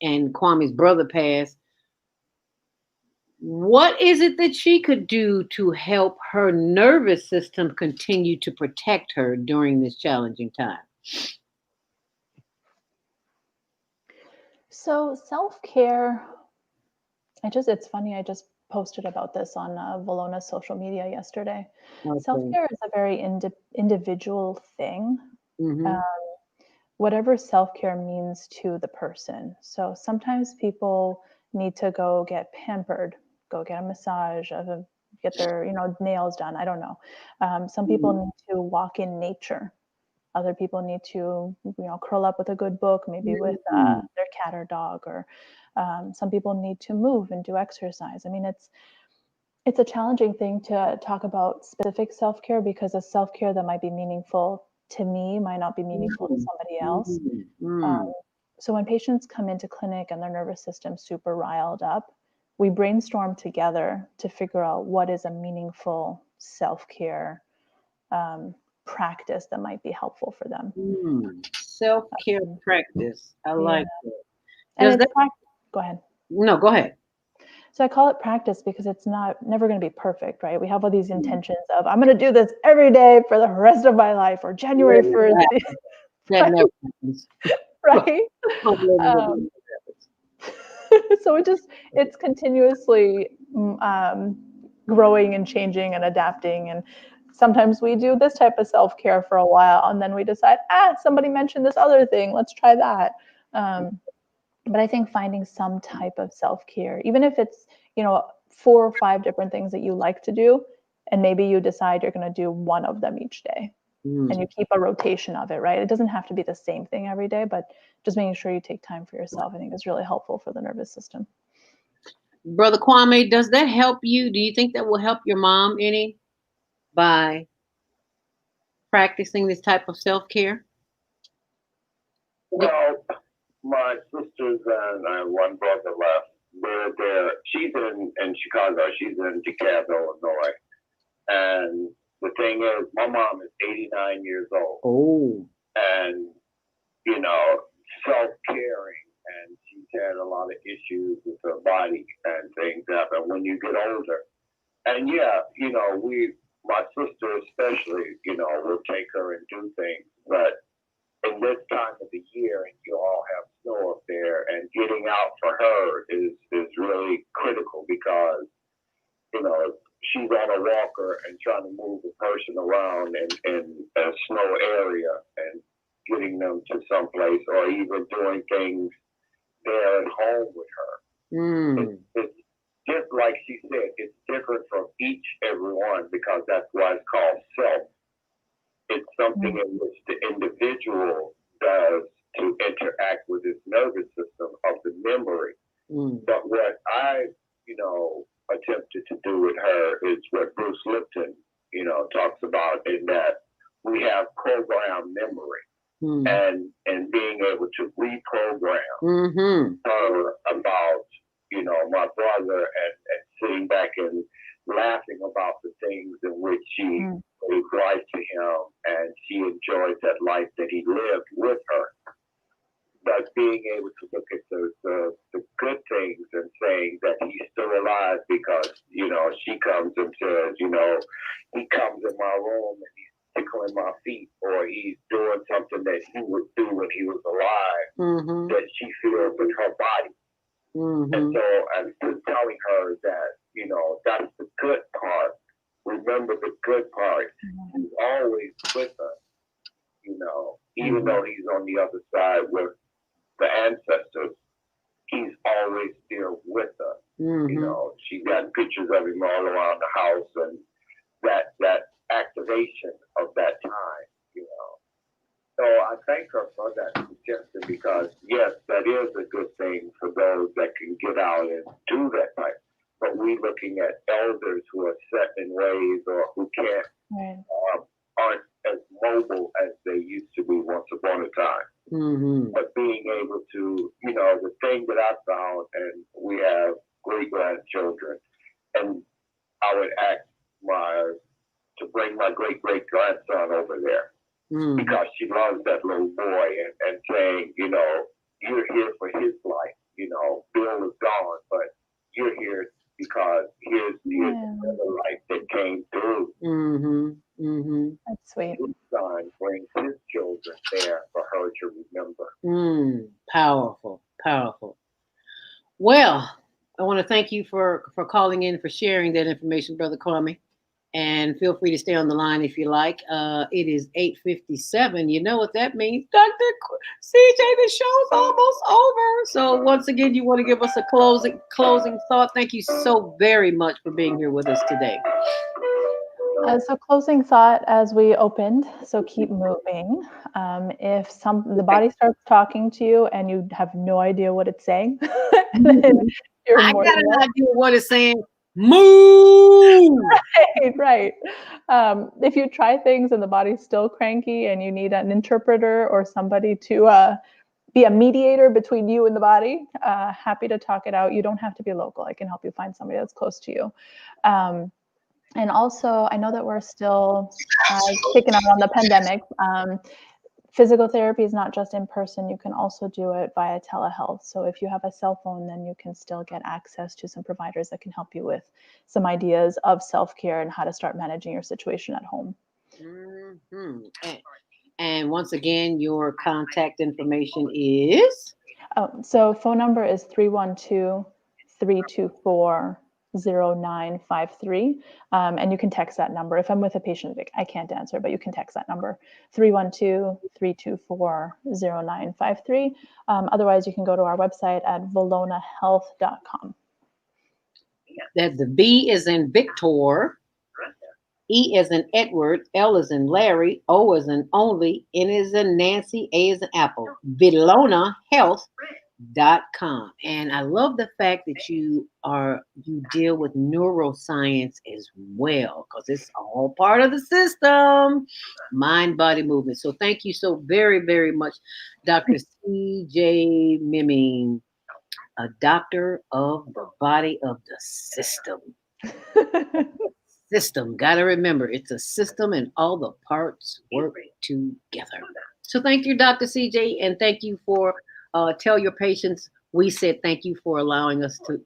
and Kwame's brother passed. What is it that she could do to help her nervous system continue to protect her during this challenging time? So self-care, it's funny, I just posted about this on Valona's social media yesterday. Okay. Self-care is a very individual thing. Mm-hmm. Whatever self-care means to the person. So sometimes people need to go get pampered, go get a massage, get their nails done. I don't know. Some people need to walk in nature. Other people need to curl up with a good book, maybe with their cat or dog, or some people need to move and do exercise. I mean, it's a challenging thing to talk about specific self-care, because a self-care that might be meaningful to me might not be meaningful to somebody else. So when patients come into clinic and their nervous system's super riled up, we brainstorm together to figure out what is a meaningful self-care practice that might be helpful for them. Self-care practice. I like it. And go ahead. No, go ahead. So I call it practice because it's never going to be perfect, right? We have all these intentions of, I'm going to do this every day for the rest of my life, or January 1st. That never happens. Right? So it's continuously growing and changing and adapting. And sometimes we do this type of self-care for a while, and then we decide, somebody mentioned this other thing, let's try that. But I think finding some type of self-care, even if it's, 4 or 5 different things that you like to do, and maybe you decide you're going to do one of them each day. and you keep a rotation of it, right? It doesn't have to be the same thing every day, but just making sure you take time for yourself, I think, is really helpful for the nervous system. Brother Kwame, does that help you? Do you think that will help your mom any by practicing this type of self-care? Well, my sisters and one brother left. They're there. She's in Chicago. She's in DeKalb, Illinois. And the thing is, my mom is 89 years old. Oh. And, you know, self-caring. And she's had a lot of issues with her body and things happen when you get older. And yeah, you know, my sister especially, you know, will take her and do things. But in this time of the year, and you all have snow up there, and getting out for her is really critical because, you know, she's on a walker and trying to move a person around in a snow area and getting them to someplace or even doing things there at home with her. It's just like she said, it's different from each everyone because that's why it's called self. It's something in which the individual does to interact with his nervous system of the memory. But what I, you know, attempted to do with her is what Bruce Lipton, you know, talks about in that we have programmed memory. And being able to reprogram her about, you know, my brother and sitting back and laughing about the things in which she gave life to him and she enjoyed that life that he lived with her. But being able to look at the good things and saying that he's still alive because, you know, she comes and says, you know, he comes in my room and he's tickling my feet or he's doing something that he would do when he was alive that she feels in her body. And so I'm just telling her that, you know, that's the good part. Remember the good part. He's always with us, you know, even though he's on the other side with the ancestors, he's always there with us. You know, she got pictures of him all around the house and that activation of that time, you know. So I thank her for that suggestion because, yes, that is a good thing for those that can get out and do that type. But we're looking at elders who are set in ways or who can't, aren't as mobile as they used to be once upon a time. But being able to, you know, the thing that I found, and we have great-grandchildren, and I would ask to bring my great-great-grandson over there. Because she loves that little boy and saying, you know, you're here for his life. You know, Bill is gone, but you're here because here's the life that came through. That's sweet. His son brings his children there for her to remember. Powerful, powerful. Well, I want to thank you for calling in, for sharing that information, Brother Kwame. And feel free to stay on the line if you like. It is 8:57. You know what that means, Dr. CJ, the show's almost over. So once again, you want to give us a closing thought. Thank you so very much for being here with us today. So closing thought as we opened, so keep moving. If the body starts talking to you and you have no idea what it's saying, then you're I more got an idea what it's saying. Move! Right. If you try things and the body's still cranky and you need an interpreter or somebody to be a mediator between you and the body, happy to talk it out. You don't have to be local. I can help you find somebody that's close to you. And also, I know that we're still kicking out on the pandemic. Physical therapy is not just in person. You can also do it via telehealth. So if you have a cell phone, then you can still get access to some providers that can help you with some ideas of self-care and how to start managing your situation at home. And once again, your contact information is? So phone number is 312-324-0953. And you can text that number. If I'm with a patient, I can't answer, but you can text that number, 312-324-0953. Otherwise, you can go to our website at ValonaHealth.com. That the V is in Victor, E as in Edward, L as in Larry, O as in only, N as in Nancy, A as in Apple. VilonaHealth.com. And I love the fact that you deal with neuroscience as well, because it's all part of the system, mind body movement. So thank you so very, very much, Dr. C.J. Mimee, a doctor of the body of the system. System. Gotta remember, it's a system and all the parts work together. So thank you, Dr. CJ, and thank you for tell your patients we said thank you for allowing us to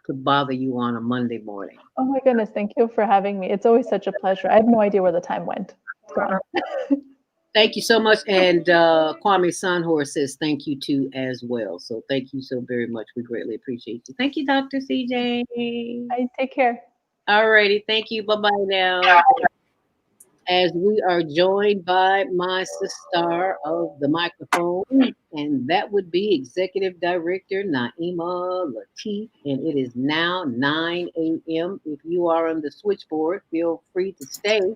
bother you on a Monday morning. Oh my goodness, thank you for having me. It's always such a pleasure. I have no idea where the time went. It's gone. Thank you so much. And Kwame Sanhor says thank you too as well. So thank you so very much. We greatly appreciate you. Thank you, Dr. CJ. Take care. All righty. Thank you. Bye-bye now. As we are joined by my sister of the microphone, and that would be Executive Director Naima Latif, and it is now 9 a.m. If you are on the switchboard, feel free to stay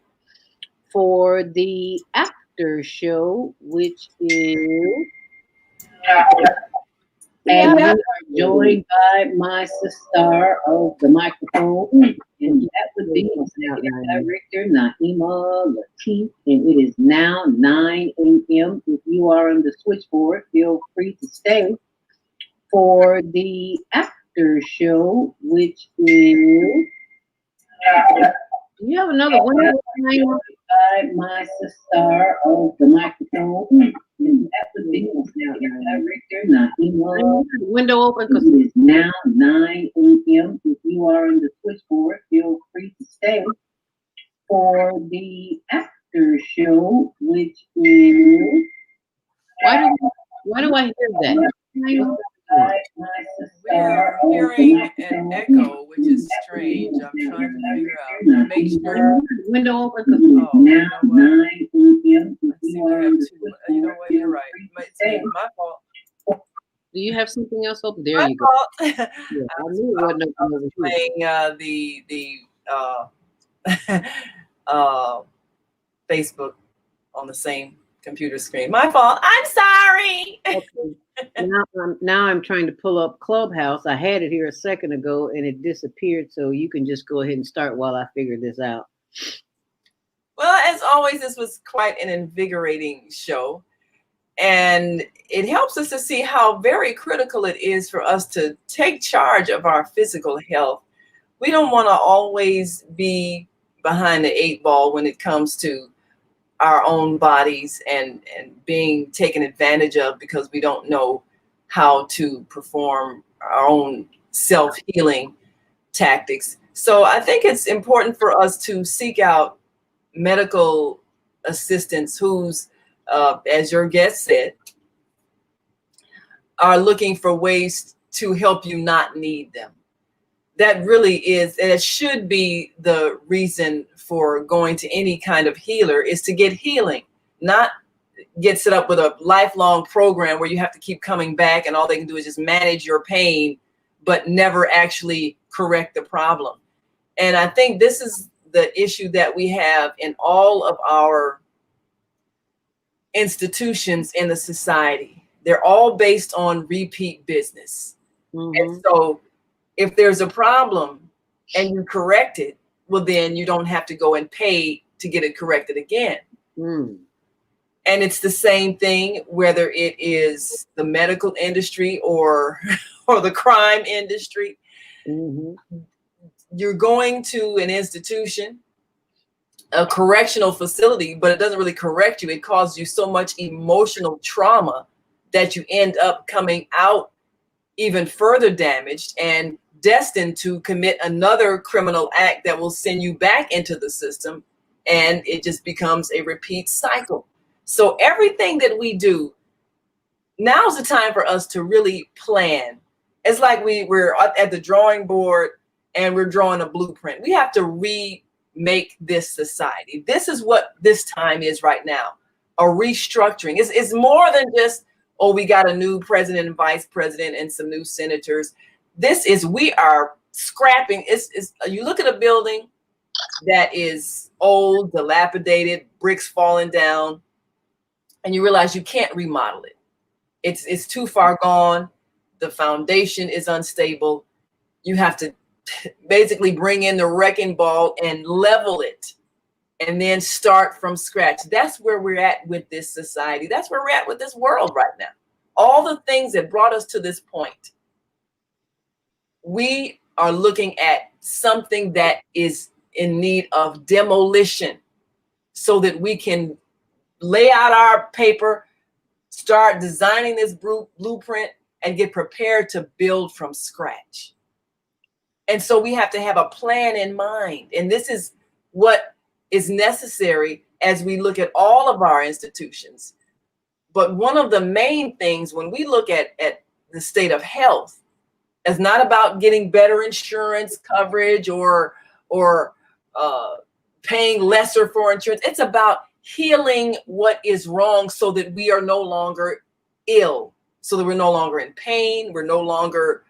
for the after show, which is... And we are joined by my sister of the microphone, and that would be Executive Director Naima Latif, and it is now 9 a.m. If you are on the switchboard, feel free to stay for the after show, which is... Do you have another window by my sister of the microphone? And that would be Director Naima. Window open because it is now 9 a.m. If you are on the switchboard, feel free to stay for the after show, which is... Why do I hear that? We're hearing an echo, which is strange. I'm trying to figure out. Make sure. Window open because it's now 9 a.m. You know what? You're right. It's my fault. Do you have something else open? There My you go. fault. Yeah, I knew it wasn't open over here. Playing the Facebook on the same computer screen. My fault. I'm sorry. Okay. Now I'm trying to pull up Clubhouse. I had it here a second ago and it disappeared. So you can just go ahead and start while I figure this out. Well, as always, this was quite an invigorating show. And it helps us to see how very critical it is for us to take charge of our physical health. We don't want to always be behind the 8 ball when it comes to our own bodies and being taken advantage of because we don't know how to perform our own self-healing tactics. So I think it's important for us to seek out medical assistants who's, as your guest said, are looking for ways to help you not need them. That really is, and it should be the reason for going to any kind of healer, is to get healing, not get set up with a lifelong program where you have to keep coming back and all they can do is just manage your pain, but never actually correct the problem. And I think this is the issue that we have in all of our institutions in the society. They're all based on repeat business. And so if there's a problem and you correct it, well, then you don't have to go and pay to get it corrected again. And it's the same thing, whether it is the medical industry or the crime industry. You're going to an institution, a correctional facility, but it doesn't really correct you. It causes you so much emotional trauma that you end up coming out even further damaged and destined to commit another criminal act that will send you back into the system, and it just becomes a repeat cycle. So everything that we do, now's the time for us to really plan. It's like we're at the drawing board and we're drawing a blueprint. We have to remake this society. This is what this time is right now, a restructuring. It's more than just, oh, we got a new president and vice president and some new senators. This is, we are scrapping. You look at a building that is old, dilapidated, bricks falling down, and you realize you can't remodel it. It's too far gone. The foundation is unstable. You have to basically bring in the wrecking ball and level it and then start from scratch. That's where we're at with this society. That's where we're at with this world right now. All the things that brought us to this point, we are looking at something that is in need of demolition so that we can lay out our paper, start designing this blueprint, and get prepared to build from scratch. And so we have to have a plan in mind. And this is what is necessary as we look at all of our institutions. But one of the main things when we look at the state of health is not about getting better insurance coverage or paying lesser for insurance. It's about healing what is wrong so that we are no longer ill, so that we're no longer in pain, we're no longer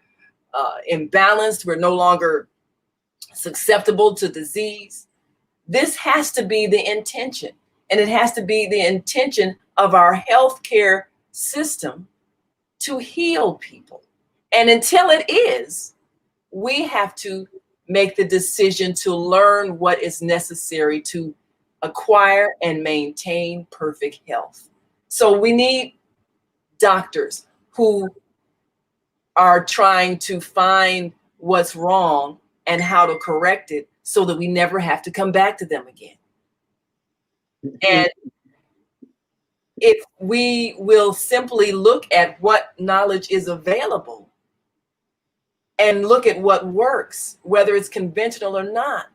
imbalanced, we're no longer susceptible to disease. This has to be the intention, and it has to be the intention of our healthcare system to heal people. And until it is, we have to make the decision to learn what is necessary to acquire and maintain perfect health. So we need doctors who are trying to find what's wrong and how to correct it so that we never have to come back to them again. And if we will simply look at what knowledge is available and look at what works, whether it's conventional or not,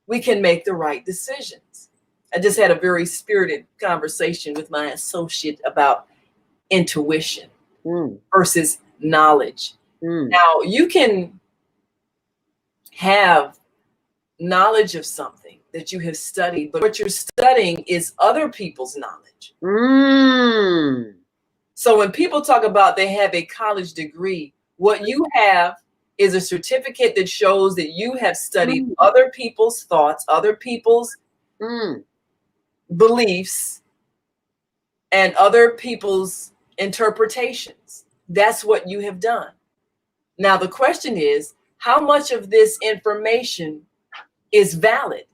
we can make the right decisions. I just had a very spirited conversation with my associate about intuition versus knowledge. Now, you can have knowledge of something that you have studied, but what you're studying is other people's knowledge. So when people talk about they have a college degree, what you have is a certificate that shows that you have studied other people's thoughts, other people's beliefs, and other people's interpretations. That's what you have done. Now, the question is, how much of this information is valid?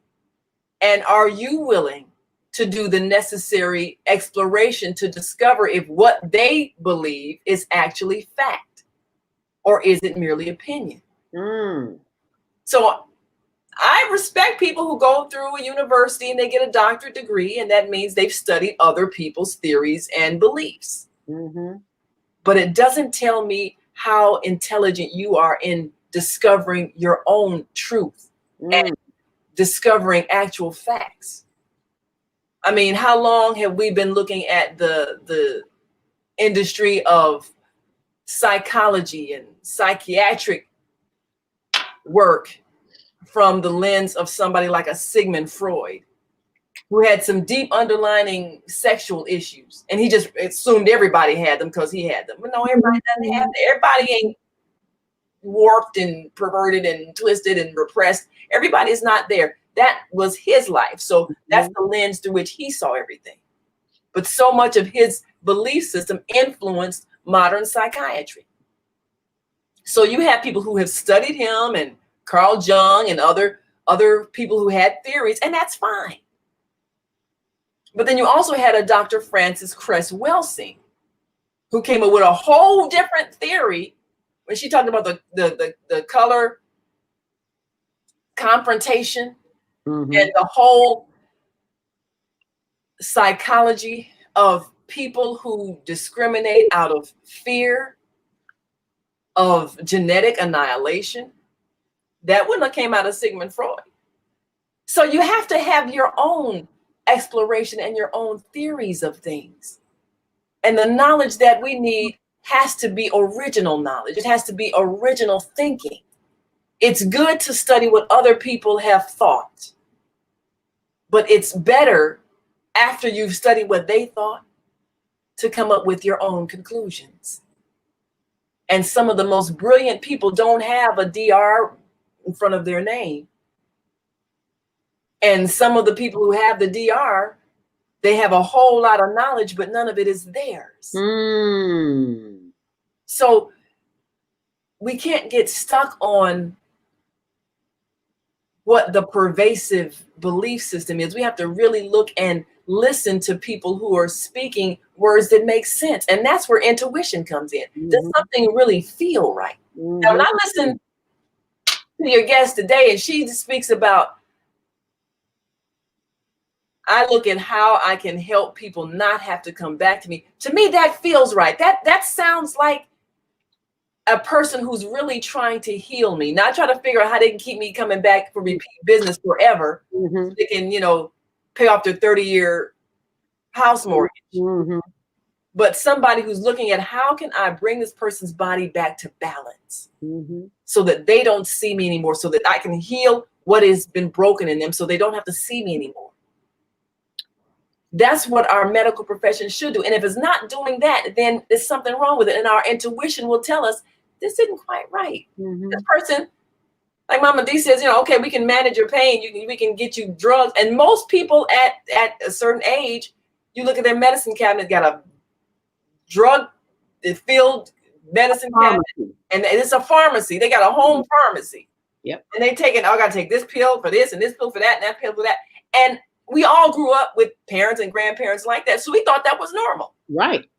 And are you willing to do the necessary exploration to discover if what they believe is actually fact, or is it merely opinion? So I respect people who go through a university and they get a doctorate degree, and that means they've studied other people's theories and beliefs. But it doesn't tell me how intelligent you are in discovering your own truth and discovering actual facts. I mean, how long have we been looking at the industry of psychology and psychiatric work from the lens of somebody like a Sigmund Freud, who had some deep underlying sexual issues, and he just assumed everybody had them because he had them. But no, everybody doesn't have them. Everybody ain't warped and perverted and twisted and repressed. Everybody is not there. That was his life. So that's the lens through which he saw everything. But so much of his belief system influenced modern psychiatry. So you have people who have studied him and Carl Jung and other people who had theories, and that's fine. But then you also had a Dr. Frances Cress Welsing, who came up with a whole different theory when she talked about the color confrontation and the whole psychology of people who discriminate out of fear of genetic annihilation. That wouldn't have came out of Sigmund Freud. So you have to have your own exploration and your own theories of things. And the knowledge that we need has to be original knowledge. It has to be original thinking. It's good to study what other people have thought, but it's better after you've studied what they thought to come up with your own conclusions. And some of the most brilliant people don't have a DR in front of their name. And some of the people who have the DR, they have a whole lot of knowledge, but none of it is theirs. So we can't get stuck on what the pervasive belief system is. We have to really look and listen to people who are speaking words that make sense. And that's where intuition comes in. Does something really feel right? Now, when I listen to your guest today, and she speaks about, I look at how I can help people not have to come back to me. To me, that feels right. That sounds like a person who's really trying to heal me, not trying to figure out how they can keep me coming back for repeat business forever. So they can, pay off their 30-year house mortgage. But somebody who's looking at how can I bring this person's body back to balance so that they don't see me anymore, so that I can heal what has been broken in them so they don't have to see me anymore. That's what our medical profession should do. And if it's not doing that, then there's something wrong with it. And our intuition will tell us this isn't quite right. This person, like Mama D says, okay, we can manage your pain. We can get you drugs. And most people at a certain age, you look at their medicine cabinet, got a drug-filled medicine cabinet, and it's a pharmacy. They got a home pharmacy. Yep. And they take it. I got to take this pill for this and this pill for that and that pill for that. And we all grew up with parents and grandparents like that. So we thought that was normal. Right.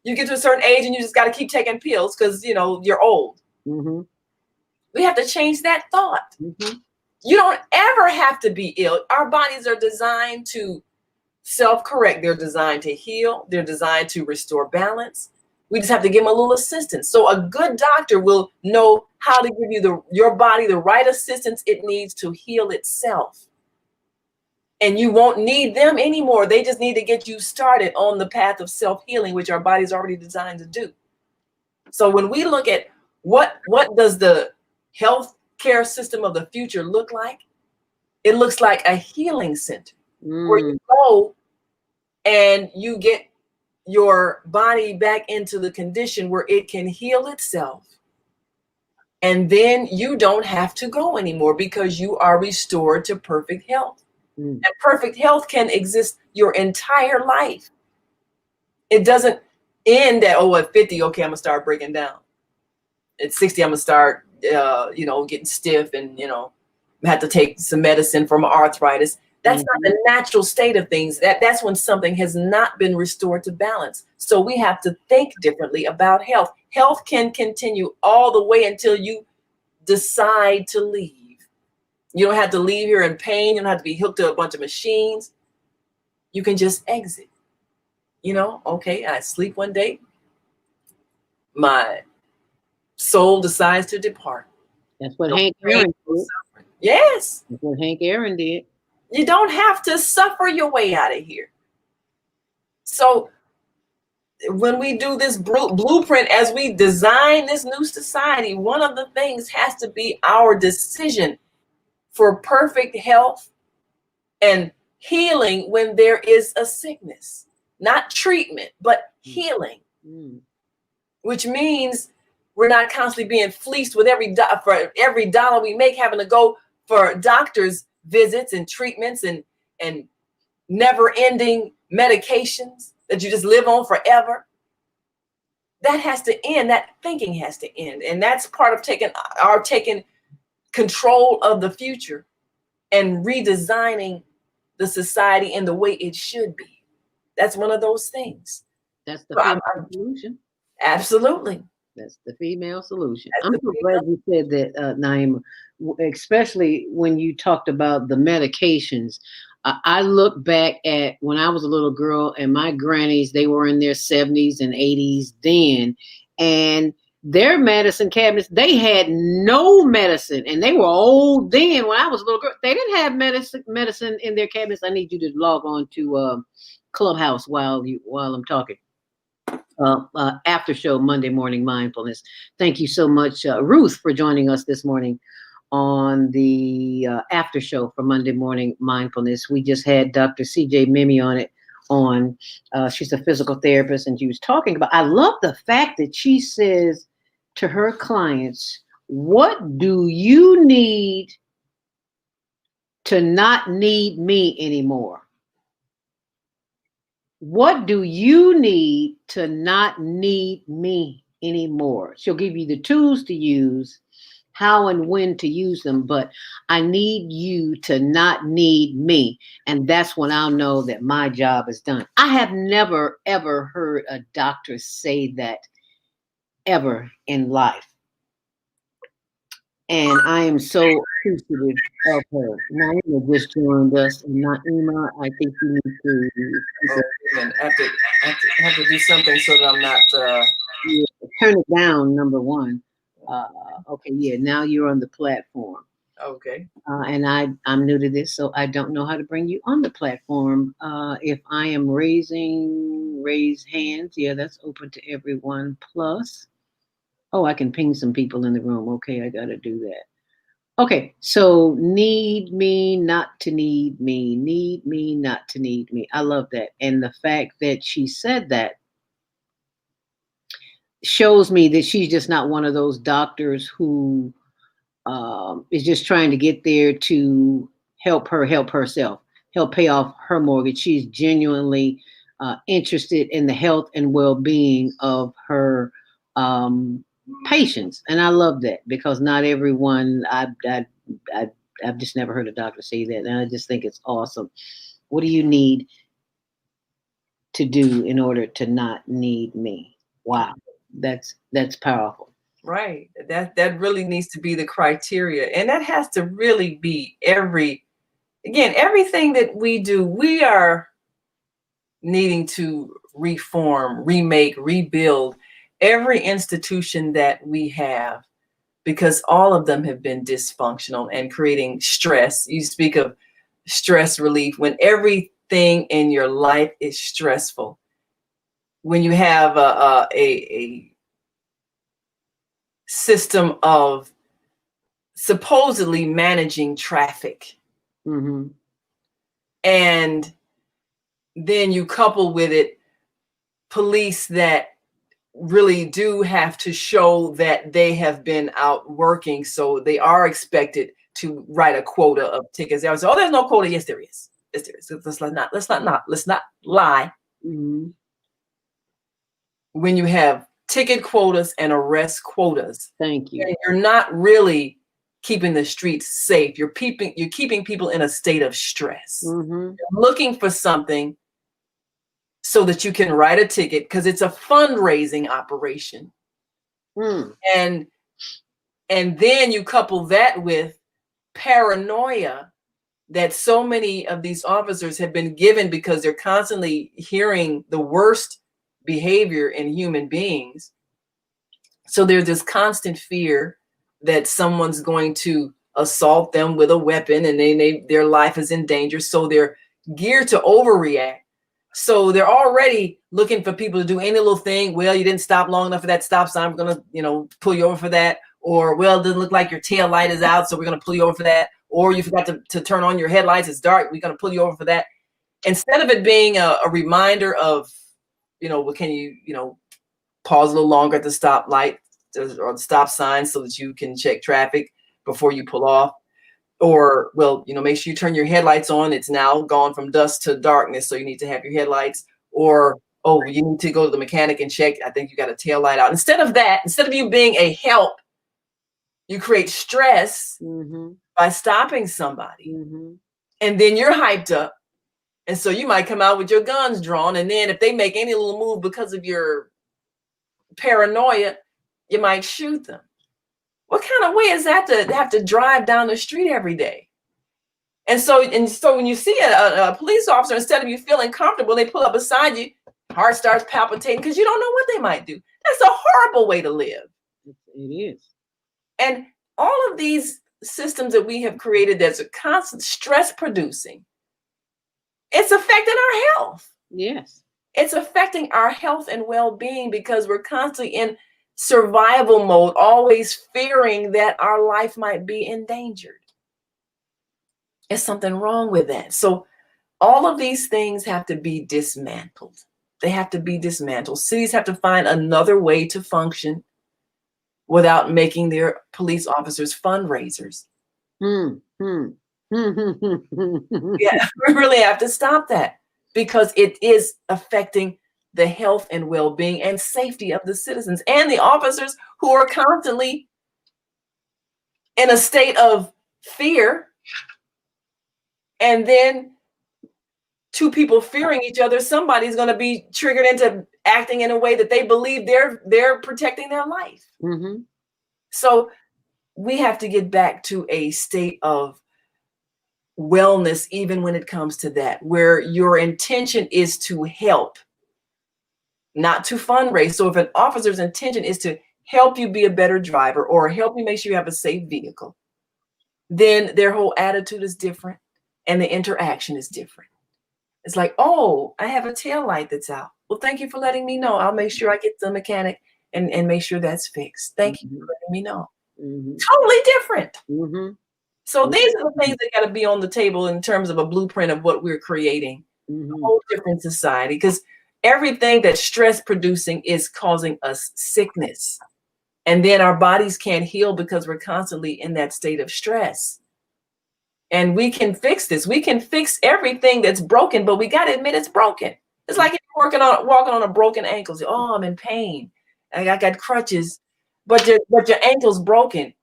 You get to a certain age and you just got to keep taking pills because, you're old. We have to change that thought. You don't ever have to be ill. Our bodies are designed to self-correct. They're designed to heal. They're designed to restore balance. We just have to give them a little assistance. So a good doctor will know how to give you your body the right assistance it needs to heal itself. And you won't need them anymore. They just need to get you started on the path of self-healing, which our body's already designed to do. So when we look at what does the health care system of the future look like? It looks like a healing center where you go and you get your body back into the condition where it can heal itself. And then you don't have to go anymore because you are restored to perfect health. And perfect health can exist your entire life. It doesn't end at, at 50, okay, I'm gonna start breaking down. At 60, I'm gonna start, getting stiff and, have to take some medicine for my arthritis. That's not the natural state of things. That's when something has not been restored to balance. So we have to think differently about health. Health can continue all the way until you decide to leave. You don't have to leave here in pain. You don't have to be hooked to a bunch of machines. You can just exit. Okay, I sleep one day. My soul decides to depart. That's what Hank Aaron did. Yes. That's what Hank Aaron did. You don't have to suffer your way out of here. So when we do this blueprint, as we design this new society, one of the things has to be our decision for perfect health and healing when there is a sickness. Not treatment, but healing. Which means we're not constantly being fleeced with for every dollar we make, having to go for doctor's visits and treatments and never-ending medications that you just live on forever. That has to end. That thinking has to end. And that's part of taking control of the future and redesigning the society in the way it should be. That's one of those things. That's the female solution. Absolutely. That's the female solution. I'm so glad you said that, Naima, especially when you talked about the medications. I look back at when I was a little girl and my grannies, they were in their 70s and 80s then, and their medicine cabinets, they had no medicine, and they were old then. When I was a little girl, they didn't have medicine in their cabinets. I need you to log on to Clubhouse while I'm talking. After show Monday Morning Mindfulness. Thank you so much, Ruth, for joining us this morning on the after show for Monday Morning Mindfulness. We just had Dr. CJ Mimee on. She's a physical therapist, and she was talking about, I love the fact that she says to her clients, what do you need to not need me anymore? What do you need to not need me anymore? She'll give you the tools to use, how and when to use them, but I need you to not need me. And that's when I'll know that my job is done. I have never, ever heard a doctor say that ever in life. And I am so appreciative of her. Naima just joined us, and Naima, I think you need to and have to do something so that I'm not turn it down. Number one. Okay, yeah. Now you're on the platform. Okay. And I'm new to this, so I don't know how to bring you on the platform. If I am raise hands, yeah, that's open to everyone. Plus, oh, I can ping some people in the room. Okay, I got to do that. Okay, so need me, not to need me. Need me, not to need me. I love that. And the fact that she said that shows me that she's just not one of those doctors who is just trying to get there to help herself, help pay off her mortgage. She's genuinely interested in the health and well-being of her patients, and I love that because not everyone. I've just never heard a doctor say that, and I just think it's awesome. What do you need to do in order to not need me? Wow, that's powerful. Right. That really needs to be the criteria, and that has to really be everything that we do. We are needing to reform, remake, rebuild every institution that we have, because all of them have been dysfunctional and creating stress. You speak of stress relief when everything in your life is stressful. When you have a system of supposedly managing traffic, Mm-hmm. and then you couple with it police that really do have to show that they have been out working, so they are expected to write a quota of tickets. They always say, "Oh, there's no quota." Yes, there is. Yes, there is. Let's not lie. Mm-hmm. When you have ticket quotas and arrest quotas, thank you. You're not really keeping the streets safe. You're keeping people in a state of stress. Mm-hmm. You're looking for something so that you can write a ticket, because it's a fundraising operation. And then you couple that with paranoia that so many of these officers have been given because they're constantly hearing the worst behavior in human beings. So there's this constant fear that someone's going to assault them with a weapon, and their life is in danger. So they're geared to overreact. So they're already looking for people to do any little thing. Well, you didn't stop long enough for that stop sign. We're going to, pull you over for that. Or, well, it doesn't look like your tail light is out, so we're going to pull you over for that. Or you forgot to turn on your headlights. It's dark. We're going to pull you over for that. Instead of it being a reminder of, can you, pause a little longer at the stoplight or the stop sign so that you can check traffic before you pull off. Or, make sure you turn your headlights on. It's now gone from dusk to darkness, so you need to have your headlights. Or, you need to go to the mechanic and check. I think you got a tail light out. Instead of you being a help, you create stress by stopping somebody. And then you're hyped up. And so you might come out with your guns drawn. And then if they make any little move because of your paranoia, you might shoot them. What kind of way is that to have to drive down the street every day? And so when you see a police officer, instead of you feeling comfortable, they pull up beside you, heart starts palpitating because you don't know what they might do. That's a horrible way to live. It is. And all of these systems that we have created that's a constant stress producing, it's affecting our health. Yes. It's affecting our health and well-being because we're constantly in survival mode, always fearing that our life might be endangered. There's something wrong with that. So all of these things have to be dismantled. They have to be dismantled. Cities have to find another way to function without making their police officers fundraisers. Yeah, we really have to stop that because it is affecting the health and well-being and safety of the citizens and the officers who are constantly in a state of fear. And then two people fearing each other, somebody's going to be triggered into acting in a way that they believe they're protecting their life. Mm-hmm. So we have to get back to a state of wellness, even when it comes to that, where your intention is to help, not to fundraise. So if an officer's intention is to help you be a better driver or help you make sure you have a safe vehicle, then their whole attitude is different and the interaction is different. It's like, oh, I have a tail light that's out. Well, thank you for letting me know. I'll make sure I get to the mechanic and make sure that's fixed. Thank you for letting me know. Totally different. So these are the things that got to be on the table in terms of a blueprint of what we're creating. A whole different society, because everything that's stress producing is causing us sickness. And then our bodies can't heal because we're constantly in that state of stress. And we can fix this. We can fix everything that's broken, but we got to admit it's broken. It's like if you're walking on a broken ankle. Say, oh, I'm in pain. I got crutches, but your ankle's broken.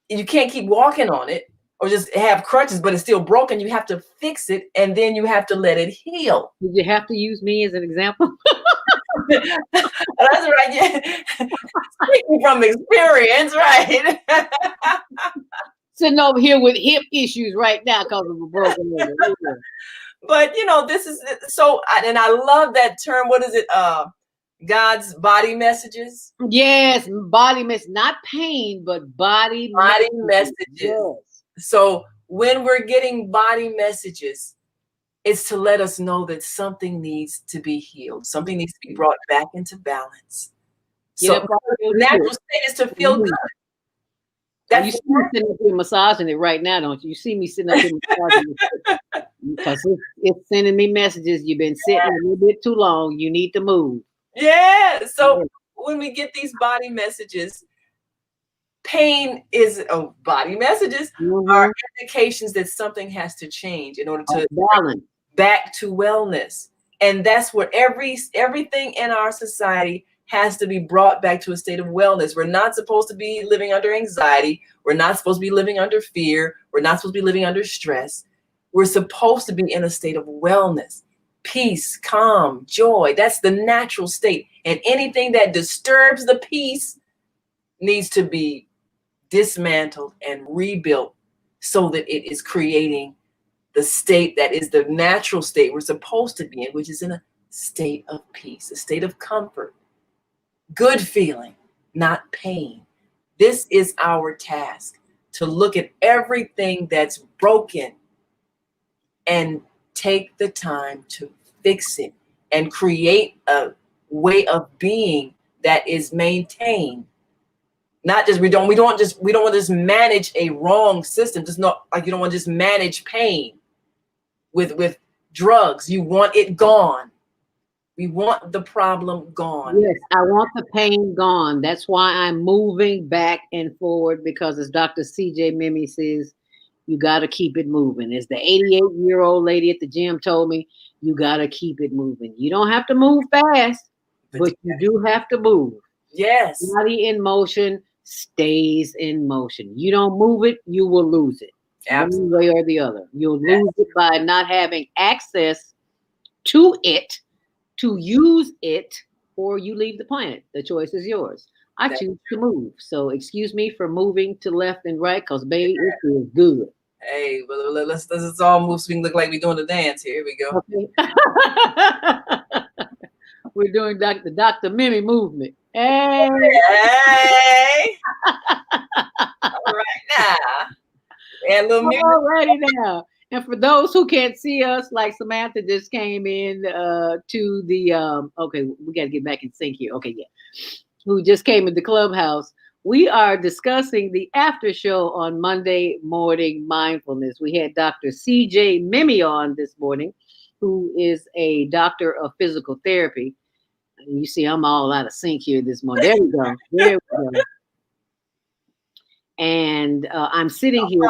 You can't keep walking on it or just have crutches, but it's still broken. You have to fix it, and then you have to let it heal. Did you have to use me as an example? That's right. Yeah. Speaking from experience, right? Sitting over here with hip issues right now because of a broken leg. But this is so, and I love that term. What is it? God's body messages. Yes, body message, not pain, but body messages. Yes. So when we're getting body messages, it's to let us know that something needs to be healed. Something needs to be brought back into balance. So the natural state is to feel good. You see me sitting up here massaging it right now, don't you? You see me sitting up here massaging it because it's sending me messages. You've been sitting a little bit too long. You need to move. Yeah. So when we get these body messages, pain is body messages are indications that something has to change in order to balance back to wellness. And that's what everything in our society has to be brought back to a state of wellness. We're not supposed to be living under anxiety. We're not supposed to be living under fear. We're not supposed to be living under stress. We're supposed to be in a state of wellness, peace, calm, joy. That's the natural state. And anything that disturbs the peace needs to be dismantled and rebuilt so that it is creating the state that is the natural state we're supposed to be in, which is in a state of peace, a state of comfort. Good feeling, not pain. This is our task, to look at everything that's broken and take the time to fix it and create a way of being that is maintained. Not just we don't want to just manage a wrong system. Just not like you don't want to just manage pain with drugs. You want it gone. We want the problem gone. Yes, I want the pain gone. That's why I'm moving back and forward, because as Dr. C.J. Mimee says, you got to keep it moving. As the 88-year-old lady at the gym told me, you got to keep it moving. You don't have to move fast, but you do have to move. Yes. Body in motion stays in motion. You don't move it, you will lose it. Absolutely. One way or the other. You'll lose it by not having access to it, to use it, or you leave the planet. The choice is yours. I choose to move. So excuse me for moving to left and right, because baby, it feels good. Hey, well, let's all move so we can look like we're doing the dance here. Here we go. Okay. We're doing the Dr. Mimee movement. Hey. Hey. All right now. And little music. Alrighty now. And for those who can't see us, like Samantha just came in to the okay, we got to get back in sync here. Okay, yeah. Who just came in the clubhouse. We are discussing the after show on Monday Morning Mindfulness. We had Dr. C.J. Mimee on this morning, who is a doctor of physical therapy. And you see, I'm all out of sync here this morning. There we go. There we go. And I'm sitting here.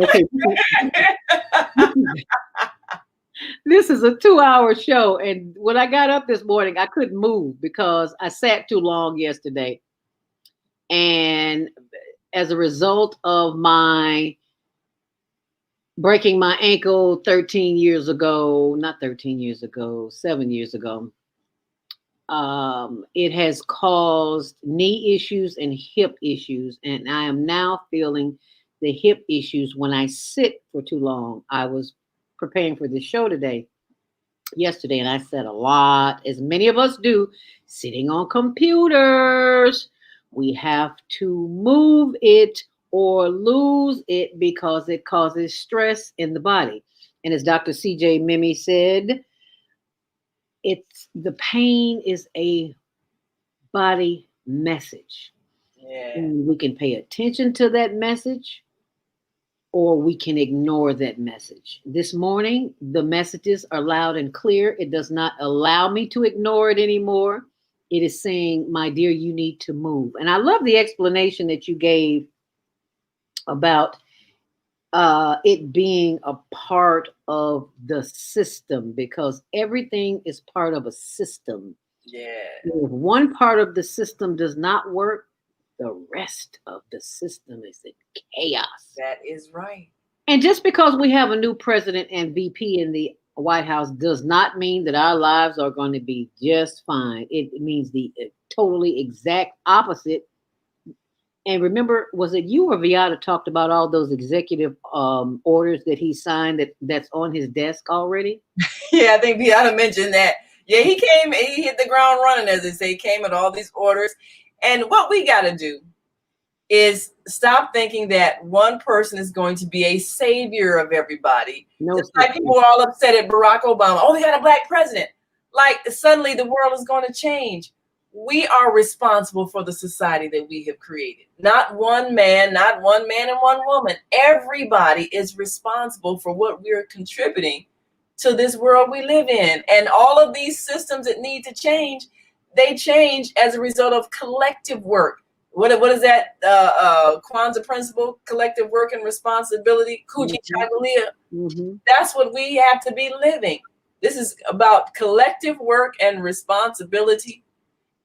Okay. This is a 2-hour show. And when I got up this morning, I couldn't move because I sat too long yesterday. And as a result of my breaking my ankle 13 years ago, not 13 years ago, 7 years ago, it has caused knee issues and hip issues. And I am now feeling the hip issues when I sit for too long. I was preparing for the show yesterday, and I said a lot, as many of us do, sitting on computers. We have to move it or lose it because it causes stress in the body. And as Dr. CJ Mimee said, it's the pain is a body message. Yeah. And we can pay attention to that message or we can ignore that message. This morning, the messages are loud and clear. It does not allow me to ignore it anymore. It is saying, my dear, you need to move. And I love the explanation that you gave about it being a part of the system, because everything is part of a system. Yeah. If one part of the system does not work, the rest of the system is in chaos. That is right. And just because we have a new president and VP in the White House does not mean that our lives are going to be just fine. It means the totally exact opposite. And remember, was it you or Viata talked about all those executive orders that he signed that's on his desk already? Yeah, I think Viata mentioned that. Yeah, he hit the ground running, as they say. He came with all these orders. And what we got to do is stop thinking that one person is going to be a savior of everybody. No, just like people were all upset at Barack Obama. Oh, we got a black president. Like suddenly the world is going to change. We are responsible for the society that we have created. Not one man and one woman. Everybody is responsible for what we're contributing to this world we live in. And all of these systems that need to change, they change as a result of collective work. What is that Kwanzaa principle? Collective work and responsibility. Kuji Chagalia. That's what we have to be living. This is about collective work and responsibility.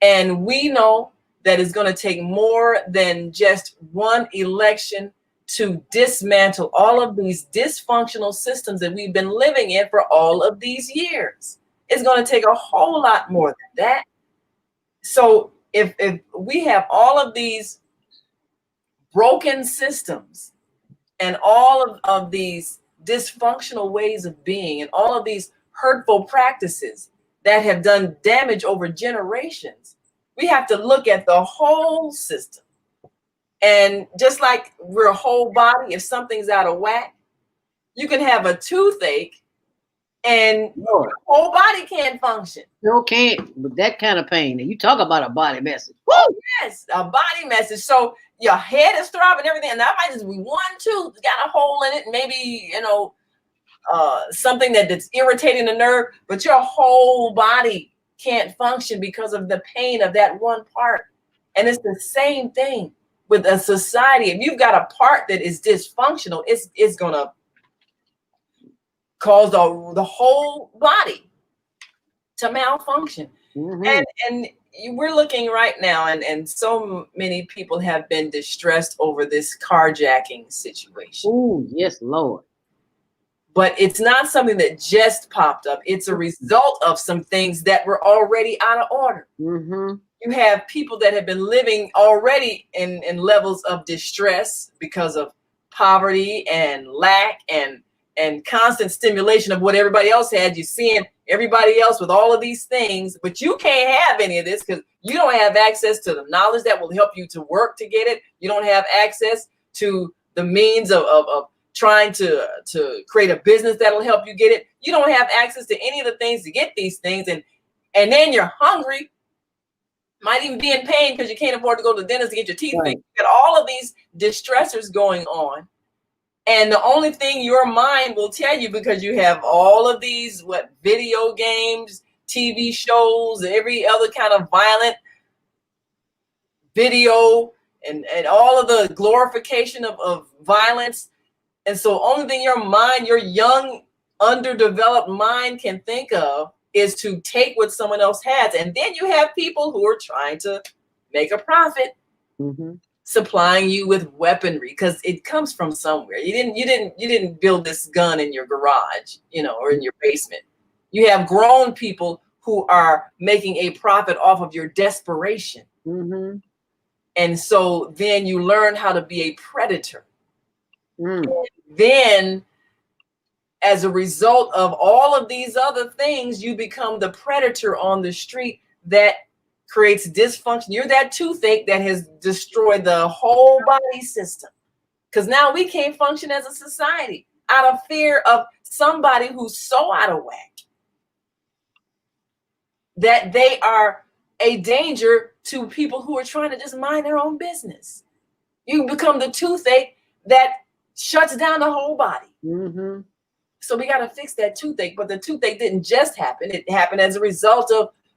And we know that it's going to take more than just one election to dismantle all of these dysfunctional systems that we've been living in for all of these years. It's going to take a whole lot more than that. So if we have all of these broken systems and all of these dysfunctional ways of being and all of these hurtful practices that have done damage over generations, we have to look at the whole system. And just like we're a whole body, if something's out of whack, you can have a toothache and your whole body can't function. Still can't with that kind of pain. And you talk about a body message. Oh, yes, a body message. So your head is throbbing and everything. And that might just be one tooth, got a hole in it, maybe, something that's irritating the nerve, but your whole body can't function because of the pain of that one part. And it's the same thing with a society. If you've got a part that is dysfunctional, it's going to cause the whole body to malfunction. And we're looking right now, and so many people have been distressed over this carjacking situation. Oh, yes, Lord. But it's not something that just popped up. It's a result of some things that were already out of order. You have people that have been living already in levels of distress because of poverty and lack and constant stimulation of what everybody else had. You're seeing everybody else with all of these things, but you can't have any of this because you don't have access to the knowledge that will help you to work to get it. You don't have access to the means of trying to create a business that'll help you get it. You don't have access to any of the things to get these things. And then you're hungry, might even be in pain because you can't afford to go to the dentist to get your teeth fixed. You got all of these distressors going on. And the only thing your mind will tell you, because you have all of these, video games, TV shows, every other kind of violent video, and all of the glorification of violence, And so only thing your mind, your young, underdeveloped mind can think of is to take what someone else has. And then you have people who are trying to make a profit, supplying you with weaponry, because it comes from somewhere. You didn't build this gun in your garage, or in your basement. You have grown people who are making a profit off of your desperation. And so then you learn how to be a predator. Then, as a result of all of these other things, you become the predator on the street that creates dysfunction. You're that toothache that has destroyed the whole body system. Because now we can't function as a society out of fear of somebody who's so out of whack that they are a danger to people who are trying to just mind their own business. You become the toothache that shuts down the whole body. So we got to fix that toothache. But the toothache didn't just happen. It happened as a result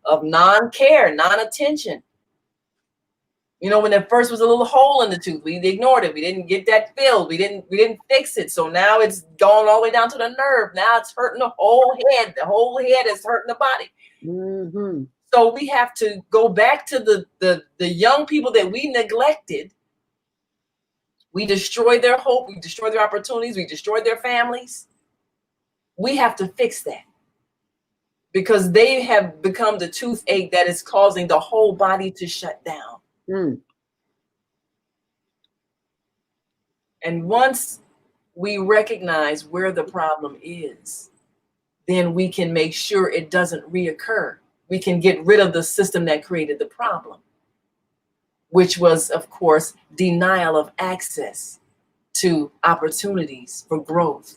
of non-care, non-attention. When there first was a little hole in the tooth, we ignored it. We didn't get that filled. We didn't fix it. So now it's gone all the way down to the nerve. Now it's hurting the whole head. The whole head is hurting the body. So we have to go back to the young people that we neglected. We destroyed their hope. We destroyed their opportunities. We destroyed their families. We have to fix that, because they have become the toothache that is causing the whole body to shut down. And once we recognize where the problem is, then we can make sure it doesn't reoccur. We can get rid of the system that created the problem, which was, of course, denial of access to opportunities for growth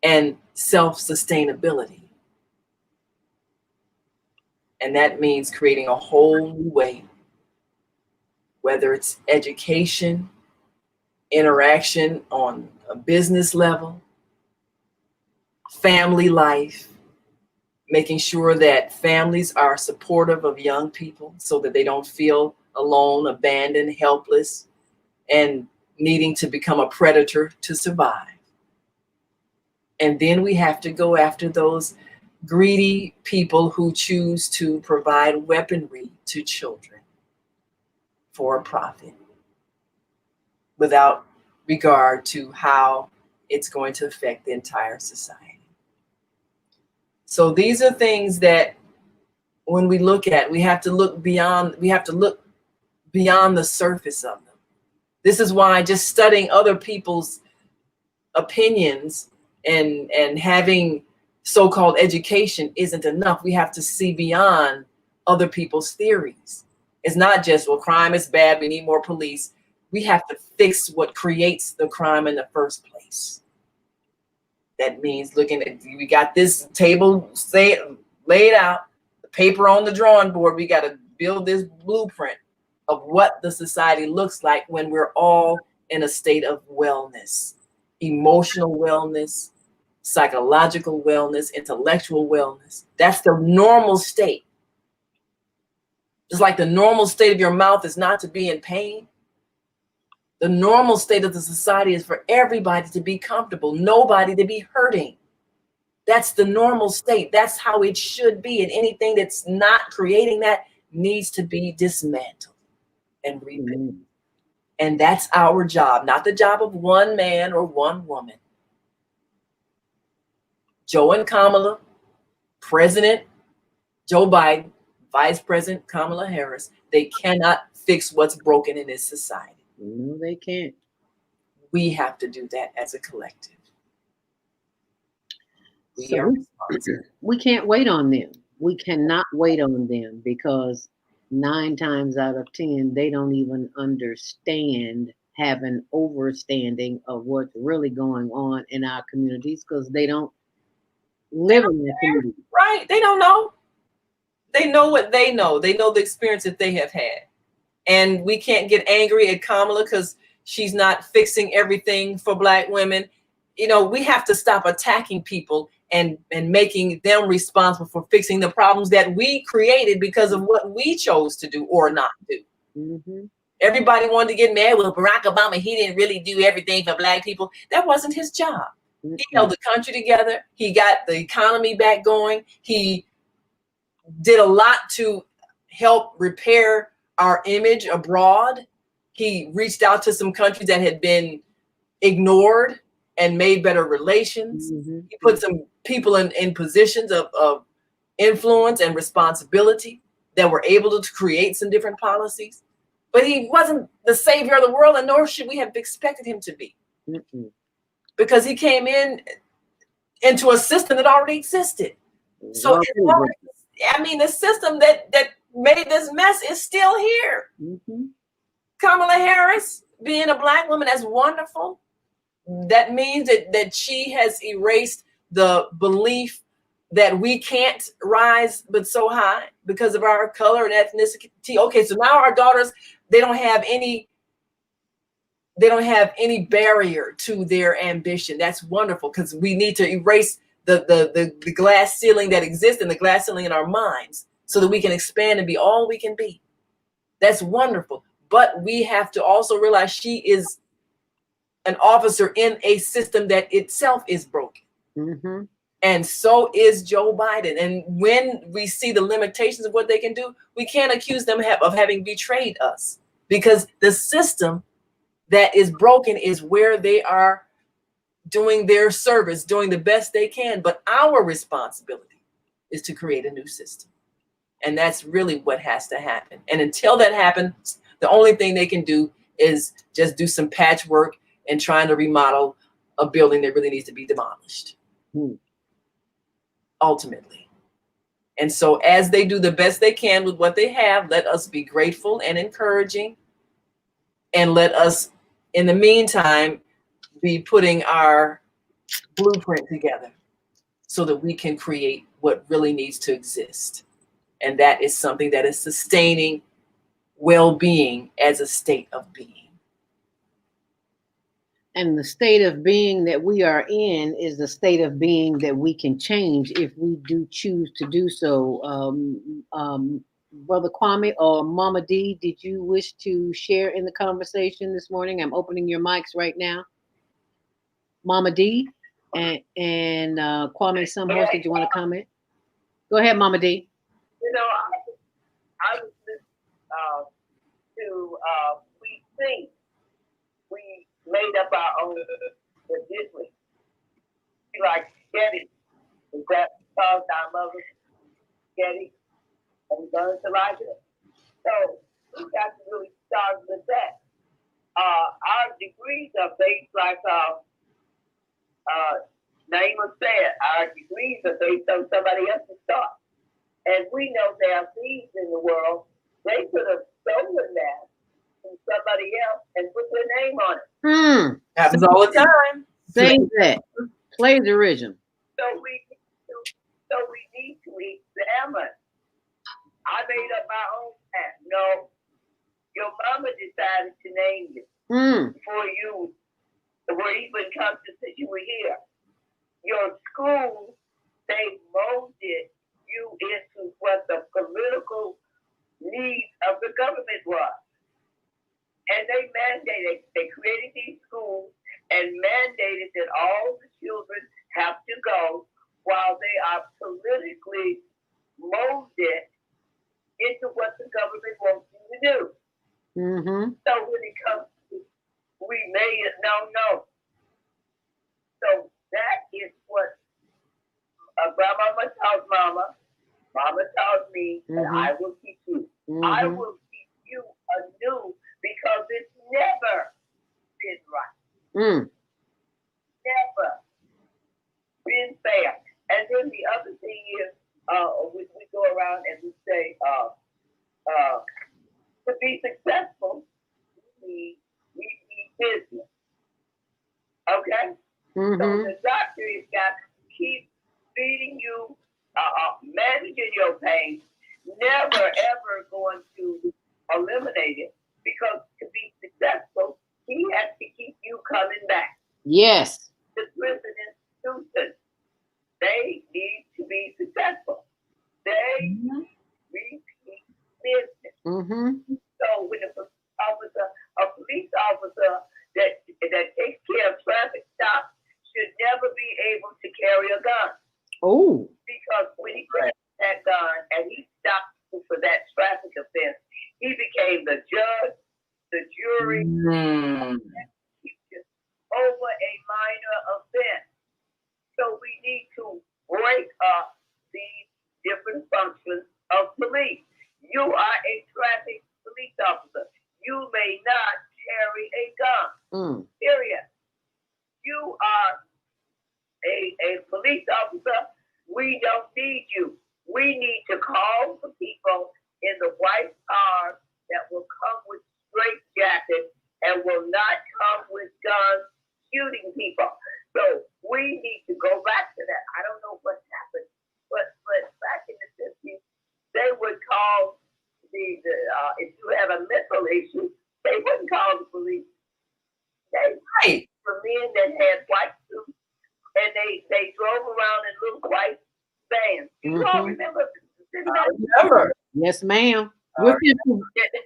and self-sustainability. And that means creating a whole new way, whether it's education, interaction on a business level, family life, making sure that families are supportive of young people so that they don't feel alone, abandoned, helpless, and needing to become a predator to survive. And then we have to go after those greedy people who choose to provide weaponry to children for a profit without regard to how it's going to affect the entire society. So these are things that when we look at, we have to look beyond the surface of them. This is why just studying other people's opinions and having so-called education isn't enough. We have to see beyond other people's theories. It's not just, well, crime is bad, we need more police. We have to fix what creates the crime in the first place. That means looking at, we got this table laid out, the paper on the drawing board, we got to build this blueprint of what the society looks like when we're all in a state of wellness, emotional wellness, psychological wellness, intellectual wellness. That's the normal state. Just like the normal state of your mouth is not to be in pain, the normal state of the society is for everybody to be comfortable, nobody to be hurting. That's the normal state. That's how it should be. And anything that's not creating that needs to be dismantled and rebuilt. And that's our job, not the job of one man or one woman. Joe and Kamala, President Joe Biden, Vice President Kamala Harris, they cannot fix what's broken in this society. No, they can't. We have to do that as a collective. We can't wait on them. We cannot wait on them because 9 times out of 10, they don't even understand, have an overstanding of what's really going on in our communities because they don't live in the community. Right. They don't know. They know what they know. They know the experience that they have had. And we can't get angry at Kamala because she's not fixing everything for Black women. You know, we have to stop attacking people and making them responsible for fixing the problems that we created because of what we chose to do or not do. Everybody wanted to get mad with Barack Obama. He didn't really do everything for black people. That wasn't his job. He held the country together. He got the economy back going. He did a lot to help repair our image abroad. He reached out to some countries that had been ignored and made better relations. He put some people in positions of influence and responsibility that were able to create some different policies. But he wasn't the savior of the world, and nor should we have expected him to be. Because he came into a system that already existed. So the system that made this mess is still here. Kamala Harris, being a black woman, that's wonderful. That means that she has erased the belief that we can't rise but so high because of our color and ethnicity. Okay, so now our daughters, they don't have any barrier to their ambition. That's wonderful, because we need to erase the glass ceiling that exists and the glass ceiling in our minds so that we can expand and be all we can be. That's wonderful. But we have to also realize she is an officer in a system that itself is broken. And so is Joe Biden. And when we see the limitations of what they can do, we can't accuse them of having betrayed us, because the system that is broken is where they are doing their service, doing the best they can. But our responsibility is to create a new system. And that's really what has to happen. And until that happens, the only thing they can do is just do some patchwork and trying to remodel a building that really needs to be demolished. Ultimately. And so as they do the best they can with what they have, let us be grateful and encouraging. And let us, in the meantime, be putting our blueprint together so that we can create what really needs to exist. And that is something that is sustaining well-being as a state of being. And the state of being that we are in is the state of being that we can change if we do choose to do so. Brother Kwame or Mama D, did you wish to share in the conversation this morning? I'm opening your mics right now. Mama D and Kwame Sumhorse, did you want to comment? Go ahead, Mama D. You know, I was listening we think we made up our own tradition. Like Getty, is that because our mother Getty and we learned to like it? So we got to really start with that. Our degrees are based like Naima said, our degrees are based on somebody else's thought. And we know there are thieves in the world. They could have stolen that from somebody else and put their name on it. Happens all the time. Say that. Plagiarism. So we need to examine. I made up my own path. No, your mama decided to name you before you even come to since you were here. Your school, they molded you into what the political needs of the government was. And they created these schools and mandated that all the children have to go while they are politically molded into what the government wants you to do. So when it comes to, we made it, no. So that is what Grandmama taught Mama taught me, and I will teach you. I will teach you anew because it's never been right. Never been fair. And then the other thing is, we go around and we say, to be successful, we need business. Okay? So the doctor has got to keep feeding you, managing your pain, never ever going to eliminate it, because to be successful, he has to keep you coming back. Yes. The prison institutions, they need to be successful. They repeat business. So when the officer over a minor offense. So we need to break up these different functions of police. You are a traffic police officer. You may not carry a gun. Period. You are a police officer. We don't need you. We need to call for people in the white cars that will come with straight jackets and will not come with guns shooting people. So we need to go back to that. I don't know what happened, but back in the 50s, they would call if you have a mental issue, they wouldn't call the police. They were men that had white suits, and they drove around in little white vans. You all remember? I remember. Yes, ma'am.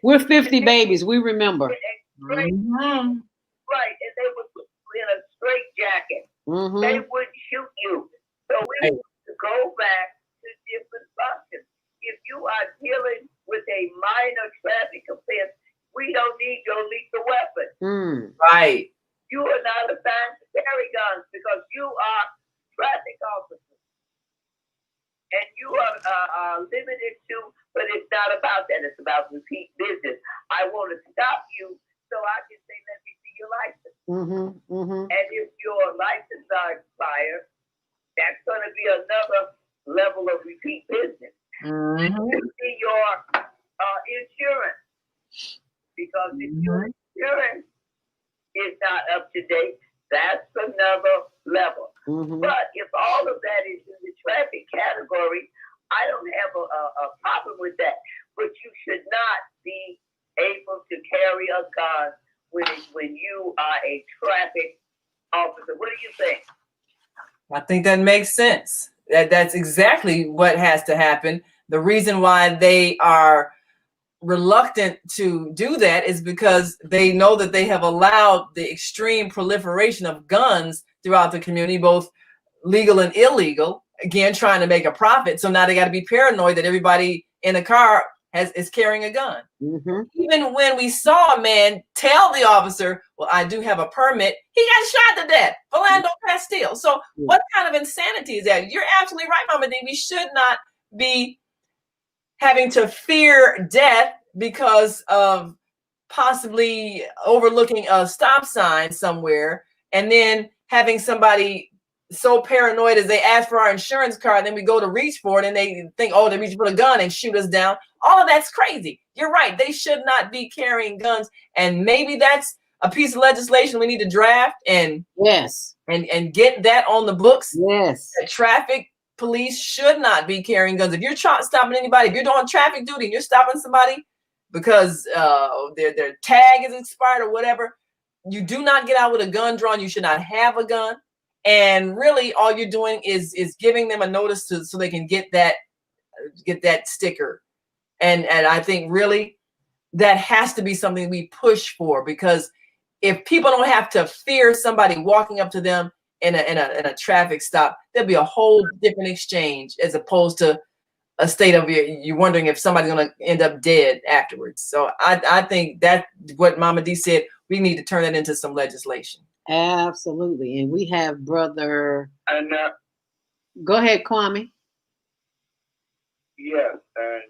We're 50 babies. We remember. Right, and they would put you in a straight jacket. They would shoot you. So we need to go back to different functions. If you are dealing with a minor traffic offense, we don't need your lethal weapon. Right. You are not assigned to carry guns because you are traffic officers. And you are limited to, but it's not about that. It's about repeat business. I want to stop you so I can say, let me see your license. And if your license are expired, that's going to be another level of repeat business. Let me see your insurance. Because if your insurance is not up to date, that's another level. But if all of that is in the traffic category, I don't have a problem with that. But you should not be able to carry a gun when you are a traffic officer. What do you think? I think that makes sense. That's exactly what has to happen. The reason why they are reluctant to do that is because they know that they have allowed the extreme proliferation of guns throughout the community, both legal and illegal, again, trying to make a profit. So now they got to be paranoid that everybody in a car is carrying a gun. Even when we saw a man tell the officer, well, I do have a permit, he got shot to death. Philando Castile. So what kind of insanity is that? You're absolutely right, Mama D. We should not be having to fear death because of possibly overlooking a stop sign somewhere, and then having somebody so paranoid as they ask for our insurance card, then we go to reach for it and they think, oh, they reach for the gun and shoot us down. All of that's crazy. You're right. They should not be carrying guns. And maybe that's a piece of legislation we need to draft and and get that on the books. That traffic police should not be carrying guns. If you're stopping anybody, if you're doing traffic duty and you're stopping somebody because their tag is expired or whatever, you do not get out with a gun drawn. You should not have a gun. And really, all you're doing is giving them a notice so they can get that sticker. And I think really that has to be something we push for, because if people don't have to fear somebody walking up to them in a traffic stop, there'll be a whole different exchange as opposed to a state of you're wondering if somebody's going to end up dead afterwards. So I think that what Mama D said, we need to turn that into some legislation. Absolutely. And we have brother. And go ahead, Kwame. Yes, and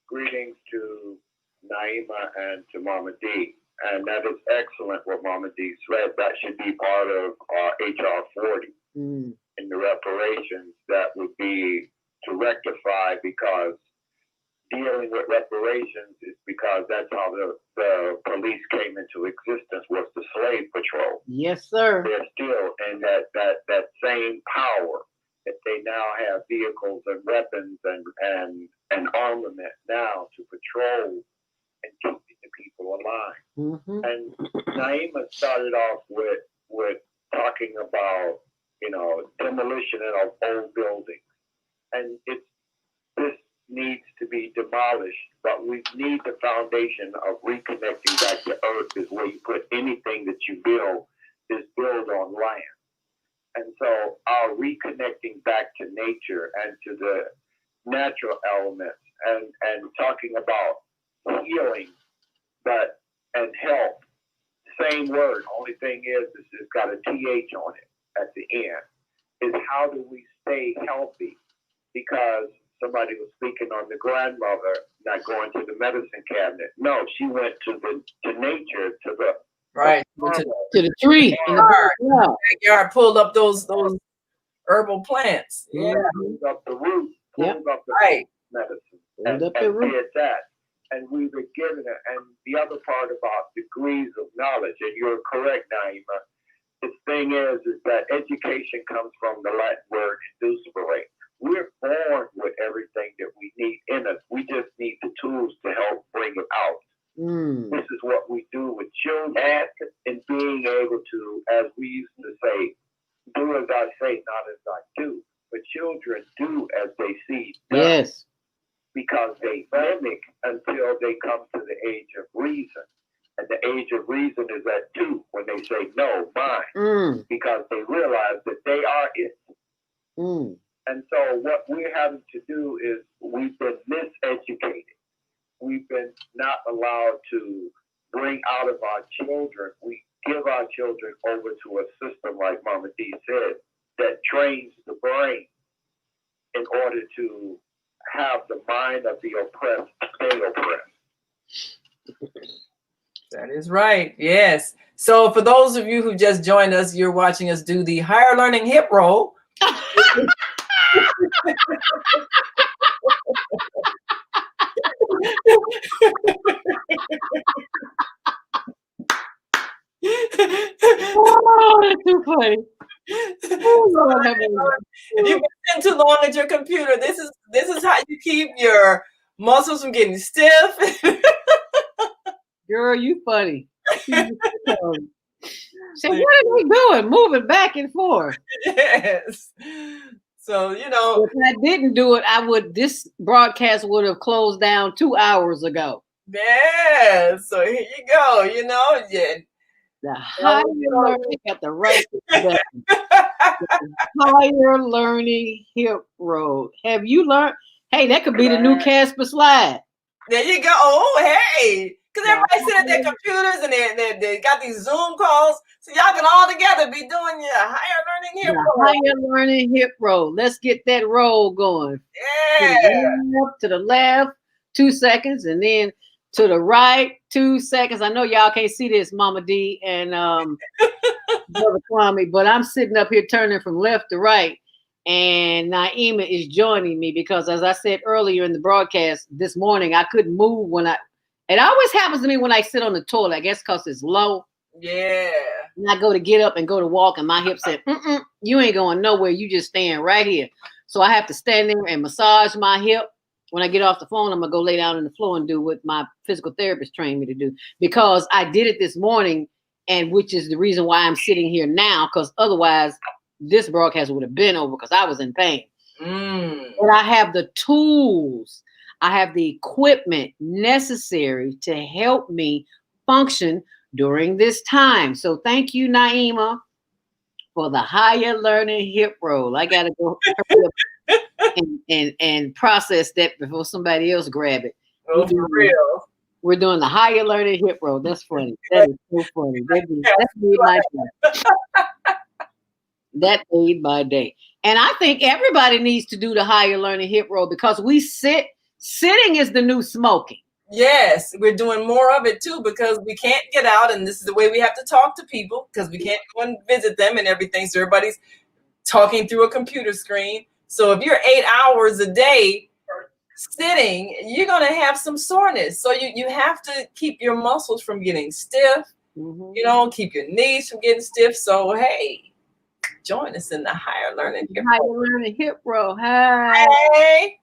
greetings to Naima and to Mama D. And that is excellent what Mama D said. That should be part of HR 40 in the reparations. That would be to rectify, because dealing with reparations is because that's how the police came into existence, was the slave patrol. Yes, sir. They're still in that same power that they now have vehicles and weapons and armament now to patrol and keep the people alive. And Naima started off with talking about, demolition of old buildings. And this needs to be demolished, but we need the foundation of reconnecting back to earth, is where you put anything that you build is built on land. And so our reconnecting back to nature and to the natural elements and talking about healing and health same word. Only thing is it's got a TH on it at the end. Is how do we stay healthy? Because somebody was speaking on the grandmother not going to the medicine cabinet. No, she went to nature, to the right to the tree in the backyard, pulled up those herbal plants. Yeah, pulled up the roots, pulled up the medicine, and did that. And we were given it. And the other part about degrees of knowledge, and you're correct, Naima. The thing is that education comes from the Latin word inducere. We're born with everything that we need in us. We just need the tools to help bring it out. This is what we do with children, and being able to, as we used to say, do as I say, not as I do. But children do as they see done. Yes. Because they mimic until they come to the age of reason. And the age of reason is at 2 when they say, no, mine. Because they realize that they are it. And so what we're having to do is we've been miseducated. We've been not allowed to bring out of our children. We give our children over to a system, like Mama D said, that trains the brain in order to have the mind of the oppressed stay oppressed. That is right. Yes. So for those of you who just joined us, you're watching us do the higher learning hip roll. Oh, that's too funny. If you've been sitting too long at your computer, this is how you keep your muscles from getting stiff. Girl, you funny. So what are we doing? Moving back and forth. Yes. So, you know, if I didn't do it, this broadcast would have closed down 2 hours ago. Yeah. So here you go. You know, the higher learning at the right button. Higher learning hip roll. Have you learned? Hey, that could be the new Casper slide. There you go. Oh, hey. Because everybody sit at their computers and they got these Zoom calls. So y'all can all together be doing your higher learning hip roll. Higher learning hip roll. Let's get that roll going. Yeah. To the left, 2 seconds, and then to the right, 2 seconds. I know y'all can't see this, Mama D and Brother Kwame, but I'm sitting up here turning from left to right. And Naima is joining me because, as I said earlier in the broadcast this morning, I couldn't move it always happens to me when I sit on the toilet, I guess because it's low. Yeah. And I go to get up and go to walk, and my hip said, you ain't going nowhere. You just staying right here. So I have to stand there and massage my hip. When I get off the phone, I'm going to go lay down on the floor and do what my physical therapist trained me to do. Because I did it this morning, and which is the reason why I'm sitting here now, because otherwise this broadcast would have been over because I was in pain. But I have the tools. I have the equipment necessary to help me function during this time. So thank you, Naima, for the higher learning hip roll. I got to go and process that before somebody else grab it. Oh, for real. We're doing the higher learning hip roll. That's funny. That is so funny. That made my day. That made my day. And I think everybody needs to do the higher learning hip roll because sitting is the new smoking. Yes, we're doing more of it too because we can't get out, and this is the way we have to talk to people because we can't go and visit them and everything. So everybody's talking through a computer screen. So if you're 8 hours a day sitting, you're going to have some soreness. So you have to keep your muscles from getting stiff. You know, keep your knees from getting stiff. So hey, join us in the higher learning hip roll. Higher learning hip roll. Hey.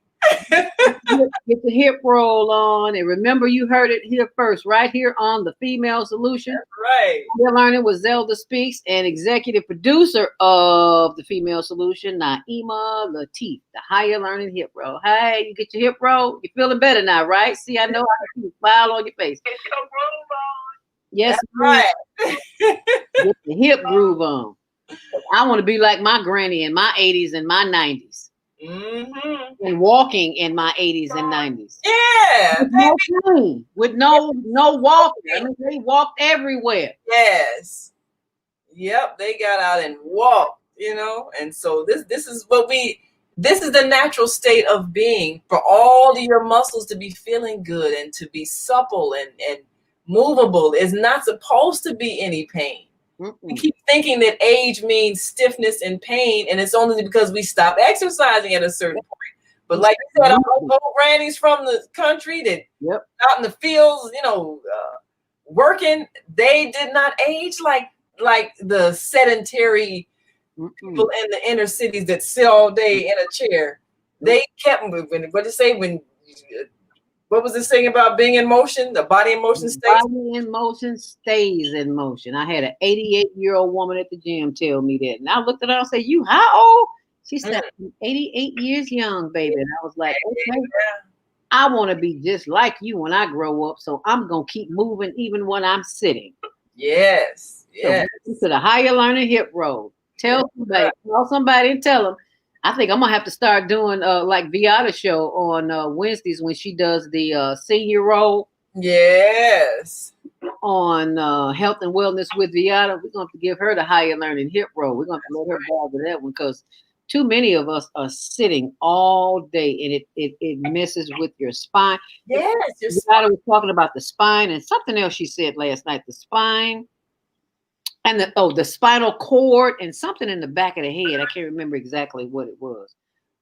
Get the hip roll on, and remember, you heard it here first, right here on the Female Solution. That's right. We're learning with Zelda Speaks, and executive producer of the Female Solution, Naima Latif. The higher learning hip roll. Hey, you get your hip roll. You're feeling better now, right? See, I know I can see a smile on your face. Get your groove on. Yes, that's right. Get the hip groove on. I want to be like my granny in my 80s and my 90s. Mm-hmm. and walking in my 80s and 90s. Yeah. With no pain, with no walking. I mean, they walked everywhere. Yes. Yep, they got out and walked, you know. And so this is the natural state of being, for all of your muscles to be feeling good and to be supple and movable. Is not supposed to be any pain. We keep thinking that age means stiffness and pain, and it's only because we stop exercising at a certain point. But like you said, all those old grannies from the country that out in the fields, you know, working, they did not age like the sedentary people in the inner cities that sit all day in a chair. They kept moving. What did you say when? What was this thing about being in motion? The body in motion stays. Body in motion stays in motion. I had an 88-year-old woman at the gym tell me that, and I looked at her and said, "You how old?" She said, "I'm 88 years young, baby." And I was like, "Okay, I want to be just like you when I grow up, so I'm gonna keep moving even when I'm sitting." Yes, yes. So to the higher learning hip roll. Tell somebody and tell them. I think I'm gonna have to start doing like Viata show on Wednesdays when she does the senior roll. Yes. On health and wellness with Viata, we're gonna have to give her the higher learning hip roll. We're gonna have to let her go over that one because too many of us are sitting all day and it messes with your spine. Yes, Viata was talking about the spine and something else she said last night. The spine. And the spinal cord and something in the back of the head. I can't remember exactly what it was.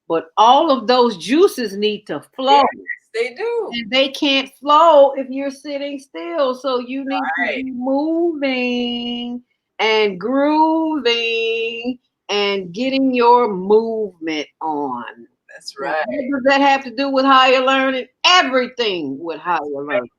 But all of those juices need to flow. Yes, they do. And they can't flow if you're sitting still. So you need to be moving and grooving and getting your movement on. That's right. What does that have to do with higher learning? Everything with higher learning.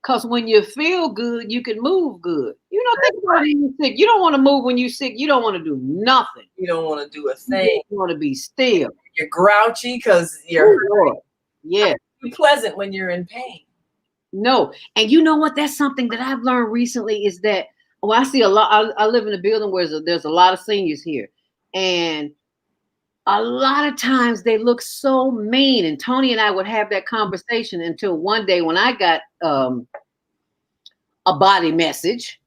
Because when you feel good, you can move good. You know, think about when you're sick. You don't want to move when you're sick. You don't want to do nothing. You don't want to do a thing. You want to be still. You're grouchy because you're yeah. pleasant when you're in pain. No. And you know what? That's something that I've learned recently is that, I see a lot. I live in a building where there's a lot of seniors here. And a lot of times they look so mean. And Tony and I would have that conversation until one day when I got a body message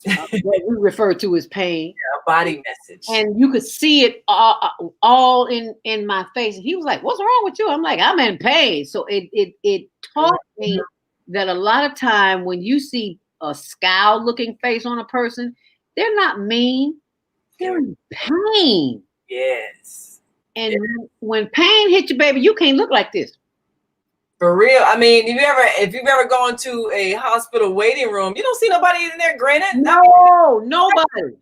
that we refer to as pain. Yeah, a body message. And you could see it all in my face. And he was like, "What's wrong with you?" I'm like, "I'm in pain." So it taught me that a lot of time when you see a scowl looking face on a person, they're not mean. They're in pain. Yes. And when pain hits you, baby, you can't look like this. For real. I mean, if you've ever gone to a hospital waiting room, you don't see nobody in there grinning. No, nobody.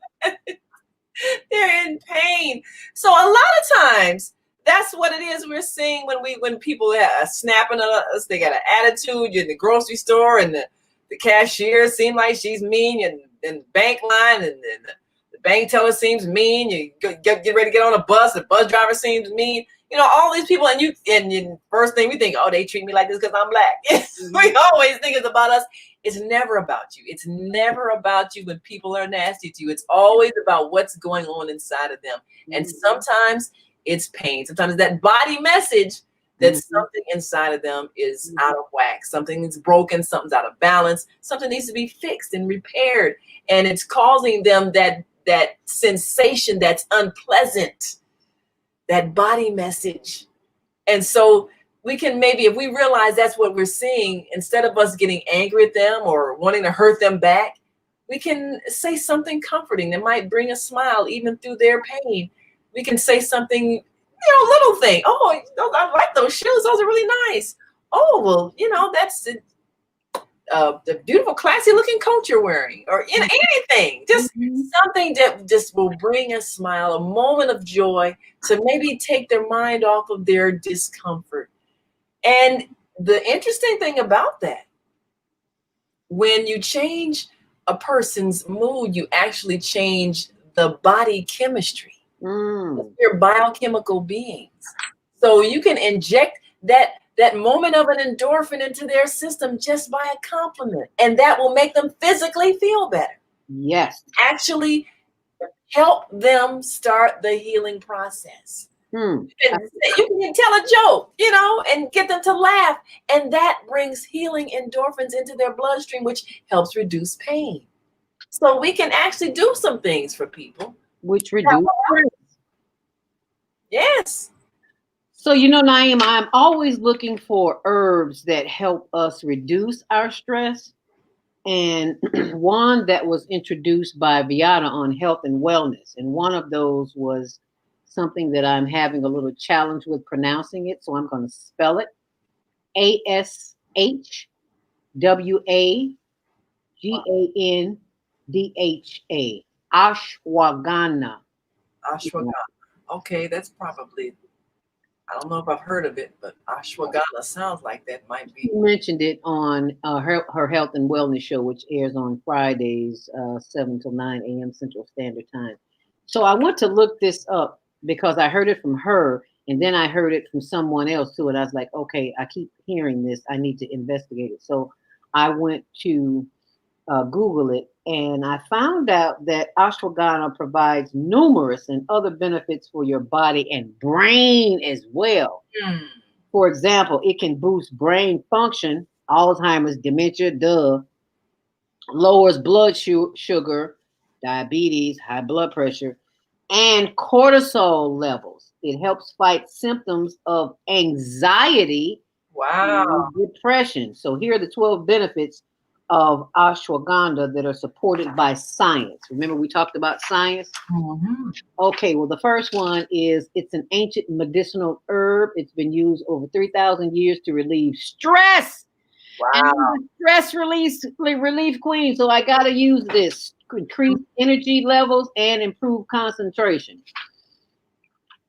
They're in pain. So a lot of times that's what it is we're seeing when people are snapping at us. They got an attitude. You're in the grocery store and the cashier seems like she's mean, and the bank line and the bank teller seems mean. You get ready to get on a bus. The bus driver seems mean. You know, all these people, and first thing we think, oh, they treat me like this because I'm black. We always think it's about us. It's never about you. It's never about you when people are nasty to you. It's always about what's going on inside of them. And sometimes it's pain. Sometimes that body message that something inside of them is out of whack. Something is broken. Something's out of balance. Something needs to be fixed and repaired. And it's causing them that sensation that's unpleasant. That body message. And so we can maybe, if we realize that's what we're seeing, instead of us getting angry at them or wanting to hurt them back, we can say something comforting that might bring a smile even through their pain. We can say something, little thing. Oh, I like those shoes. Those are really nice. Oh, well, that's the beautiful, classy looking coat you're wearing, or anything, just something that just will bring a smile, a moment of joy to maybe take their mind off of their discomfort. And the interesting thing about that, when you change a person's mood, you actually change the body chemistry. You're biochemical beings. So you can inject that moment of an endorphin into their system just by a compliment. And that will make them physically feel better. Yes. Actually help them start the healing process. You can tell a joke, and get them to laugh. And that brings healing endorphins into their bloodstream, which helps reduce pain. So we can actually do some things for people. Which reduce stress. Yes. So, Naeem, I'm always looking for herbs that help us reduce our stress. And one that was introduced by Viata on health and wellness. And one of those was something that I'm having a little challenge with pronouncing it. So I'm going to spell it ASHWAGANDHA. Ashwagandha. Ashwagandha. Okay, that's probably, I don't know if I've heard of it, but ashwagandha sounds like that might be. She mentioned it on her health and wellness show, which airs on Fridays, 7 till 9 a.m. Central Standard Time. So I went to look this up because I heard it from her, and then I heard it from someone else too. And I was like, okay, I keep hearing this. I need to investigate it. So I went to Google it, and I found out that ashwagandha provides numerous and other benefits for your body and brain as well. For example, it can boost brain function, Alzheimer's, dementia, lowers blood sugar, diabetes, high blood pressure, and cortisol levels. It helps fight symptoms of anxiety and depression. So here are the 12 benefits of ashwagandha that are supported by science. Remember, we talked about science? Okay, well, the first one is it's an ancient medicinal herb. It's been used over 3,000 years to relieve stress. And I'm the stress relief queen, so I got to use this. Increase energy levels and improve concentration.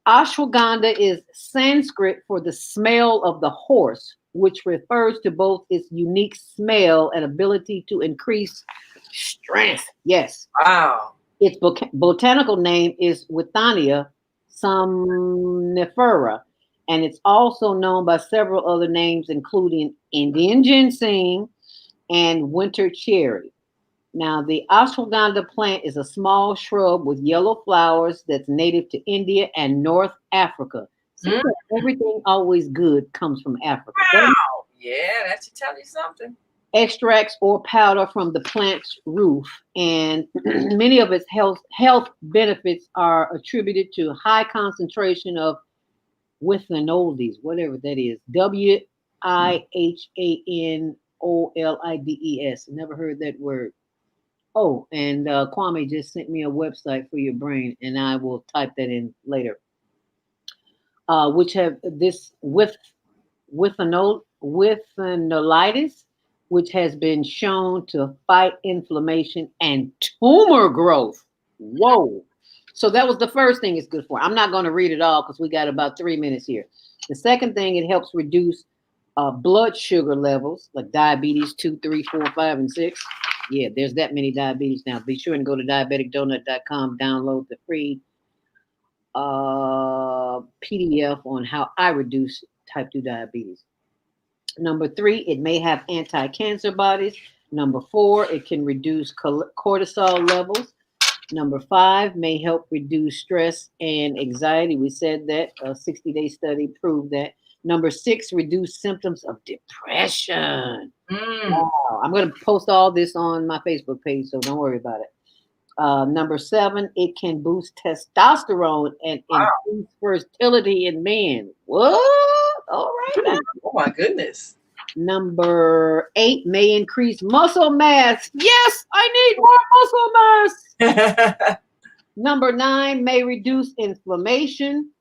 Ashwagandha is Sanskrit for the smell of the horse, which refers to both its unique smell and ability to increase strength. Yes. Wow. Its botanical name is Withania somnifera, and it's also known by several other names, including Indian ginseng and winter cherry. Now, the ashwagandha plant is a small shrub with yellow flowers that's native to India and North Africa. So everything always good comes from Africa. Wow. Yeah, that should tell you something. Extracts or powder from the plant's root, and many of its health benefits are attributed to high concentration of withanolides, whatever that is. WIHANOLIDES. Never heard that word. Oh, and Kwame just sent me a website for your brain, and I will type that in later. Which have this withanolides, which has been shown to fight inflammation and tumor growth. Whoa. So that was the first thing it's good for. I'm not going to read it all because we got about 3 minutes here. The second thing, it helps reduce blood sugar levels like diabetes 2, 3, 4, 5, and 6. Yeah, there's that many diabetes now. Be sure and go to diabeticdonut.com, download the free PDF on how I reduce type 2 diabetes. Number 3, it may have anti-cancer bodies. Number 4, it can reduce cortisol levels. Number 5, may help reduce stress and anxiety. We said that a 60-day study proved that. Number 6, reduce symptoms of depression. Wow. I'm going to post all this on my Facebook page, so don't worry about it. Number 7, it can boost testosterone and increase fertility in men. What? All right now. Oh my goodness. Number 8, may increase muscle mass. Yes, I need more muscle mass. Number 9, may reduce inflammation.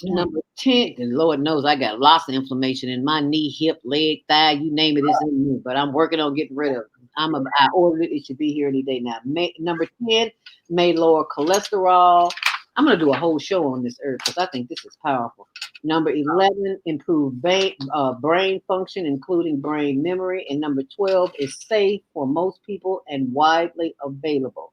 Number 10, and Lord knows I got lots of inflammation in my knee, hip, leg, thigh, you name it, it's in me. But I'm working on getting rid of it. I ordered it. It should be here any day now. Number 10, may lower cholesterol. I'm going to do a whole show on this herb because I think this is powerful. Number 11, improve brain function, including brain memory. And number 12 is safe for most people and widely available.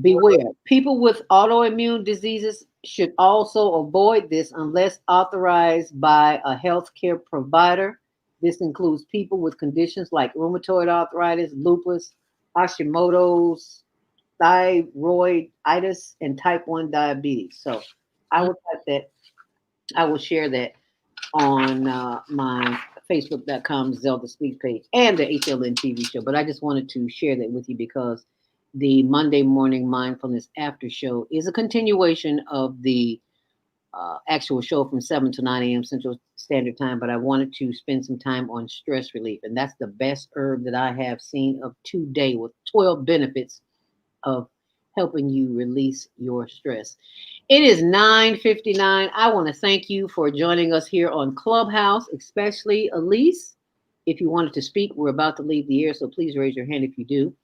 Beware, people with autoimmune diseases should also avoid this unless authorized by a healthcare provider. This includes people with conditions like rheumatoid arthritis, lupus, Hashimoto's thyroiditis and type 1 diabetes. So I will type that. I will share that on my Facebook.com Zelda Speaks page and the HLN TV show. But I just wanted to share that with you because the Monday morning mindfulness after show is a continuation of the actual show from 7 to 9 a.m. Central Standard Time. But I wanted to spend some time on stress relief. And that's the best herb that I have seen of today with 12 benefits of helping you release your stress. It is 9:59. I want to thank you for joining us here on Clubhouse, especially Elise. If you wanted to speak, we're about to leave the air, so please raise your hand if you do.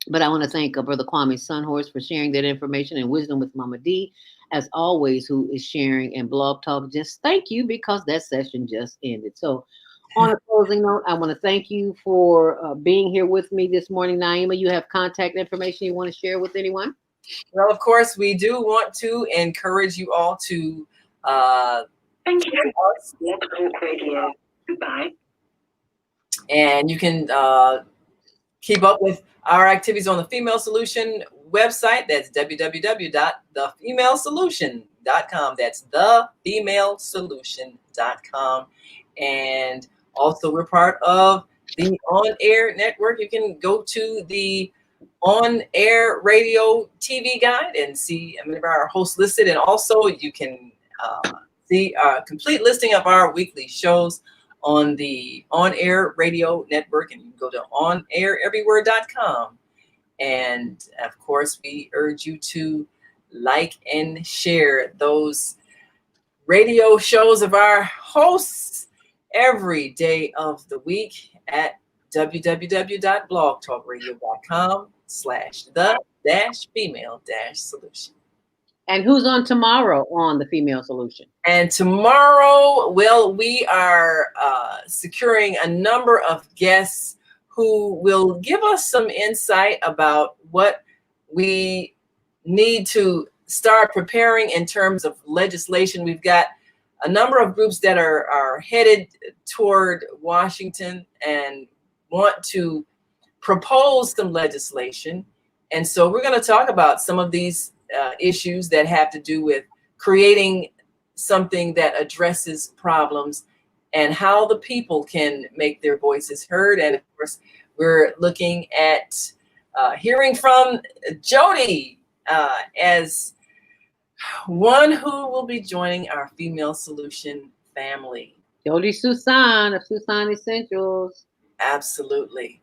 But I want to thank Brother Kwame Sunhorse for sharing that information and wisdom with Mama D, as always, who is sharing and Blog Talk. Just thank you because that session just ended. So on a closing note, I want to thank you for being here with me this morning. Naima, you have contact information you want to share with anyone? Well, of course, we do want to encourage you all to thank you. Let's Talk Radio. Goodbye. And you can keep up with our activities on the Female Solution website. That's www.thefemalesolution.com. That's thefemalesolution.com. And also, we're part of the On Air Network. You can go to the On Air Radio TV Guide and see many of our hosts listed. And also, you can see a complete listing of our weekly shows on the On Air Radio Network. And you can go to onaireverywhere.com. And of course, we urge you to like and share those radio shows of our hosts every day of the week at www.blogtalkradio.com/the-female-solution. And who's on tomorrow on the Female Solution? And tomorrow, well, we are securing a number of guests who will give us some insight about what we need to start preparing in terms of legislation. We've got a number of groups that are headed toward Washington and want to propose some legislation. And so we're going to talk about some of these issues that have to do with creating something that addresses problems and how the people can make their voices heard. And of course, we're looking at hearing from Jody as one who will be joining our Female Solution family. Jody Susan of Susan Essentials. Absolutely.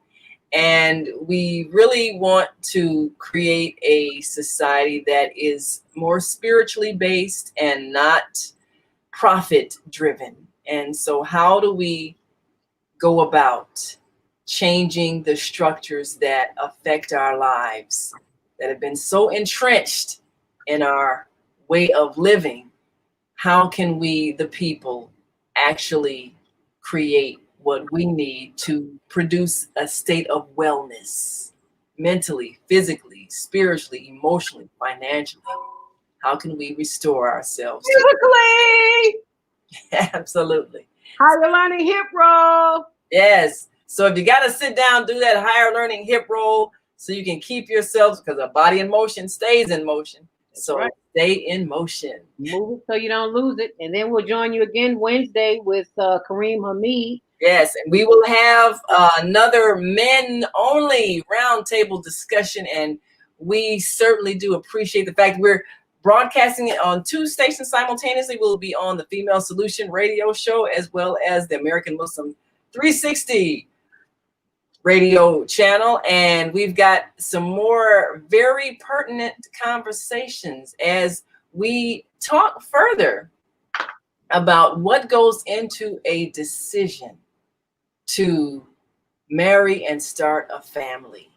And we really want to create a society that is more spiritually based and not profit driven. And so how do we go about changing the structures that affect our lives, that have been so entrenched in our way of living? How can we, the people, actually create what we need to produce a state of wellness, mentally, physically, spiritually, emotionally, financially? How can we restore ourselves? Physically! Absolutely. Higher learning hip roll. Yes. So if you got to sit down, do that higher learning hip roll so you can keep yourselves, because a body in motion stays in motion. So right. Stay in motion. Move it so you don't lose it. And then we'll join you again Wednesday with Kareem Hamid. Yes, and we will have another men-only roundtable discussion, and we certainly do appreciate the fact we're broadcasting it on 2 stations simultaneously. We'll be on the Female Solution radio show as well as the American Muslim 360 radio channel, and we've got some more very pertinent conversations as we talk further about what goes into a decision to marry and start a family.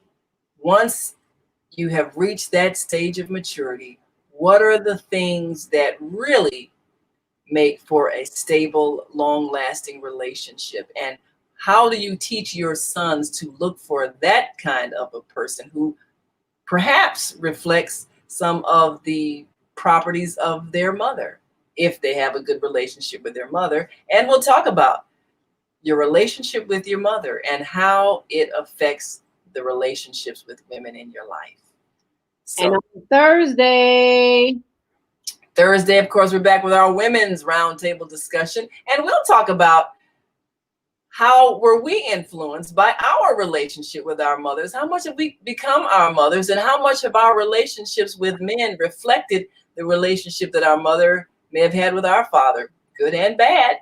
Once you have reached that stage of maturity, what are the things that really make for a stable, long-lasting relationship? And how do you teach your sons to look for that kind of a person who perhaps reflects some of the properties of their mother, if they have a good relationship with their mother? And we'll talk about your relationship with your mother and how it affects the relationships with women in your life. So, and on Thursday, of course, we're back with our women's roundtable discussion, and we'll talk about how were we influenced by our relationship with our mothers? How much have we become our mothers, and how much have our relationships with men reflected the relationship that our mother may have had with our father, good and bad?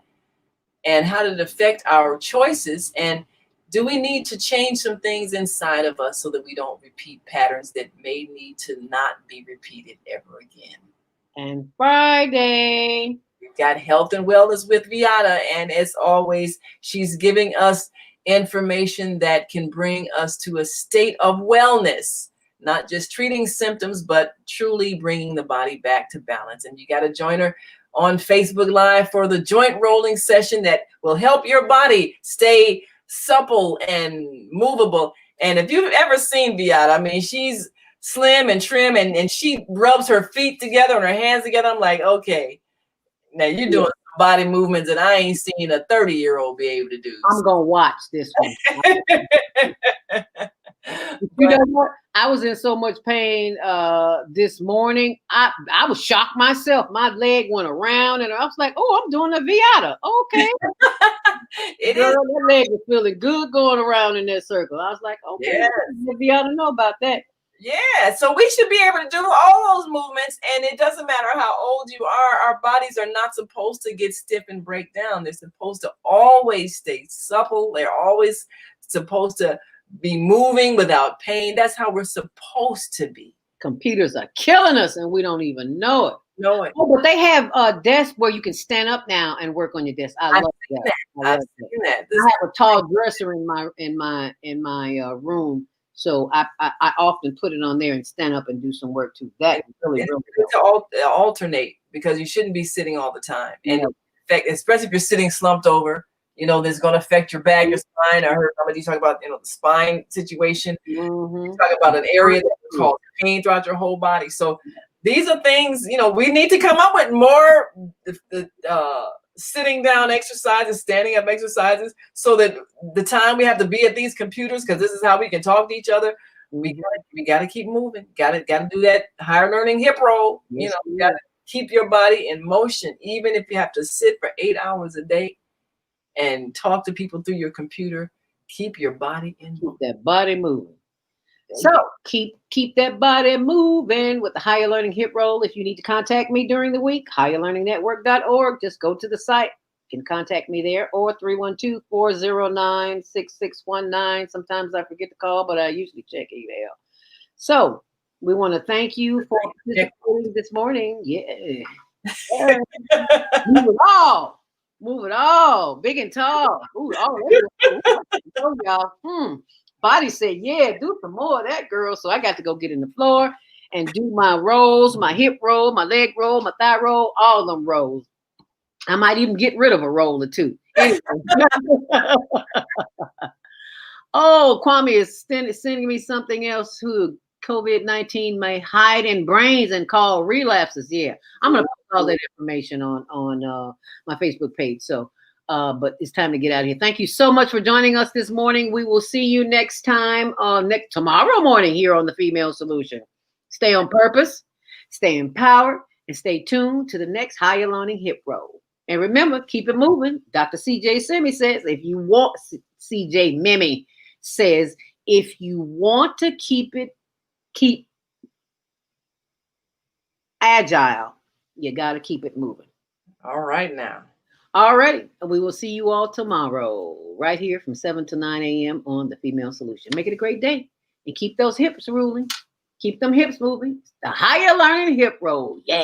And how did it affect our choices? And do we need to change some things inside of us so that we don't repeat patterns that may need to not be repeated ever again? And Friday, we've got health and wellness with Viata. And as always, she's giving us information that can bring us to a state of wellness, not just treating symptoms, but truly bringing the body back to balance. And you got to join her on Facebook Live for the joint rolling session that will help your body stay supple and movable. And if you've ever seen Viata, I mean, she's slim and trim, and she rubs her feet together and her hands together. I'm like, okay, now you're doing body movements that I ain't seen a 30-year-old be able to do. I'm gonna watch this one. You know what? I was in so much pain this morning. I was shocked myself. My leg went around, and I was like, "Oh, I'm doing a Viata." Okay, that leg was feeling good going around in that circle. I was like, "Okay, Viata know about that." Yeah, so we should be able to do all those movements, and it doesn't matter how old you are. Our bodies are not supposed to get stiff and break down. They're supposed to always stay supple. They're always supposed to be moving without pain. That's how we're supposed to be. Computers are killing us, and we don't even know it. Oh, but they have a desk where you can stand up now and work on your desk. I love that. I've seen that. I have a tall dresser in my room. So I often put it on there and stand up and do some work too. That really good to alternate, because you shouldn't be sitting all the time. And in fact, especially if you're sitting slumped over, this going to affect your back, your spine. I heard somebody talk about the spine situation. Talk about an area that causes pain throughout your whole body. So these are things we need to come up with more sitting down exercises, standing up exercises, so that the time we have to be at these computers, because this is how we can talk to each other, we got to keep moving. Got to do that higher learning hip roll. You got to keep your body in motion, even if you have to sit for 8 hours a day and talk to people through your computer. Keep your body in motion. Keep that body moving. So keep that body moving with the Higher Learning Hip Roll. If you need to contact me during the week, higherlearningnetwork.org. Just go to the site. You can contact me there, or 312-409-6619. Sometimes I forget to call, but I usually check email. So we want to thank you for participating this morning. Yeah. Move it all. Big and tall. Ooh, y'all. Body said, yeah, do some more of that, girl. So I got to go get in the floor and do my rolls, my hip roll, my leg roll, my thigh roll, all of them rolls. I might even get rid of a roll or two. Anyway. Oh, Kwame is sending me something else who COVID-19 may hide in brains and call relapses. Yeah, I'm going to put all that information on my Facebook page. So, but it's time to get out of here. Thank you so much for joining us this morning. We will see you next time, tomorrow morning here on The Female Solution. Stay on purpose, stay empowered, and stay tuned to the next Higher Learning Hip Roll. And remember, keep it moving. Dr. CJ Mimee says, if you want, CJ Mimee says, if you want to keep agile, you got to keep it moving. All right now. All right. We will see you all tomorrow right here from 7 to 9 a.m. on The Female Solution. Make it a great day and keep those hips rolling. Keep them hips moving. The Higher Learning Hip Roll. Yeah.